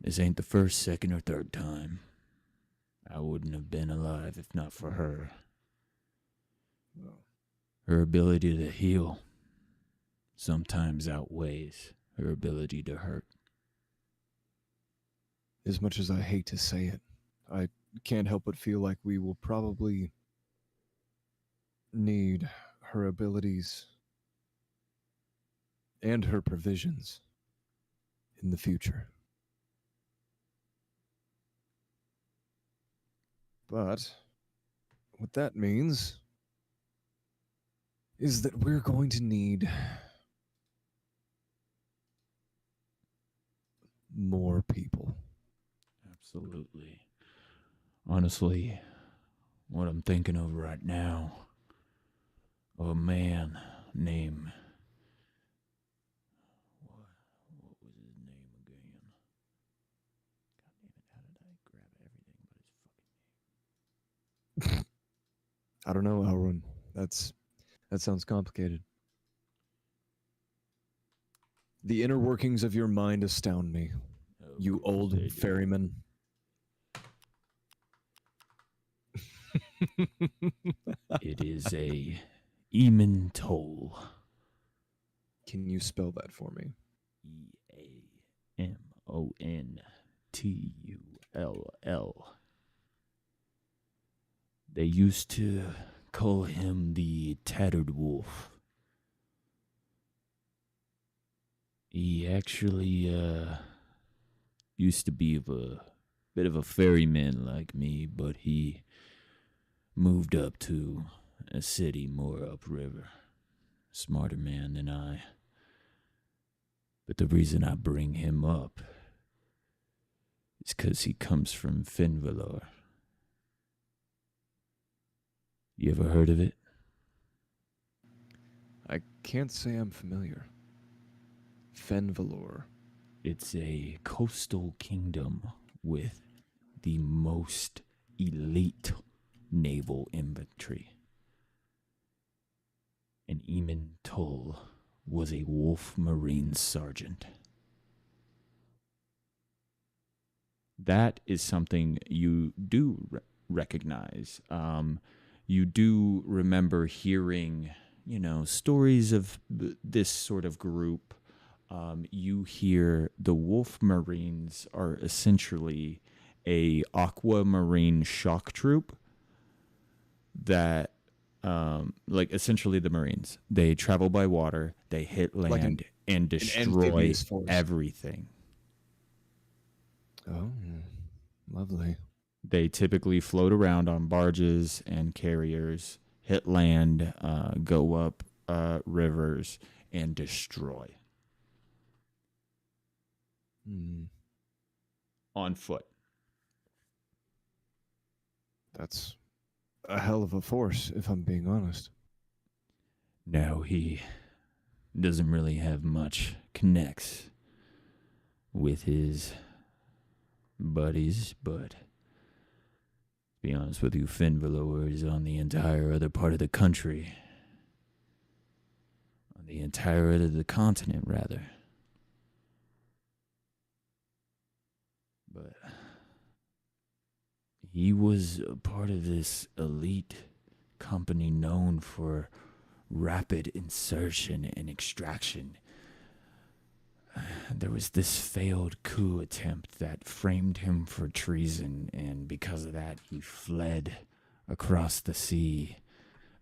this ain't the first, second, or third time. I wouldn't have been alive if not for her. Well, Her ability to heal sometimes outweighs her ability to hurt. as much as I hate to say it, I can't help but feel like we will probably need her abilities and her provisions in the future. But what that means is that we're going to need more people. Absolutely. Honestly, what I'm thinking of right now, a man named... What was his name again? God damn it, how did I grab everything but his fucking... I don't know, Elrond. That sounds complicated. The inner workings of your mind astound me, Of you course old they do. ferryman. It is a Eamon Toll. Can you spell that for me? Eamontull. They used to call him the Tattered Wolf. He actually used to be of a bit of a ferryman like me, but he moved up to a city more upriver. smarter man than I. But the reason I bring him up is because he comes from Finvalor. You ever heard of it? I can't say I'm familiar. Fenvalor. It's a coastal kingdom with the most elite naval infantry. And Eamon Tull was a Wolf Marine sergeant. That is something you do recognize. You do remember hearing, stories of this sort of group. You hear the Wolf Marines are essentially a aquamarine shock troop that, essentially the Marines. They travel by water, they hit land, and destroy everything. Oh, lovely. They typically float around on barges and carriers, hit land, go up rivers, and destroy. On foot. That's a hell of a force, if I'm being honest. No, he doesn't really have much connects with his buddies, but to be honest with you, Finvalor is on the entire other part of the country. On the entire other of the continent, rather. But he was a part of this elite company known for rapid insertion and extraction. There was this failed coup attempt that framed him for treason, and because of that, he fled across the sea,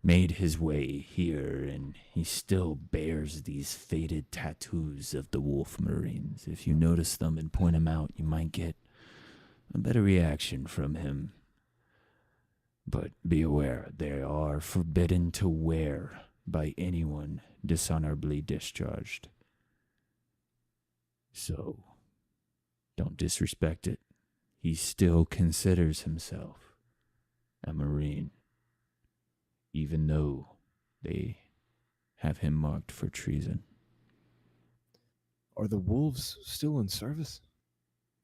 made his way here, and he still bears these faded tattoos of the Wolf Marines. If you notice them and point them out, you might get a better reaction from him. But be aware, they are forbidden to wear by anyone dishonorably discharged. So, don't disrespect it. He still considers himself a Marine, even though they have him marked for treason. Are the wolves still in service?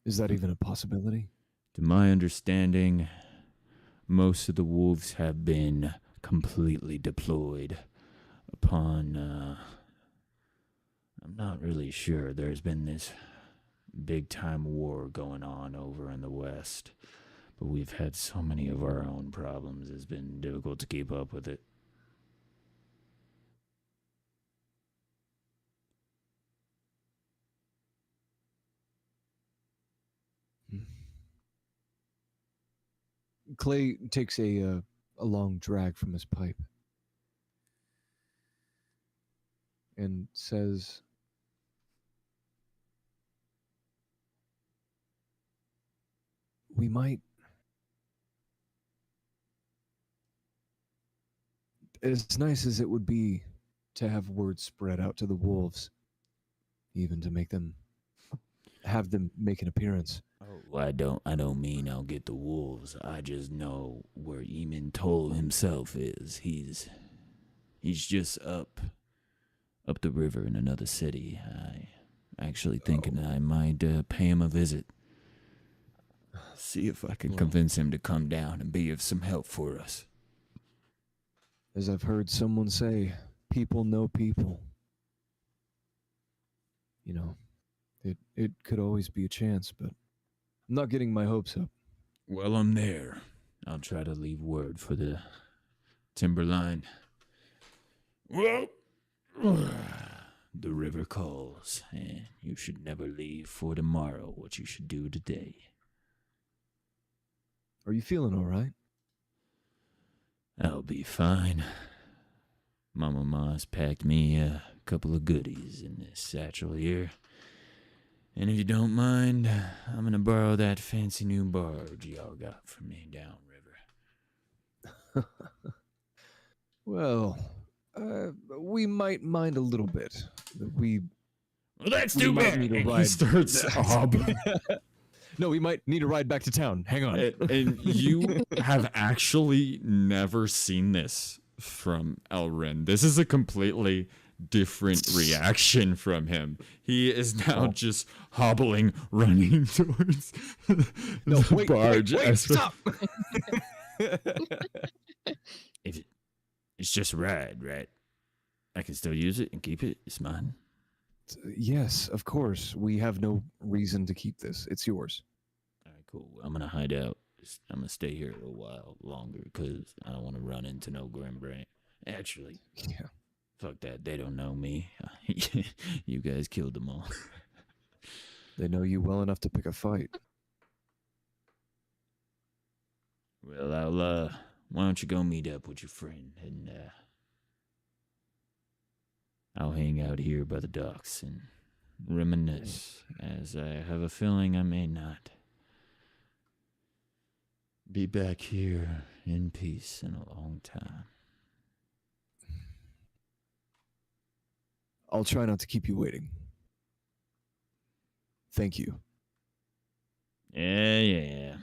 Is that even a possibility? To my understanding, most of the wolves have been completely deployed upon, I'm not really sure. There's been this big time war going on over in the West, but we've had so many of our own problems, it's been difficult to keep up with it. Clay takes a long drag from his pipe and says, we might, as nice as it would be to have word spread out to the wolves, even to have them make an appearance. Oh, I don't mean I'll get the wolves. I just know where Eamon Tull himself is. He's just up the river in another city. I actually thinking I might pay him a visit. See if I can convince him to come down and be of some help for us. As I've heard someone say, people know people. It could always be a chance, but I'm not getting my hopes up. Well, I'm there. I'll try to leave word for the timberline. Well, the river calls, and you should never leave for tomorrow what you should do today. Are you feeling all right? I'll be fine. Mama Ma's packed me a couple of goodies in this satchel here. And if you don't mind, I'm gonna borrow that fancy new barge y'all got for me downriver. Well, We might mind a little bit. We Well, that's we too might bad. need a And he ride. starts hobbling. No, we might need a ride back to town. Hang on. And you have actually never seen this from Elrin. This is a completely different reaction from him. He is now just hobbling, running towards No, the wait, barge. stop. It's just a ride, right? I can still use it and keep it. It's mine. Yes, of course. We have no reason to keep this. It's yours. All right, cool. I'm gonna hide out. I'm gonna stay here a little while longer because I don't want to run into no Grimbrain. Actually, Yeah. fuck that. They don't know me. You guys killed them all. They know you well enough to pick a fight. Well, I'll why don't you go meet up with your friend and I'll hang out here by the docks and reminisce, as I have a feeling I may not be back here in peace in a long time. I'll try not to keep you waiting. Thank you. Yeah.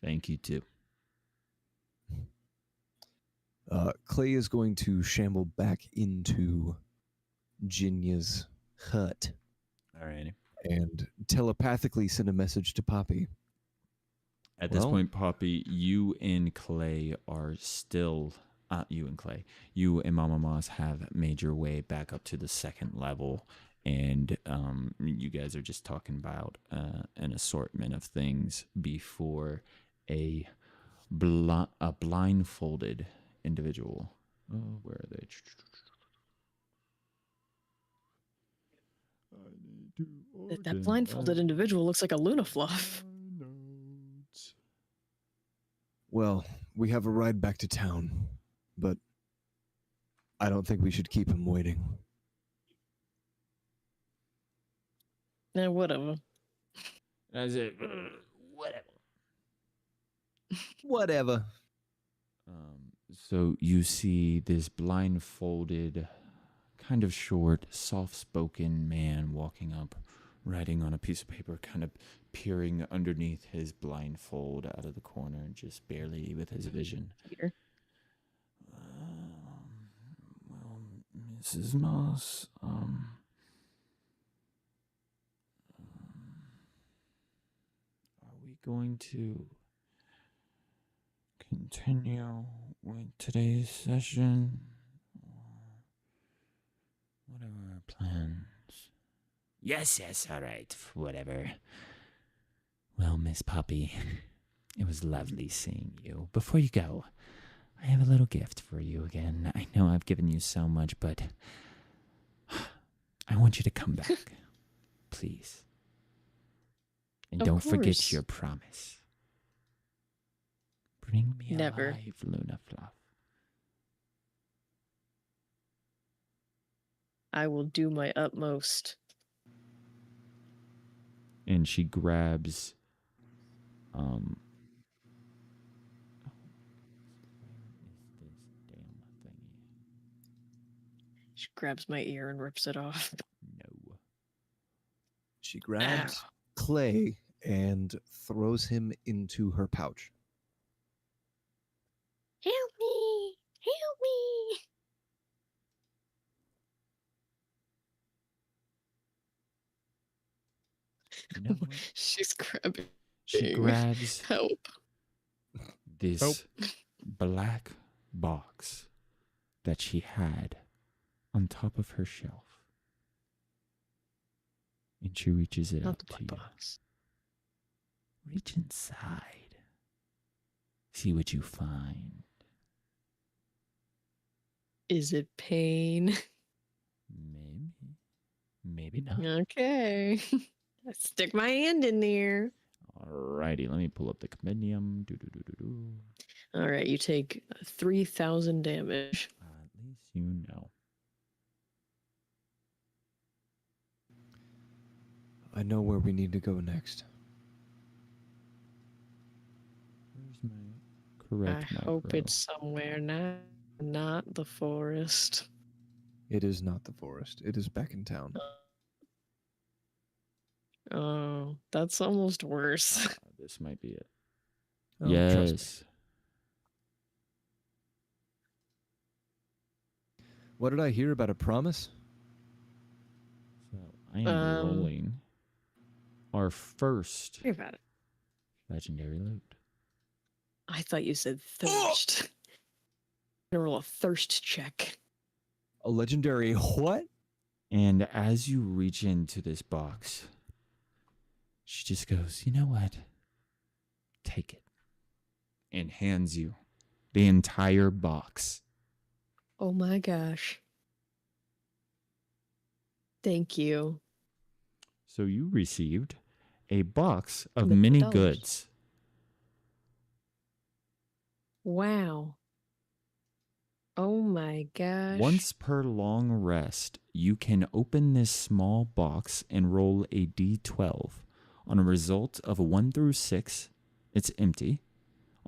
Thank you too. Clay is going to shamble back into Jinya's hut Alrighty. and telepathically send a message to Poppy. At this Well- point, Poppy, you and Clay are still. You and Mama Moss have made your way back up to the second level, and you guys are just talking about an assortment of things before a blindfolded individual. Oh, where are they? That blindfolded individual looks like a Luna Fluff. Well, we have a ride back to town, but I don't think we should keep him waiting. Whatever. That's it. Whatever. Whatever. So you see this blindfolded, kind of short, soft-spoken man walking up, writing on a piece of paper, kind of peering underneath his blindfold out of the corner, just barely with his vision. Peter. Well, Mrs. Moss, are we going to continue with today's session? What are our plans? Yes, all right, whatever. Well, Miss Poppy, it was lovely seeing you. Before you go, I have a little gift for you again. I know I've given you so much, but I want you to come back, please. And Of don't forget course. your promise. Bring me Never. alive, Luna Fluff. I will do my utmost. And she grabs She grabs my ear and rips it off. No. She grabs Clay and throws him into her pouch. Help me! Help me! You know what? She's grabbing. She grabs Help. this black box that she had on top of her shelf. And she reaches it Not up the to black you. box. Reach inside. See what you find. Is it pain? Maybe. Maybe not. Okay. I stick my hand in there. Alrighty, let me pull up the compendium. All right, you take 3,000 damage. At least you know. I know where we need to go next. Where's my correct I macro? hope it's somewhere now. Not the forest. It is not the forest. It is back in town. Oh, that's almost worse. This might be it. Oh, trust me. Yes. What did I hear about a promise? So I am rolling our first Think about it. legendary loot. I thought you said thirst. I'm gonna roll a thirst check. A legendary what? And as you reach into this box, she just goes, "You know what? Take it." And hands you the entire box. Oh my gosh. Thank you. So you received a box of $1 mini million. goods. Wow. Oh my gosh. Once per long rest, you can open this small box and roll a d12. On a result of 1 through 6, it's empty.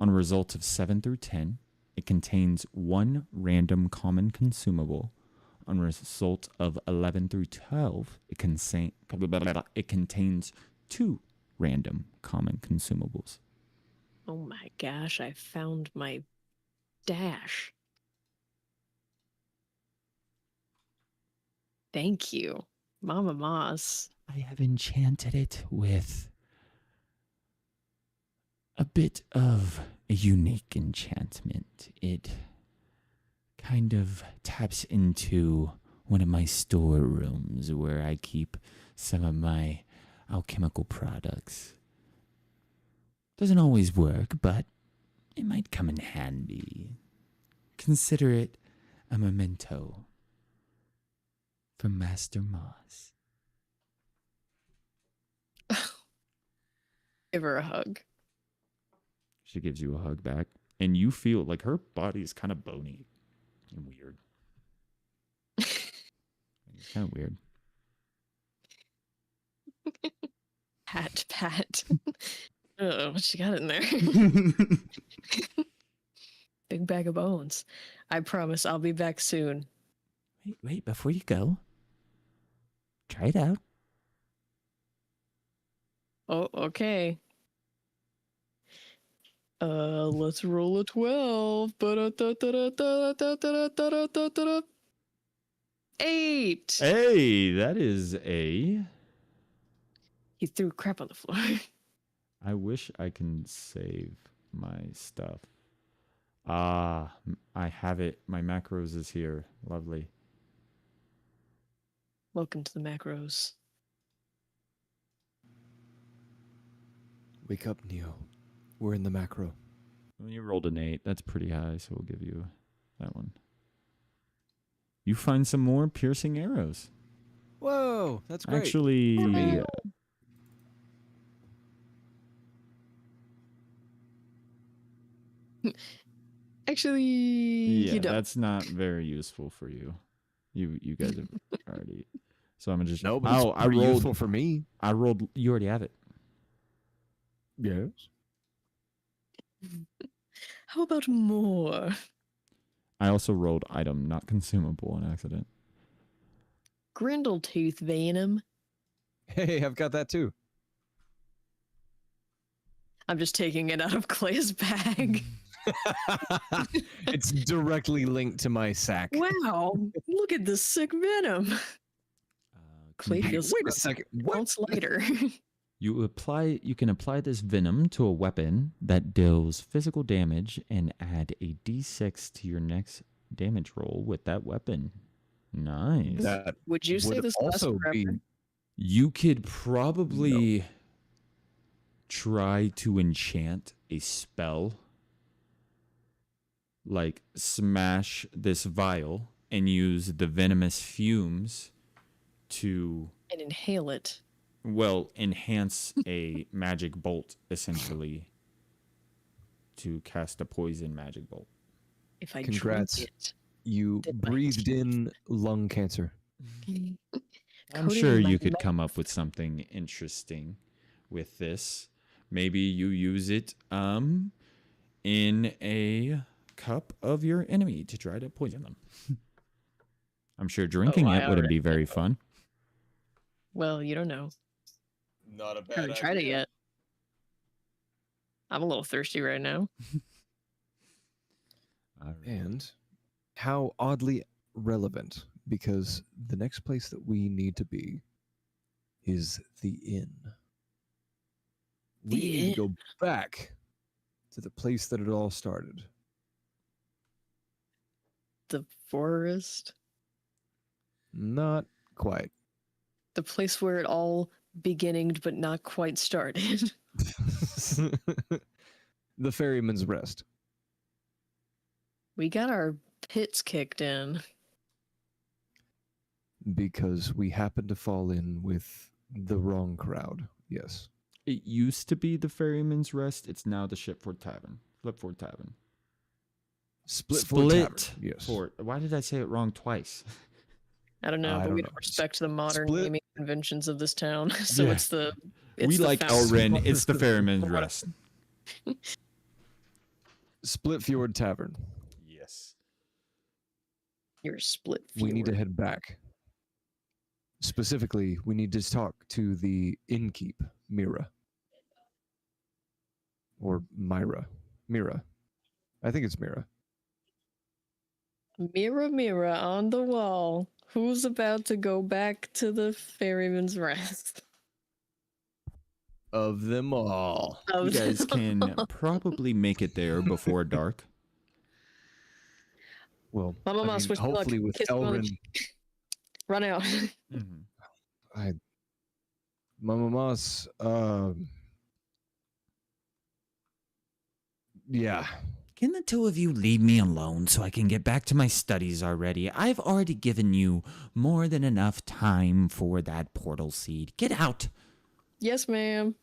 On a result of 7 through 10, it contains 1 random common consumable. On a result of 11 through 12, it contains 2 random common consumables. Oh my gosh, I found my dash. Thank you, Mama Moss. I have enchanted it with a bit of a unique enchantment. It kind of taps into one of my storerooms where I keep some of my alchemical products. Doesn't always work, but it might come in handy. Consider it a memento from Master Moss. Give her a hug. She gives you a hug back, and you feel like her body is kind of bony and weird. It's kind of weird. Pat. Oh, what you got in there? Big bag of bones. I promise I'll be back soon. Wait, before you go, try it out. Oh, okay. Let's roll a 12. 8. Hey, that is a... He threw crap on the floor. I wish I can save my stuff. Ah, I have it. My macros is here. Lovely. Welcome to the macros. Wake up, Neo. We're in the macro. When you rolled an 8, that's pretty high, so we'll give you that one. You find some more piercing arrows. Whoa, that's great. Actually, Actually, yeah, you don't. that's not very useful for you. You guys have already. So I'm gonna just. No, but it's I pretty rolled. useful for me. I rolled. You already have it. Yes. How about more? I also rolled item not consumable on accident. Grindletooth venom. Hey, I've got that too. I'm just taking it out of Clay's bag. It's directly linked to my sack. Wow, look at this sick venom. Clay feels Wait a second. What? ounce lighter. You can apply this venom to a weapon that deals physical damage and add a d6 to your next damage roll with that weapon. Nice. That Would you say would this lasts also forever? be You could probably try to enchant a spell, like smash this vial and use the venomous fumes to, and inhale it. well, enhance a magic bolt, essentially, to cast a poison magic bolt. If I Congrats. drink it. you Did my breathed teeth. in lung cancer. I'm Coated sure in my you could mouth. come up with something interesting with this. Maybe you use it in a cup of your enemy to try to poison them. I'm sure drinking I it wouldn't be already very know. fun. Well, you don't know. Not a I haven't tried it yet. I'm a little thirsty right now. And how oddly relevant, because the next place that we need to be is the inn. We The need inn? to go back to the place that it all started. The forest? Not quite. The place where it all beginninged but not quite started. The Ferryman's Rest. We got our pits kicked in. Because we happened to fall in with the wrong crowd. Yes. It used to be the Ferryman's Rest. It's now the Flipford Tavern. Split Yes. Fort. Why did I say it wrong twice? I don't know, I but don't we know. don't respect the modern Split- naming conventions of this town. So Yeah. it's the We the like fountain. Elrin. It's the Ferryman's Rest. Split Fjord Tavern. Yes. You're a split We need to fjord. head back. Specifically, we need to talk to the innkeep, Mira. Or Myra. Mira. I think it's Mira. Mirror, mirror on the wall. Who's about to go back to the Ferryman's Rest? Of them all. Oh, You guys can probably make it there before dark. Well, Mama I Moss, mean, wish me luck. hopefully with Kiss me on the Elrin, cheek. Run out. Mama Moss, yeah. Can the two of you leave me alone so I can get back to my studies already? I've already given you more than enough time for that portal seed. Get out. Yes, ma'am.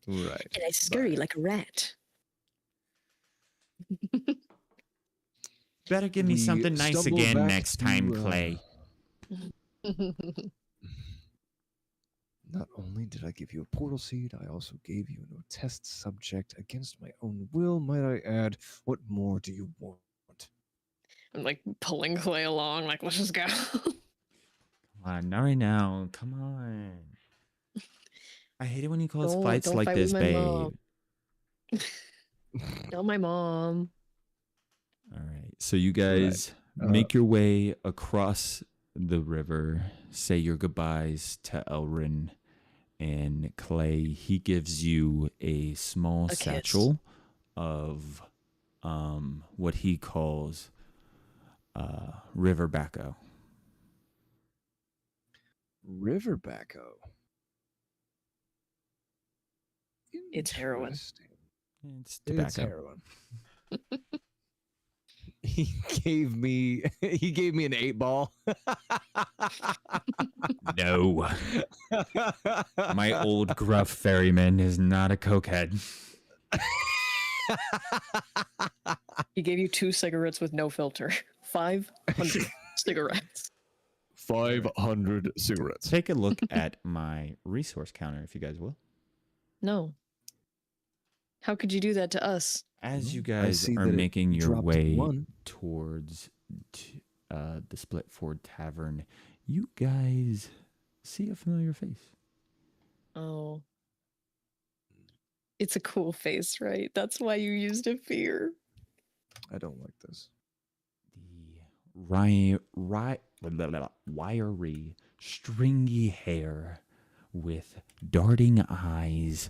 Right. And I scurry like a rat. Better give me We something nice stumble again back next to, time, Clay. Not only did I give you a portal seed, I also gave you no test subject against my own will, might I add. What more do you want? I'm like pulling Clay along, like, let's just go. Come on, not right now. Come on. I hate it when he calls fights don't like fight this, with my babe. mom. Tell my mom. All right. So you guys Right. make your way across the river, say your goodbyes to Elrin and Clay. He gives you a small A kiss. satchel of what he calls river bacco. River Bacco. It's heroin. Interesting. It's tobacco. It's heroin. He gave me an 8-ball. No. My old gruff ferryman is not a cokehead. He gave you 2 cigarettes with no filter. 500 cigarettes. 500 cigarettes. Take a look at my resource counter, if you guys will. No. How could you do that to us? As you I guys see are that it making your dropped way 1. towards the Split Ford Tavern, you guys see a familiar face. Oh. It's a cool face, right? That's why you used a fear. I don't like this. The wiry, stringy hair with darting eyes.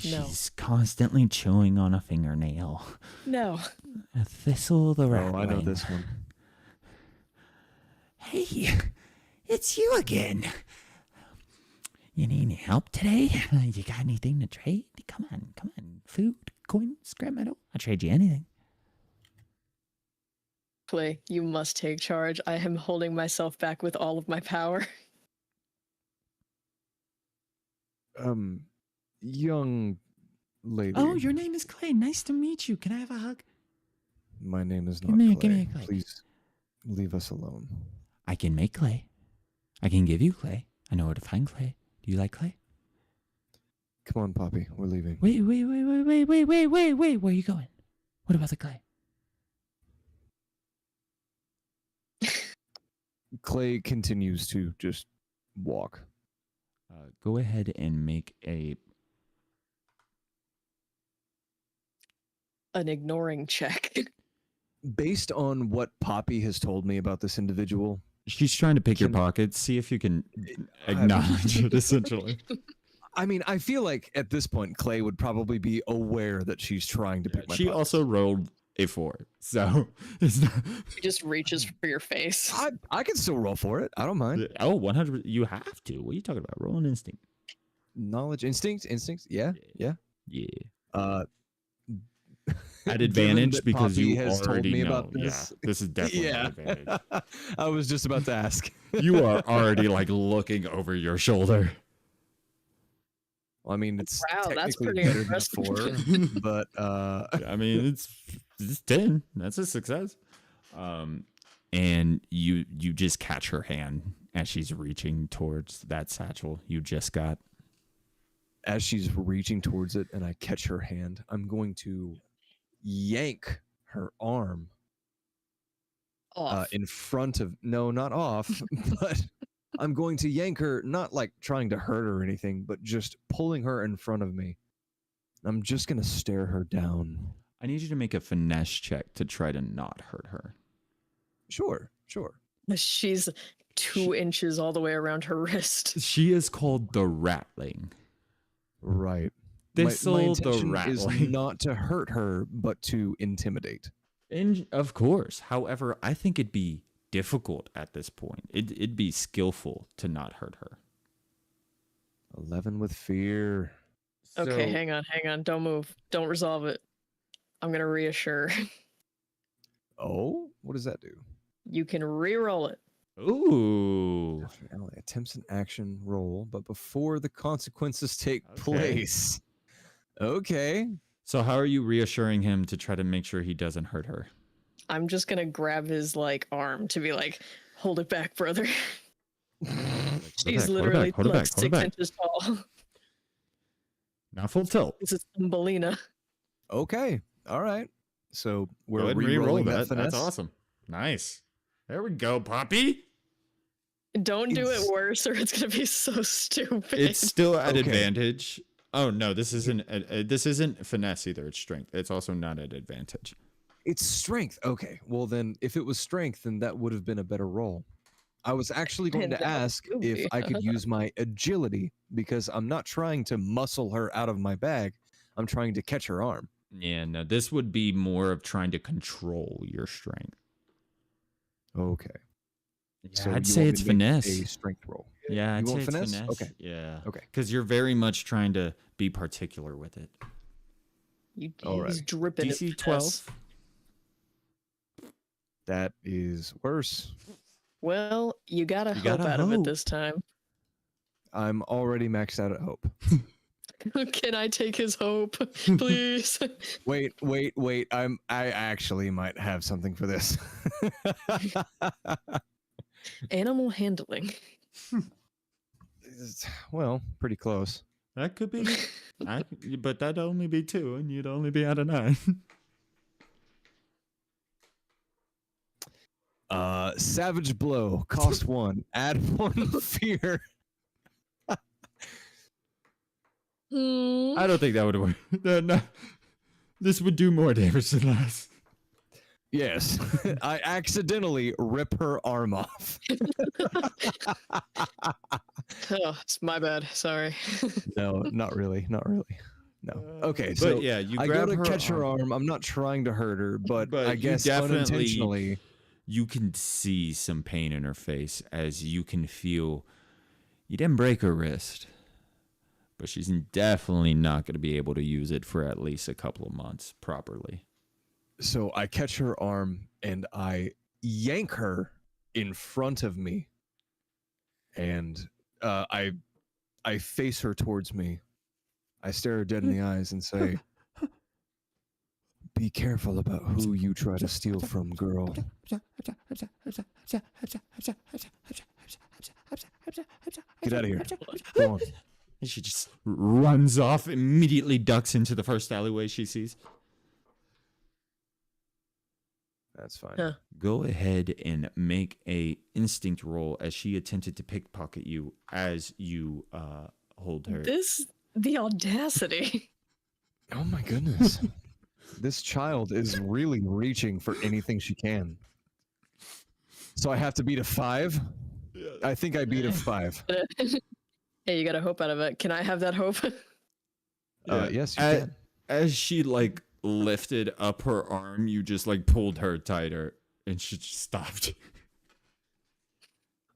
No. She's constantly chewing on a fingernail. No. A thistle the rat. Oh, I know this one. Hey, it's you again. You need any help today? You got anything to trade? Come on. Food, coin, scrap metal. I'll trade you anything. Clay, you must take charge. I am holding myself back with all of my power. Young lady. Oh, your name is Clay. Nice to meet you. Can I have a hug? My name is Give not me Clay. a Clay. Please leave us alone. I can make clay. I can give you clay. I know where to find clay. Do you like clay? Come on, Poppy. We're leaving. Wait. Where are you going? What about the clay? Clay continues to just walk. Go ahead and make An ignoring check. Based on what Poppy has told me about this individual, She's trying to pick your Can- pockets. See if you can acknowledge it, essentially. I mean, I feel like at this point, Clay would probably be aware that she's trying to pick my She pockets. also rolled a 4, so it's not. He just reaches for your face. I can still roll for it. I don't mind. Oh, 100. You have to. What are you talking about? Roll an instinct. Knowledge, instincts. Yeah. Yeah. At given advantage that because Poppy you has already told me know. about this. Yeah, this is definitely Yeah. an advantage. I was just about to ask. You are already like looking over your shoulder. Well, I mean, it's Wow, that's technically pretty better impressive. than a 4, but I mean, it's 10. That's a success. And you just catch her hand as she's reaching towards that satchel you just got. as she's reaching towards it and I catch her hand, I'm going to yank her arm Off. in front of, no, not off, but I'm going to yank her, not like trying to hurt her or anything, but just pulling her in front of me. I'm just going to stare her down. I need you to make a finesse check to try to not hurt her. Sure. She's 2 inches all the way around her wrist. She is called the Ratling. Right. Thistle my the intention is Ratling. not to hurt her, but to intimidate. And of course. However, I think it'd be difficult at this point. It'd be skillful to not hurt her. 11 with fear. Okay, hang on. Don't move. Don't resolve it. I'm going to reassure. Oh, what does that do? You can re-roll it. Ooh. After ally attempts an action roll, but before the consequences take Okay. place. Okay. So how are you reassuring him to try to make sure he doesn't hurt her? I'm just going to grab his arm to be like, hold it back, brother. She's literally hold it back, 6 inches tall. Now full tilt. This is Thumbelina. Okay. All right. So Go we're ahead and re-rolling re-roll that finesse. That's awesome. Nice. There we go, Poppy. Don't do It's- it worse, or it's gonna be so stupid. It's still at Okay. advantage. Oh no, this isn't finesse either. It's strength. It's also not at advantage. It's strength. Okay. Well, then, if it was strength, then that would have been a better roll. I was actually going And to that ask would if be. I could use my agility because I'm not trying to muscle her out of my bag. I'm trying to catch her arm. Yeah, no, this would be more of trying to control your strength. Okay. Yeah, So I'd you say want it's me to make finesse. A strength roll. Yeah, I'd You say want it's finesse? finesse. Okay. Yeah. Okay. Because you're very much trying to be particular with it. He's Alright. dripping. in DC finesse. 12. That is worse. Well, you got a You hope gotta out of it hope. this time. I'm already maxed out at hope. Can I take his hope, please? Wait. I actually might have something for this. Animal handling. Well, pretty close. That could be. But that'd only be 2, and you'd only be out of 9. Savage blow, cost 1, add 1 fear. Hmm. I don't think that would work. No, this would do more damage than last. Yes, I accidentally rip her arm off. Oh, it's my bad. Sorry. No, not really. No. Okay, But so yeah, you I go grab to her catch her arm. I'm not trying to hurt her, but But I you guess definitely- unintentionally. You can see some pain in her face as you can feel you didn't break her wrist, but she's definitely not going to be able to use it for at least a couple of months properly. So I catch her arm and I yank her in front of me, and I face her towards me. I stare her dead in the eyes and say, "Be careful about who you try to steal from, girl." Get out of here. Go on. And she just runs off, immediately ducks into the first alleyway she sees. That's fine. Huh. Go ahead and make a instinct roll as she attempted to pickpocket you as you hold her. The audacity. Oh my goodness. This child is really reaching for anything she can. So I have to beat a 5? I think I beat a 5. Hey, you got a hope out of it. Can I have that hope? Yes, you can. As she like lifted up her arm, you just like pulled her tighter and she just stopped.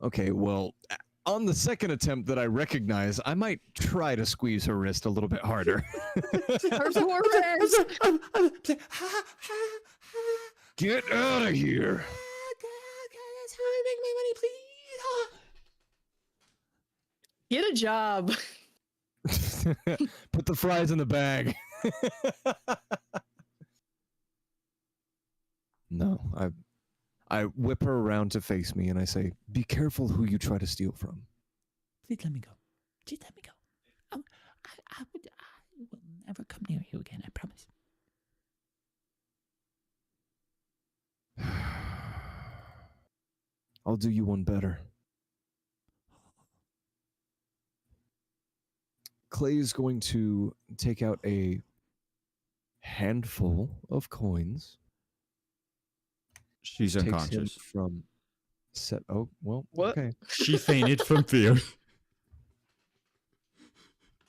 Okay, well, on the second attempt that I recognize, I might try to squeeze her wrist a little bit harder. Our poor friends. Get out of here. Make my money, please. Get a job. Put the fries in the bag. No, I whip her around to face me and I say, "Be careful who you try to steal from." Please let me go. Please let me go. I will never come near you again, I promise. I'll do you one better. Clay is going to take out a handful of coins. She's Takes him unconscious. from set. Oh well. What? Okay. She fainted from fear.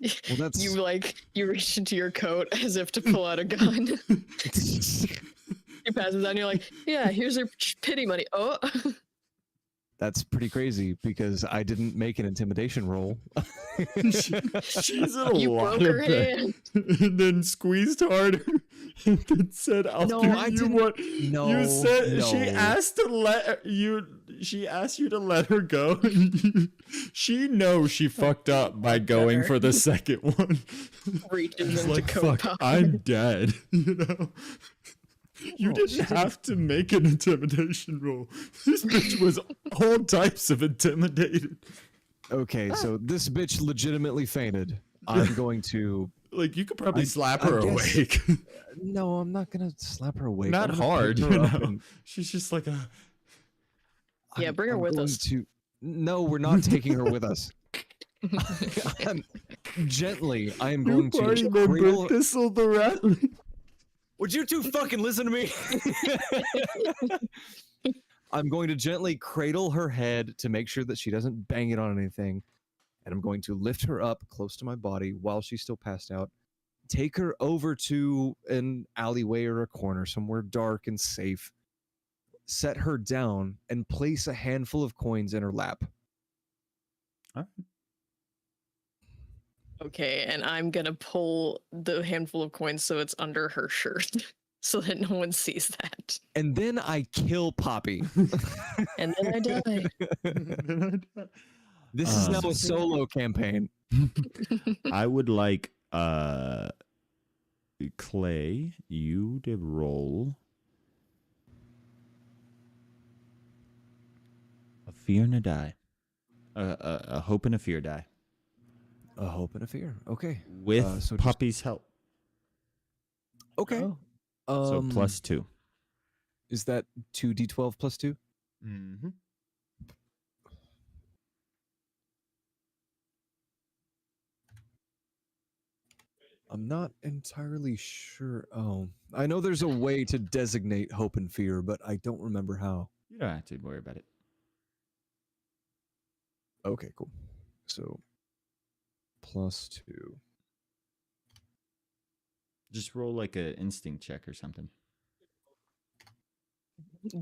Well, that's You reach into your coat as if to pull out a gun. He passes out and you're like, yeah, here's her pity money. Oh. that's pretty crazy because I didn't make an intimidation roll. She's in a You lot broke her of pain. And then squeezed harder and then said, I'll No, do I you didn't- what No, you said. no. She asked you to let her go. She knows she fucked up by going for the second one. Reaches It's into like, coat fuck, pocket. I'm dead. You know? You Oh, didn't she didn't- have to make an intimidation roll. This bitch was all types of intimidated. Okay, so this bitch legitimately fainted. I'm going to. Like, you could probably slap I her guess- awake. No, I'm not gonna slap her awake. Not I'm gonna hard, pick you her up know? and She's just like a... Yeah, bring her with going us. No, we're not taking her with us. Gently, I am going to cradle. Thistle the Rattling. Would you two fucking listen to me? I'm going to gently cradle her head to make sure that she doesn't bang it on anything. And I'm going to lift her up close to my body while she's still passed out. Take her over to an alleyway or a corner, somewhere dark and safe. Set her down and place a handful of coins in her lap. Okay, and I'm gonna pull the handful of coins so it's under her shirt. So that no one sees that. And then I kill Poppy. And then I die. This is now a solo campaign. I would like Clay, you to roll a fear and a die. A hope and a fear die. A hope and a fear. Okay. With so just- Poppy's help. Okay. Oh. So +2. Is that 2d12 plus 2? Mm-hmm. I'm not entirely sure. Oh, I know there's a way to designate hope and fear, but I don't remember how. You don't have to worry about it. Okay, cool. So +2. Just roll like an instinct check or something.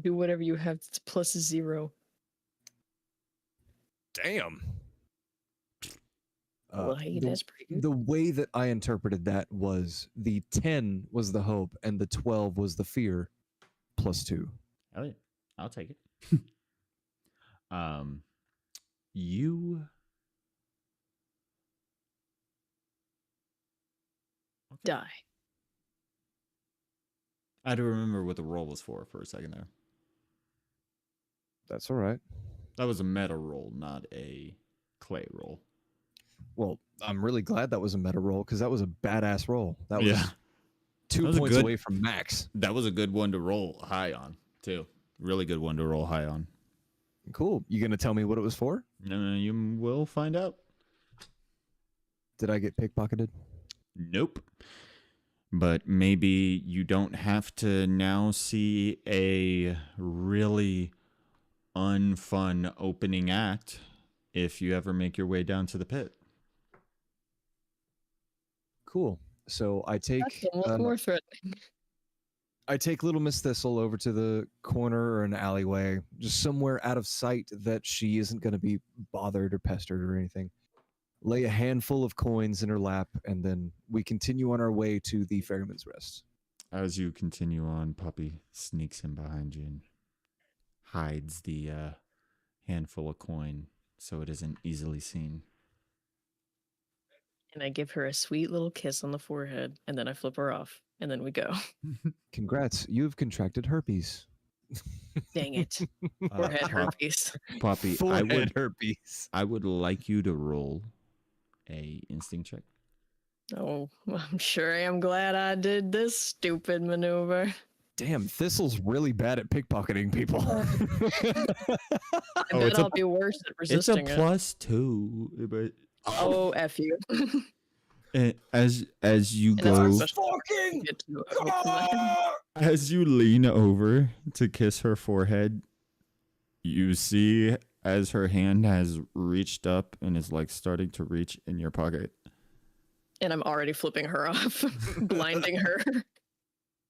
Do whatever you have. It's +0. Damn. Well, hey, the, that's pretty good. the way that I interpreted that was the 10 was the hope and the 12 was the fear +2. Hell yeah. I'll take it. You... Die. I had to remember what the roll was for a second there. That's all right. That was a meta roll, not a Clay roll. Well, I'm really glad that was a meta roll because that was a badass roll. That was Yeah. 2 That was a points good- away from max. That was a good one to roll high on, too. Really good one to roll high on. Cool. You gonna tell me what it was for? No, you will find out. Did I get pickpocketed? Nope. But maybe you don't have to now see a really unfun opening act if you ever make your way down to the pit. Cool. So I take That's almost more threatening. I take little Miss Thistle over to the corner or an alleyway, just somewhere out of sight that she isn't going to be bothered or pestered or anything. Lay a handful of coins in her lap, and then we continue on our way to the Ferryman's Rest. As you continue on, Puppy sneaks in behind you and hides the handful of coin so it isn't easily seen. And I give her a sweet little kiss on the forehead, and then I flip her off, and then we go. Congrats, you've contracted herpes. Dang it. Forehead herpes. Poppy, Forehead herpes. I would like you to roll a instinct check. Oh, I'm sure I am glad I did this stupid maneuver. Damn, Thistle's really bad at pickpocketing people. I bet I'll be worse at resisting It's a +2, but Oh, F you. as you And go, that's fucking as you lean over to kiss her forehead, you see as her hand has reached up and is like starting to reach in your pocket. And I'm already flipping her off, blinding her.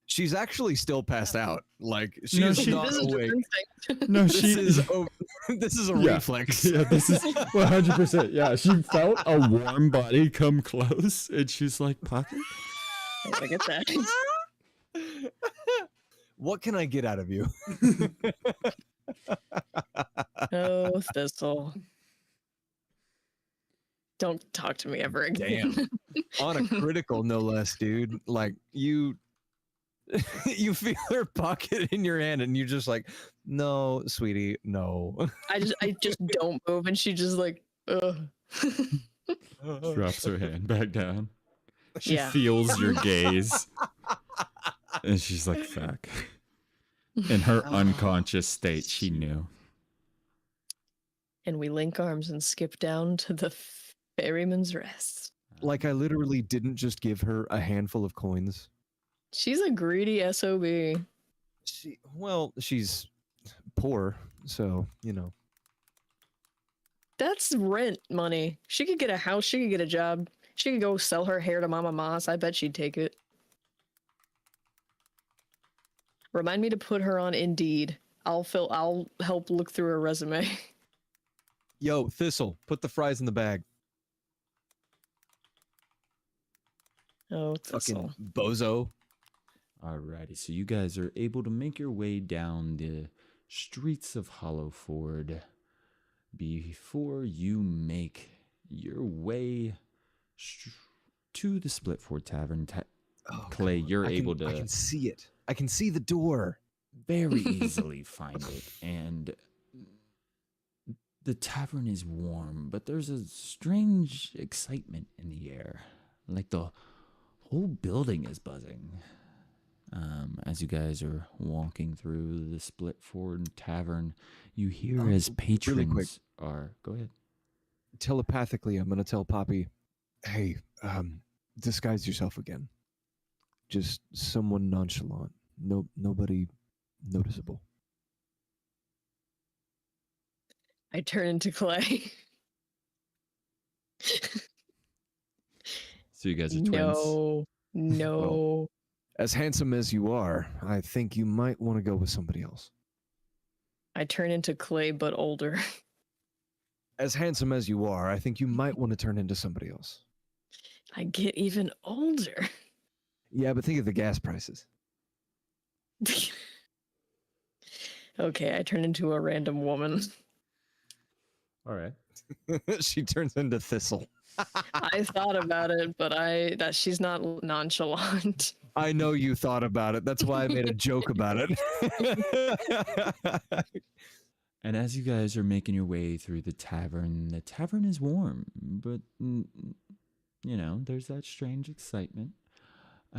She's actually still passed out. Like No, she's she- not This is awake. instinct. No, This she is this is a Yeah. reflex. Yeah, this is 100%. Yeah, she felt a warm body come close, and she's like, "Pocket." I get that. What can I get out of you? Oh, Thistle. Don't talk to me ever again. Damn. On a critical, no less, dude. Like you feel her pocket in your hand, and you're just like, "No, sweetie, no." I just don't move, and she just like, ugh. Drops her hand back down. She Yeah. feels your gaze, and she's like, "Fuck." In her unconscious state, she knew. And we link arms and skip down to the Ferryman's Rest. Like I literally didn't just give her a handful of coins. She's a greedy SOB. She's poor, so you know. That's rent money. She could get a house. She could get a job. She could go sell her hair to Mama Moss. I bet she'd take it. Remind me to put her on Indeed. I'll help look through her resume. Yo, Thistle, put the fries in the bag. Oh, Thistle. Fucking bozo. Alrighty, so you guys are able to make your way down the streets of Hollowford before you make your way to the Splitford Tavern. Clay, you're able to I can see it. I can see the door. very easily find it, and the tavern is warm, but there's a strange excitement in the air, like the whole building is buzzing. As you guys are walking through the Splitford Tavern, you hear as patrons really quick. are... Go ahead. Telepathically, I'm gonna tell Poppy, "Hey, disguise yourself again. Just someone nonchalant. Nobody noticeable." I turn into Clay. So you guys are twins. No. As handsome as you are, I think you might want to go with somebody else. I turn into Clay, but older. As handsome as you are, I think you might want to turn into somebody else. I get even older. Yeah, but think of the gas prices. Okay, I turn into a random woman. All right. She turns into Thistle. I thought about it, but she's not nonchalant. I know you thought about it. That's why I made a joke about it. And as you guys are making your way through the tavern is warm, but, you know, there's that strange excitement.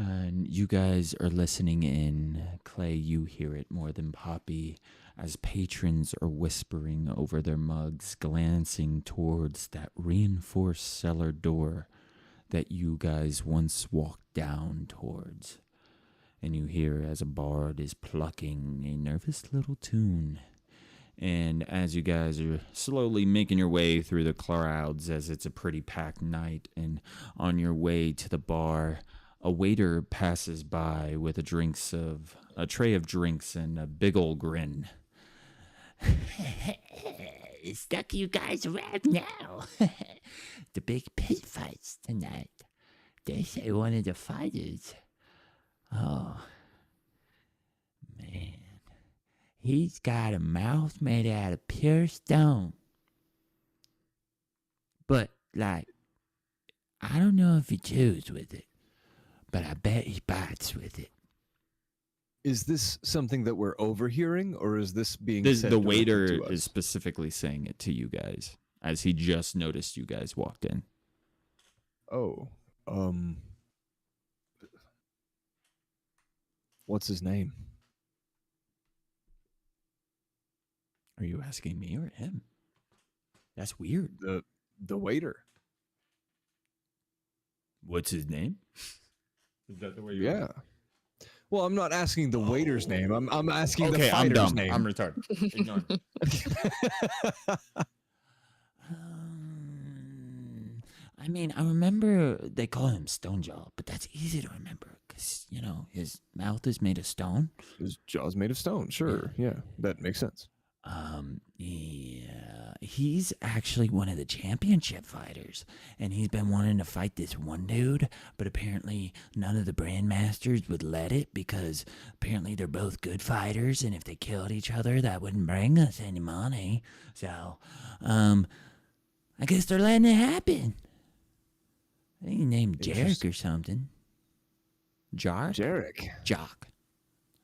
And you guys are listening in. Clay, you hear it more than Poppy, as patrons are whispering over their mugs, glancing towards that reinforced cellar door that you guys once walked down towards. And you hear as a bard is plucking a nervous little tune. And as you guys are slowly making your way through the crowds, as it's a pretty packed night, and on your way to the bar, a waiter passes by with a tray of drinks and a big old grin. Stuck you guys around now. The big pit fights tonight. They say one of the fighters. Oh, man. He's got a mouth made out of pure stone. But, like, I don't know if he chews with it, but I bet he bites with it. Is this something that we're overhearing, or is this being said The directly waiter to us? is specifically saying it to you guys, as he just noticed you guys walked in. Oh, what's his name? Are you asking me or him? That's weird. The waiter. What's his name? Is that the way you? Yeah. Well, I'm not asking the waiter's name. I'm asking the Okay, I'm fighter's dumb. name. I'm retarded. Ignore me. I mean, I remember they call him Stonejaw, but that's easy to remember because, you know, his mouth is made of stone. His jaw's made of stone. Sure. Yeah, that makes sense. Yeah, he's actually one of the championship fighters, and he's been wanting to fight this one dude, but apparently none of the brandmasters would let it because apparently they're both good fighters, and if they killed each other, that wouldn't bring us any money. So, I guess they're letting it happen. I think he named Jarek or something. Jarek. Jock.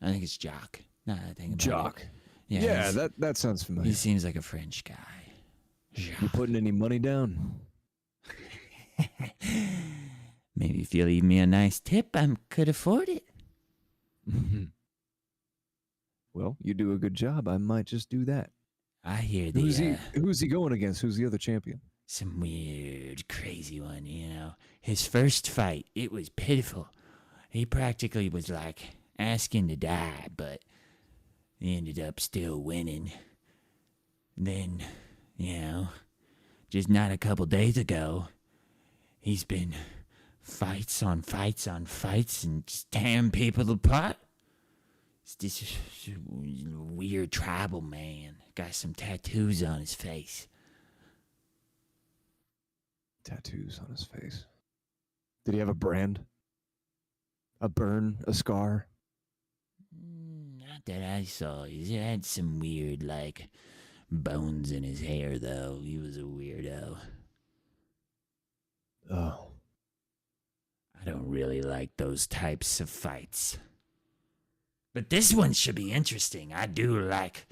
I think it's Jock. Now that I think about Jock. it. Yeah, that sounds familiar. He seems like a French guy. You putting any money down? Maybe if you leave me a nice tip, I could afford it. Well, you do a good job. I might just do that. I hear Who's he going against? Who's the other champion? some weird, crazy one, you know. His first fight, it was pitiful. He practically was like asking to die, but he ended up still winning. Then, you know, just not a couple days ago, he's been fights on fights on fights and just tearing people apart. It's this weird tribal man. Got some tattoos on his face. Tattoos on his face. Did he have a brand? A burn? A scar? Not that I saw. He had some weird, like, bones in his hair, though. He was a weirdo. Oh. I don't really like those types of fights. But this one should be interesting. I do like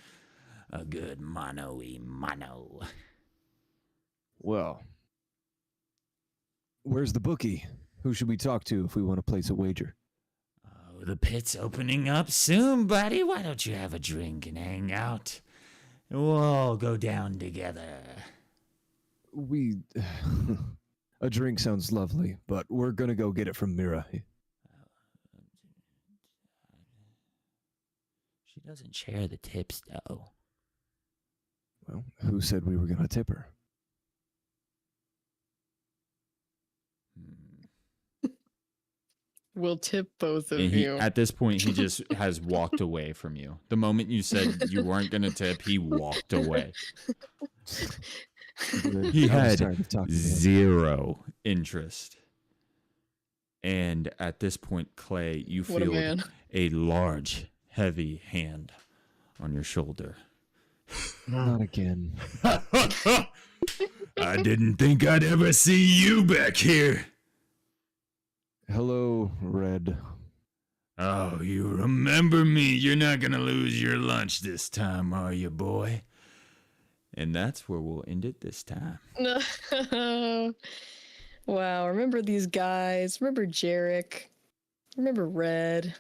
a good mano-y mano. Well. Where's the bookie? Who should we talk to if we want to place a wager? Oh, the pit's opening up soon, buddy. Why don't you have a drink and hang out? We'll all go down together. A drink sounds lovely, but we're gonna go get it from Mira. She doesn't share the tips, though. Well, who said we were gonna tip her? We'll tip both of And you. at this point, he just has walked away from you. The moment you said you weren't going to tip, he walked away. He had zero interest. And at this point, Clay, you What a feel man. a large, heavy hand on your shoulder. Not again. I didn't think I'd ever see you back here. Hello, Red. Oh, you remember me. You're not going to lose your lunch this time, are you, boy? And that's where we'll end it this time. No. Wow, remember these guys? Remember Jarek? Remember Red?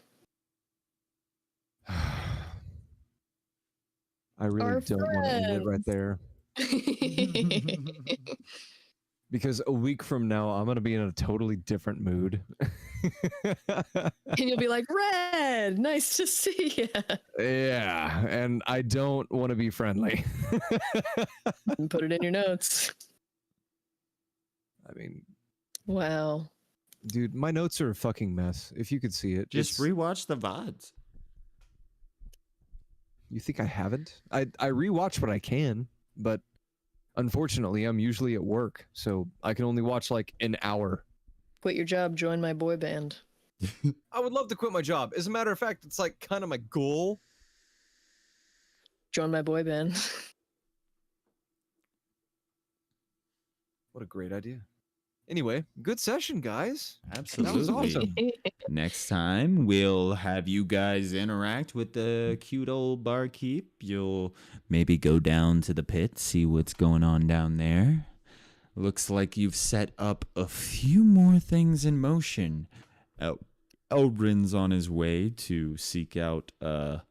I really Our don't want to end it right friends. there. Because a week from now, I'm going to be in a totally different mood. And you'll be like, Red, nice to see you. Yeah, and I don't want to be friendly. And put it in your notes. I mean, Wow. dude, my notes are a fucking mess. If you could see it. Just it's- rewatch the VODs. You think I haven't? I rewatch what I can, but unfortunately, I'm usually at work, so I can only watch like an hour. Quit your job, join my boy band. I would love to quit my job. As a matter of fact, it's like kind of my goal. Join my boy band. What a great idea. Anyway, good session, guys. Absolutely. That was awesome. Next time, we'll have you guys interact with the cute old barkeep. You'll maybe go down to the pit, see what's going on down there. Looks like you've set up a few more things in motion. Eldrin's on his way to seek out a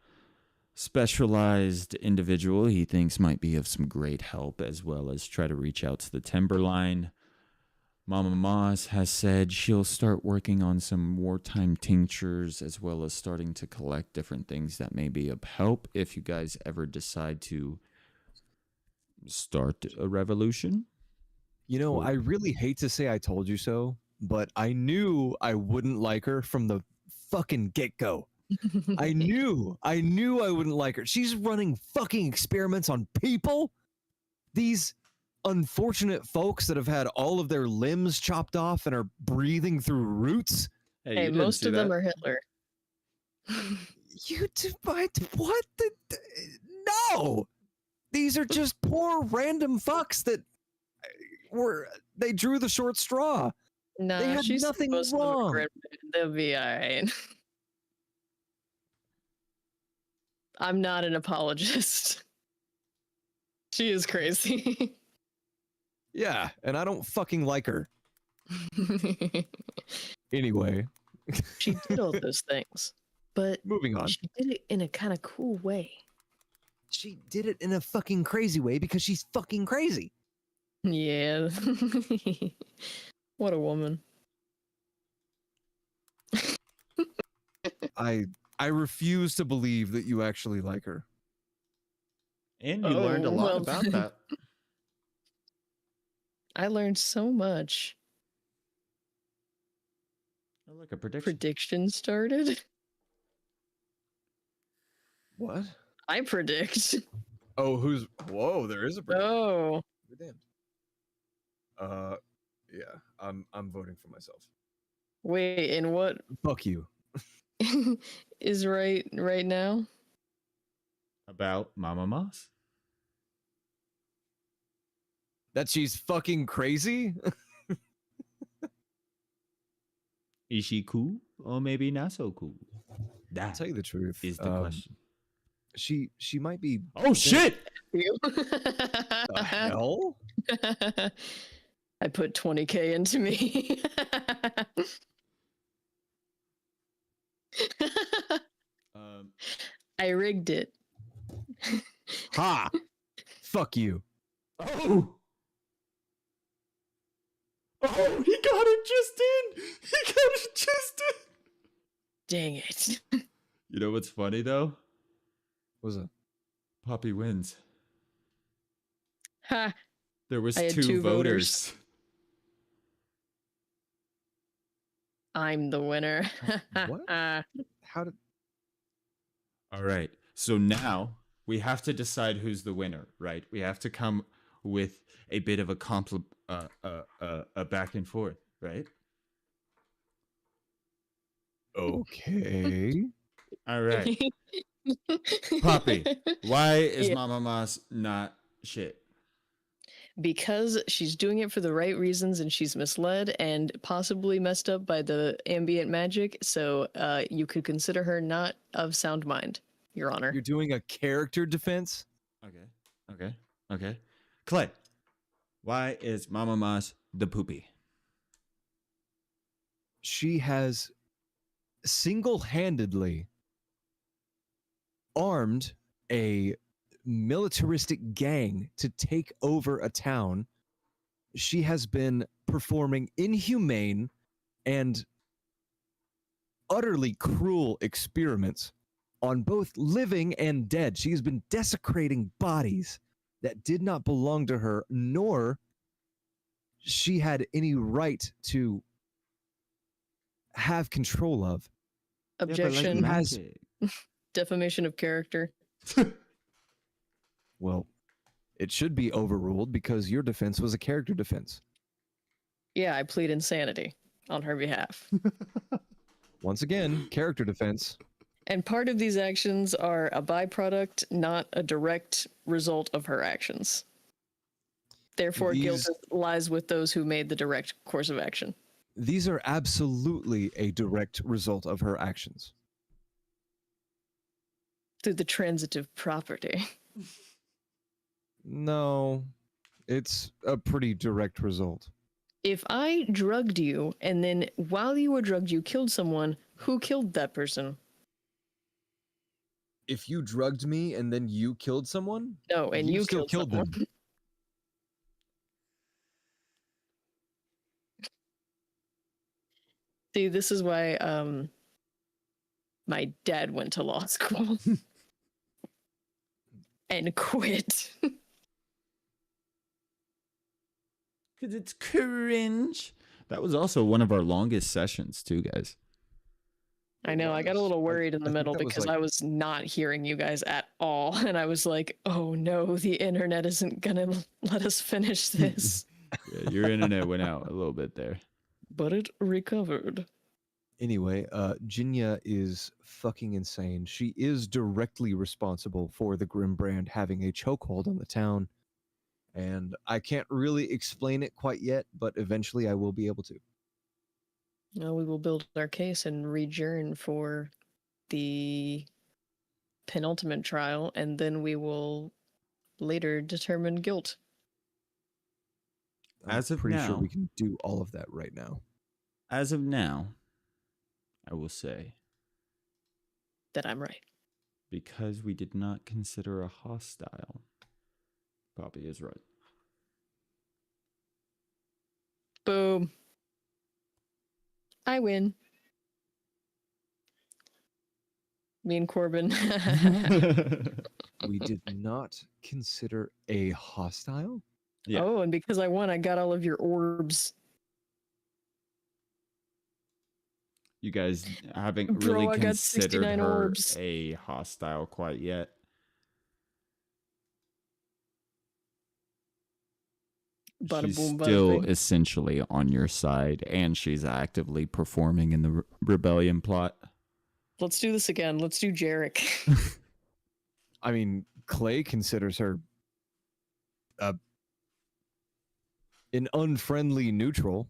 specialized individual he thinks might be of some great help, as well as try to reach out to the Timberline. Mama Moss has said she'll start working on some wartime tinctures, as well as starting to collect different things that may be of help if you guys ever decide to start a revolution. You know, I really hate to say I told you so, but I knew I wouldn't like her from the fucking get-go. I knew I wouldn't like her. She's running fucking experiments on people. These unfortunate folks that have had all of their limbs chopped off and are breathing through roots. Hey, most of them are Hitler. You what? No! These are just poor random fucks that they drew the short straw. Nah, They had she's nothing supposed to be wrong. grim. They'll be alright. I'm not an apologist. She is crazy. Yeah, and I don't fucking like her. Anyway, She did all those things, but moving on. she did it in a kind of cool way. She did it in a fucking crazy way because she's fucking crazy. Yeah. What a woman. I refuse to believe that you actually like her. And you learned a Oh, lot well. about that. I learned so much. Oh, look, a prediction. Prediction started. What? I predict. Oh, whoa, there is a prediction. Oh. You're damned. Yeah, I'm voting for myself. Wait, and what Fuck you. is right now? About Mama Moss. That she's fucking crazy? Is she cool or maybe not so cool? I'll That tell you the truth. is the question. She might be. Oh shit! You? The hell? I put 20K into me. I rigged it. Ha! Fuck you. Oh! Oh, he got it just in! He got it just in! Dang it. You know what's funny though? What was it? Poppy wins. Ha. There was I had two two voters. voters. I'm the winner. What? How did? All right. So now we have to decide who's the winner, right? We have to come with a bit of a a back and forth, right? Okay. All right. Poppy, why is Yeah. Mama Moss not shit? Because she's doing it for the right reasons and she's misled and possibly messed up by the ambient magic. So you could consider her not of sound mind, Your Honor. You're doing a character defense? Okay. Clay, why is Mama Moss the poopy? She has single-handedly armed a militaristic gang to take over a town. She has been performing inhumane and utterly cruel experiments on both living and dead. She has been desecrating bodies that did not belong to her, nor she had any right to have control of. Objection. Yeah, but like has- magic. Defamation of character. Well, it should be overruled because your defense was a character defense. Yeah, I plead insanity on her behalf. Once again, character defense. And part of these actions are a byproduct, not a direct result of her actions. Therefore, guilt lies with those who made the direct course of action. These are absolutely a direct result of her actions. Through the transitive property. No, it's a pretty direct result. If I drugged you, and then while you were drugged, you killed someone, who killed that person? If you drugged me and then you killed someone, No, and you still killed someone. them. See, this is why my dad went to law school and quit. Because it's cringe. That was also one of our longest sessions, too, guys. I know, I got a little worried in the I think middle that was because like- I was not hearing you guys at all. And I was like, oh no, the internet isn't gonna let us finish this. Yeah, your internet went out a little bit there. But it recovered. Anyway, Jinya is fucking insane. She is directly responsible for the Grimbrand having a chokehold on the town. And I can't really explain it quite yet, but eventually I will be able to. Now we will build our case and rejourn for the penultimate trial, and then we will later determine guilt. I'm As of pretty sure now- we can do all of that right now. As of now, I will say, That I'm right. because we did not consider a hostile, Poppy is right. Boom. I win. Me and Corbin. We did not consider a hostile? Yeah. Oh, and because I won, I got all of your orbs. You guys haven't Bro, really I got considered 69 her orbs. a hostile quite yet. Bada She's boom, bada still bing. essentially on your side, and she's actively performing in the rebellion plot. Let's do this again. Let's do Jarek. I mean, Clay considers her an unfriendly neutral.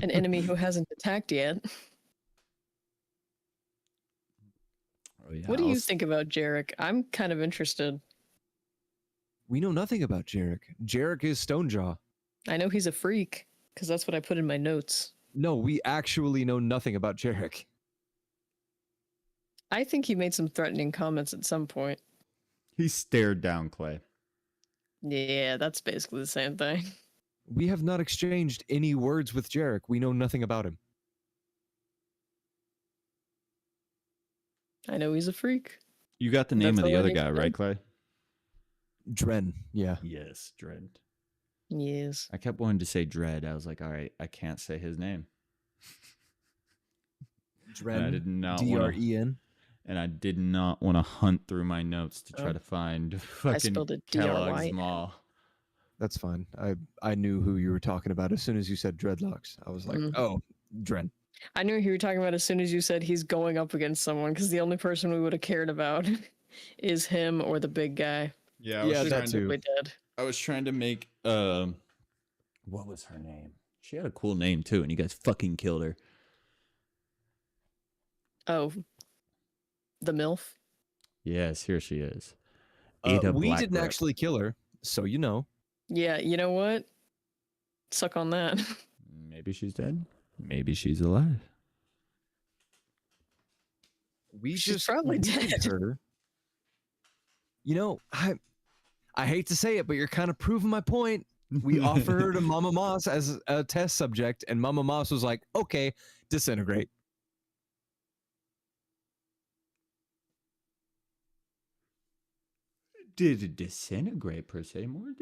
An enemy who hasn't attacked yet. Oh, yeah, What do I'll you s- think about Jarek? I'm kind of interested. We know nothing about Jarek. Jarek is Stonejaw. I know he's a freak, because that's what I put in my notes. No, we actually know nothing about Jarek. I think he made some threatening comments at some point. He stared down Clay. Yeah, that's basically the same thing. We have not exchanged any words with Jarek. We know nothing about him. I know he's a freak. You got the name That's of the all I other need to guy, know. right, Clay? Dren, yeah. Yes, Dread. Yes. I kept wanting to say Dread. I was like, all right, I can't say his name. Dren, I did not want D-R-E-N. And I did not want to hunt through my notes to try Oh. to find fucking spelled it Kellogg's D-R-Y-N. Mall. That's fine. I knew who you were talking about as soon as you said dreadlocks. I was like, Mhm. oh, Dren. I knew who you were talking about as soon as you said he's going up against someone, because the only person we would have cared about is him or the big guy. Yeah, Yeah, who's that too. probably dead. I was trying to make what was her name? She had a cool name too, and you guys fucking killed her. Oh, the MILF? Yes, here she is. Ada We didn't Blackbrook. actually kill her, so you know. Yeah, you know what? Suck on that. Maybe she's dead. Maybe she's alive. We She's just probably needed dead. her. You know, I hate to say it, but you're kind of proving my point. We offered her to Mama Moss as a test subject, and Mama Moss was like, okay, disintegrate. Did it disintegrate per se? More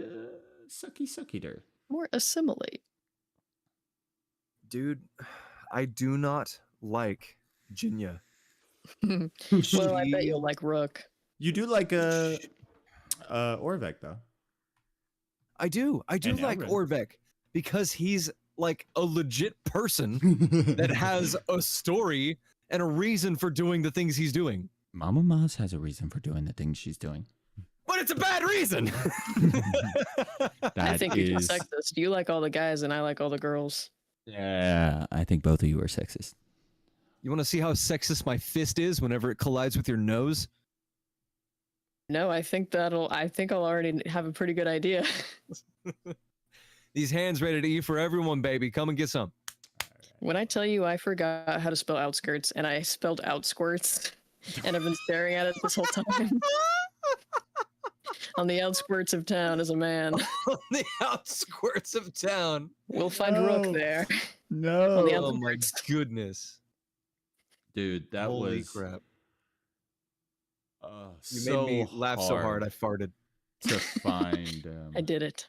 sucky there. More assimilate. Dude, I do not like Jinya. Well, I bet She- you'll like Rook. You do like Orvek though. I do And like Elrin. Orvek because he's like a legit person that has a story and a reason for doing the things he's doing. Mama Moss has a reason for doing the things she's doing. But it's a bad reason. I think you're is- sexist. You like all the guys, and I like all the girls. Yeah, I think both of you are sexist. You want to see how sexist my fist is whenever it collides with your nose? No, I think I'll already have a pretty good idea. These hands ready to eat for everyone, baby. Come and get some. When I tell you I forgot how to spell outskirts, and I spelled outsquirts, and I've been staring at it this whole time. On the outskirts of town as a man. On the outskirts of town. We'll find No. Rook there. No. On the Oh my outskirts. goodness. Dude, that Holy was crap. You so made me laugh so hard I farted. to find. I did it.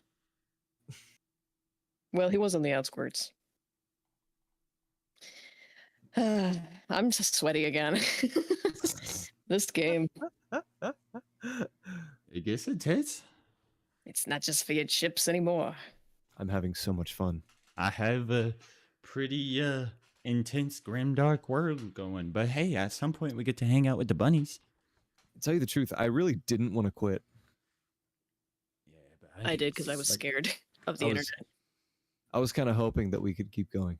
Well, he was on the outskirts. I'm just sweaty again. This game, I guess it is. it's not just for your chips anymore. I'm having so much fun. I have a pretty intense, grimdark world going, but hey, at some point we get to hang out with the bunnies. To tell you the truth, I really didn't want to quit. Yeah, but I did because I was scared of the I was- internet. I was kind of hoping that we could keep going.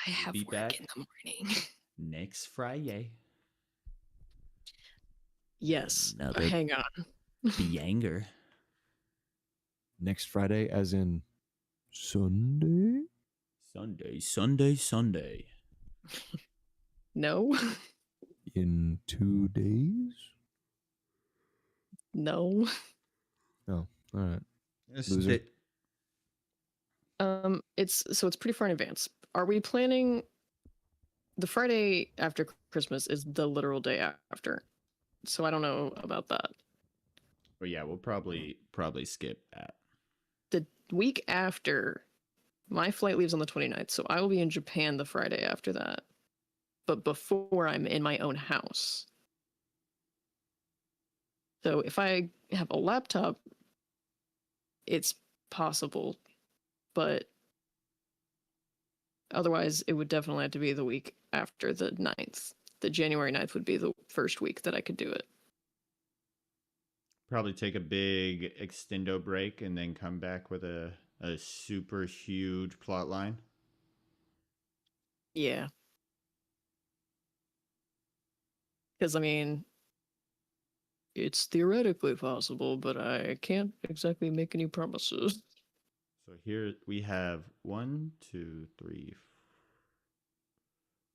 I have be work back. in the morning. Next Friday. Yes. Another- Hang on. The anger. Next Friday, as in Sunday? Sunday. No. In 2 days? No. Oh, all right. Yes, Loser. It's pretty far in advance. Are we planning the Friday after Christmas is the literal day after. So I don't know about that. But yeah, we'll probably skip that. The week after, my flight leaves on the 29th, so I will be in Japan the Friday after that. But before I'm in my own house. So if I have a laptop, it's possible. But otherwise, it would definitely have to be the week after the 9th. The January 9th would be the first week that I could do it. Probably take a big extendo break and then come back with a super huge plot line. Yeah. Because, I mean, it's theoretically possible, but I can't exactly make any promises. So here we have 1, 2, 3,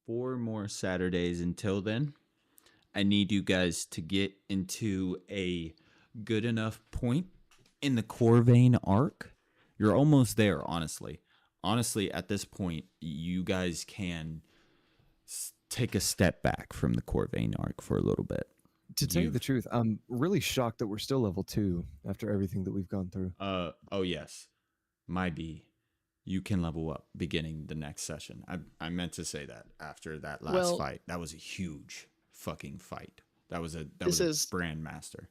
4 more Saturdays until then. I need you guys to get into a good enough point in the Corvain arc. You're almost there, honestly. Honestly, at this point, you guys can take a step back from the Corvain arc for a little bit. To tell you the truth, I'm really shocked that we're still level 2 after everything that we've gone through. Oh yes, my B, you can level up beginning the next session. I meant to say that after that last fight. That was a huge fucking fight. That was a brand master.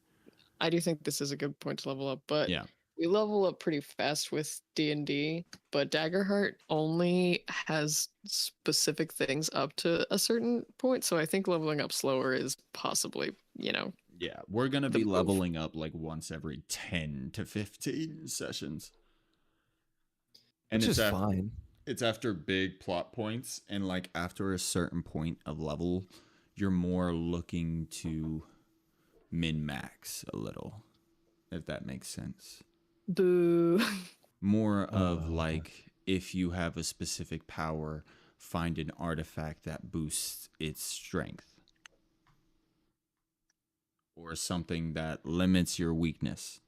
I do think this is a good point to level up, but Yeah. we level up pretty fast with D&D, but Daggerheart only has specific things up to a certain point, so I think leveling up slower is possibly, Yeah, we're going to The be move. leveling up like once every 10 to 15 sessions. And Which it's is fine. It's after big plot points, and like after a certain point of level, you're more looking to min-max a little, if that makes sense. boo. More of like if you have a specific power, find an artifact that boosts its strength. Or something that limits your weakness.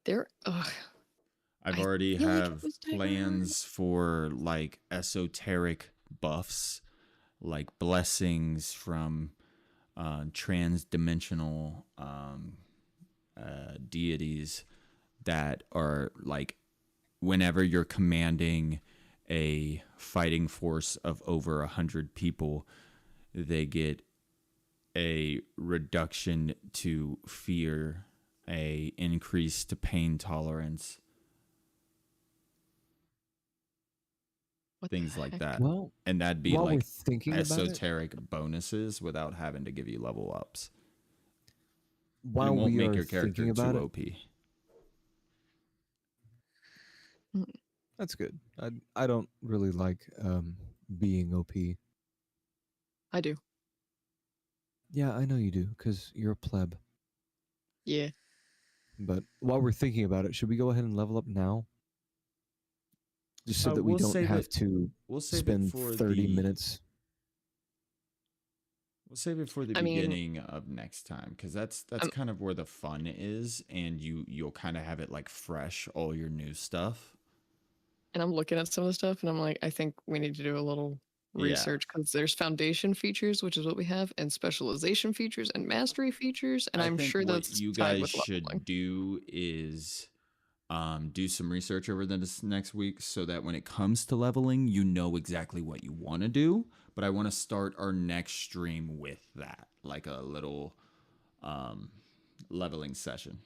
There. I've I already feel like it have was plans for like esoteric buffs, like blessings from trans-dimensional deities that are like whenever you're commanding a fighting force of over 100 people, they get a reduction to fear, a increase to pain tolerance, What the things like heck? that. Well, And that'd be while we're like thinking about it, esoteric bonuses without having to give you level ups. And it while won't we make are your character thinking about too it, OP. that's good. I don't really like being OP. I do. Yeah, I know you do, because you're a pleb. Yeah. But while we're thinking about it, should we go ahead and level up now? Just so that we We'll don't save have it. to We'll save spend it for 30 the. minutes. We'll save it for the I mean, beginning of next time, because that's kind of where the fun is, and you'll kind of have it like fresh, all your new stuff. and I'm looking at some of the stuff, and I'm like, I think we need to do a little research because there's foundation features, which is what we have, and specialization features and mastery features, and I I'm think sure what that's you tied guys with should leveling. do is do some research over this next week so that when it comes to leveling, you know exactly what you want to do. But I want to start our next stream with that, like a little leveling session.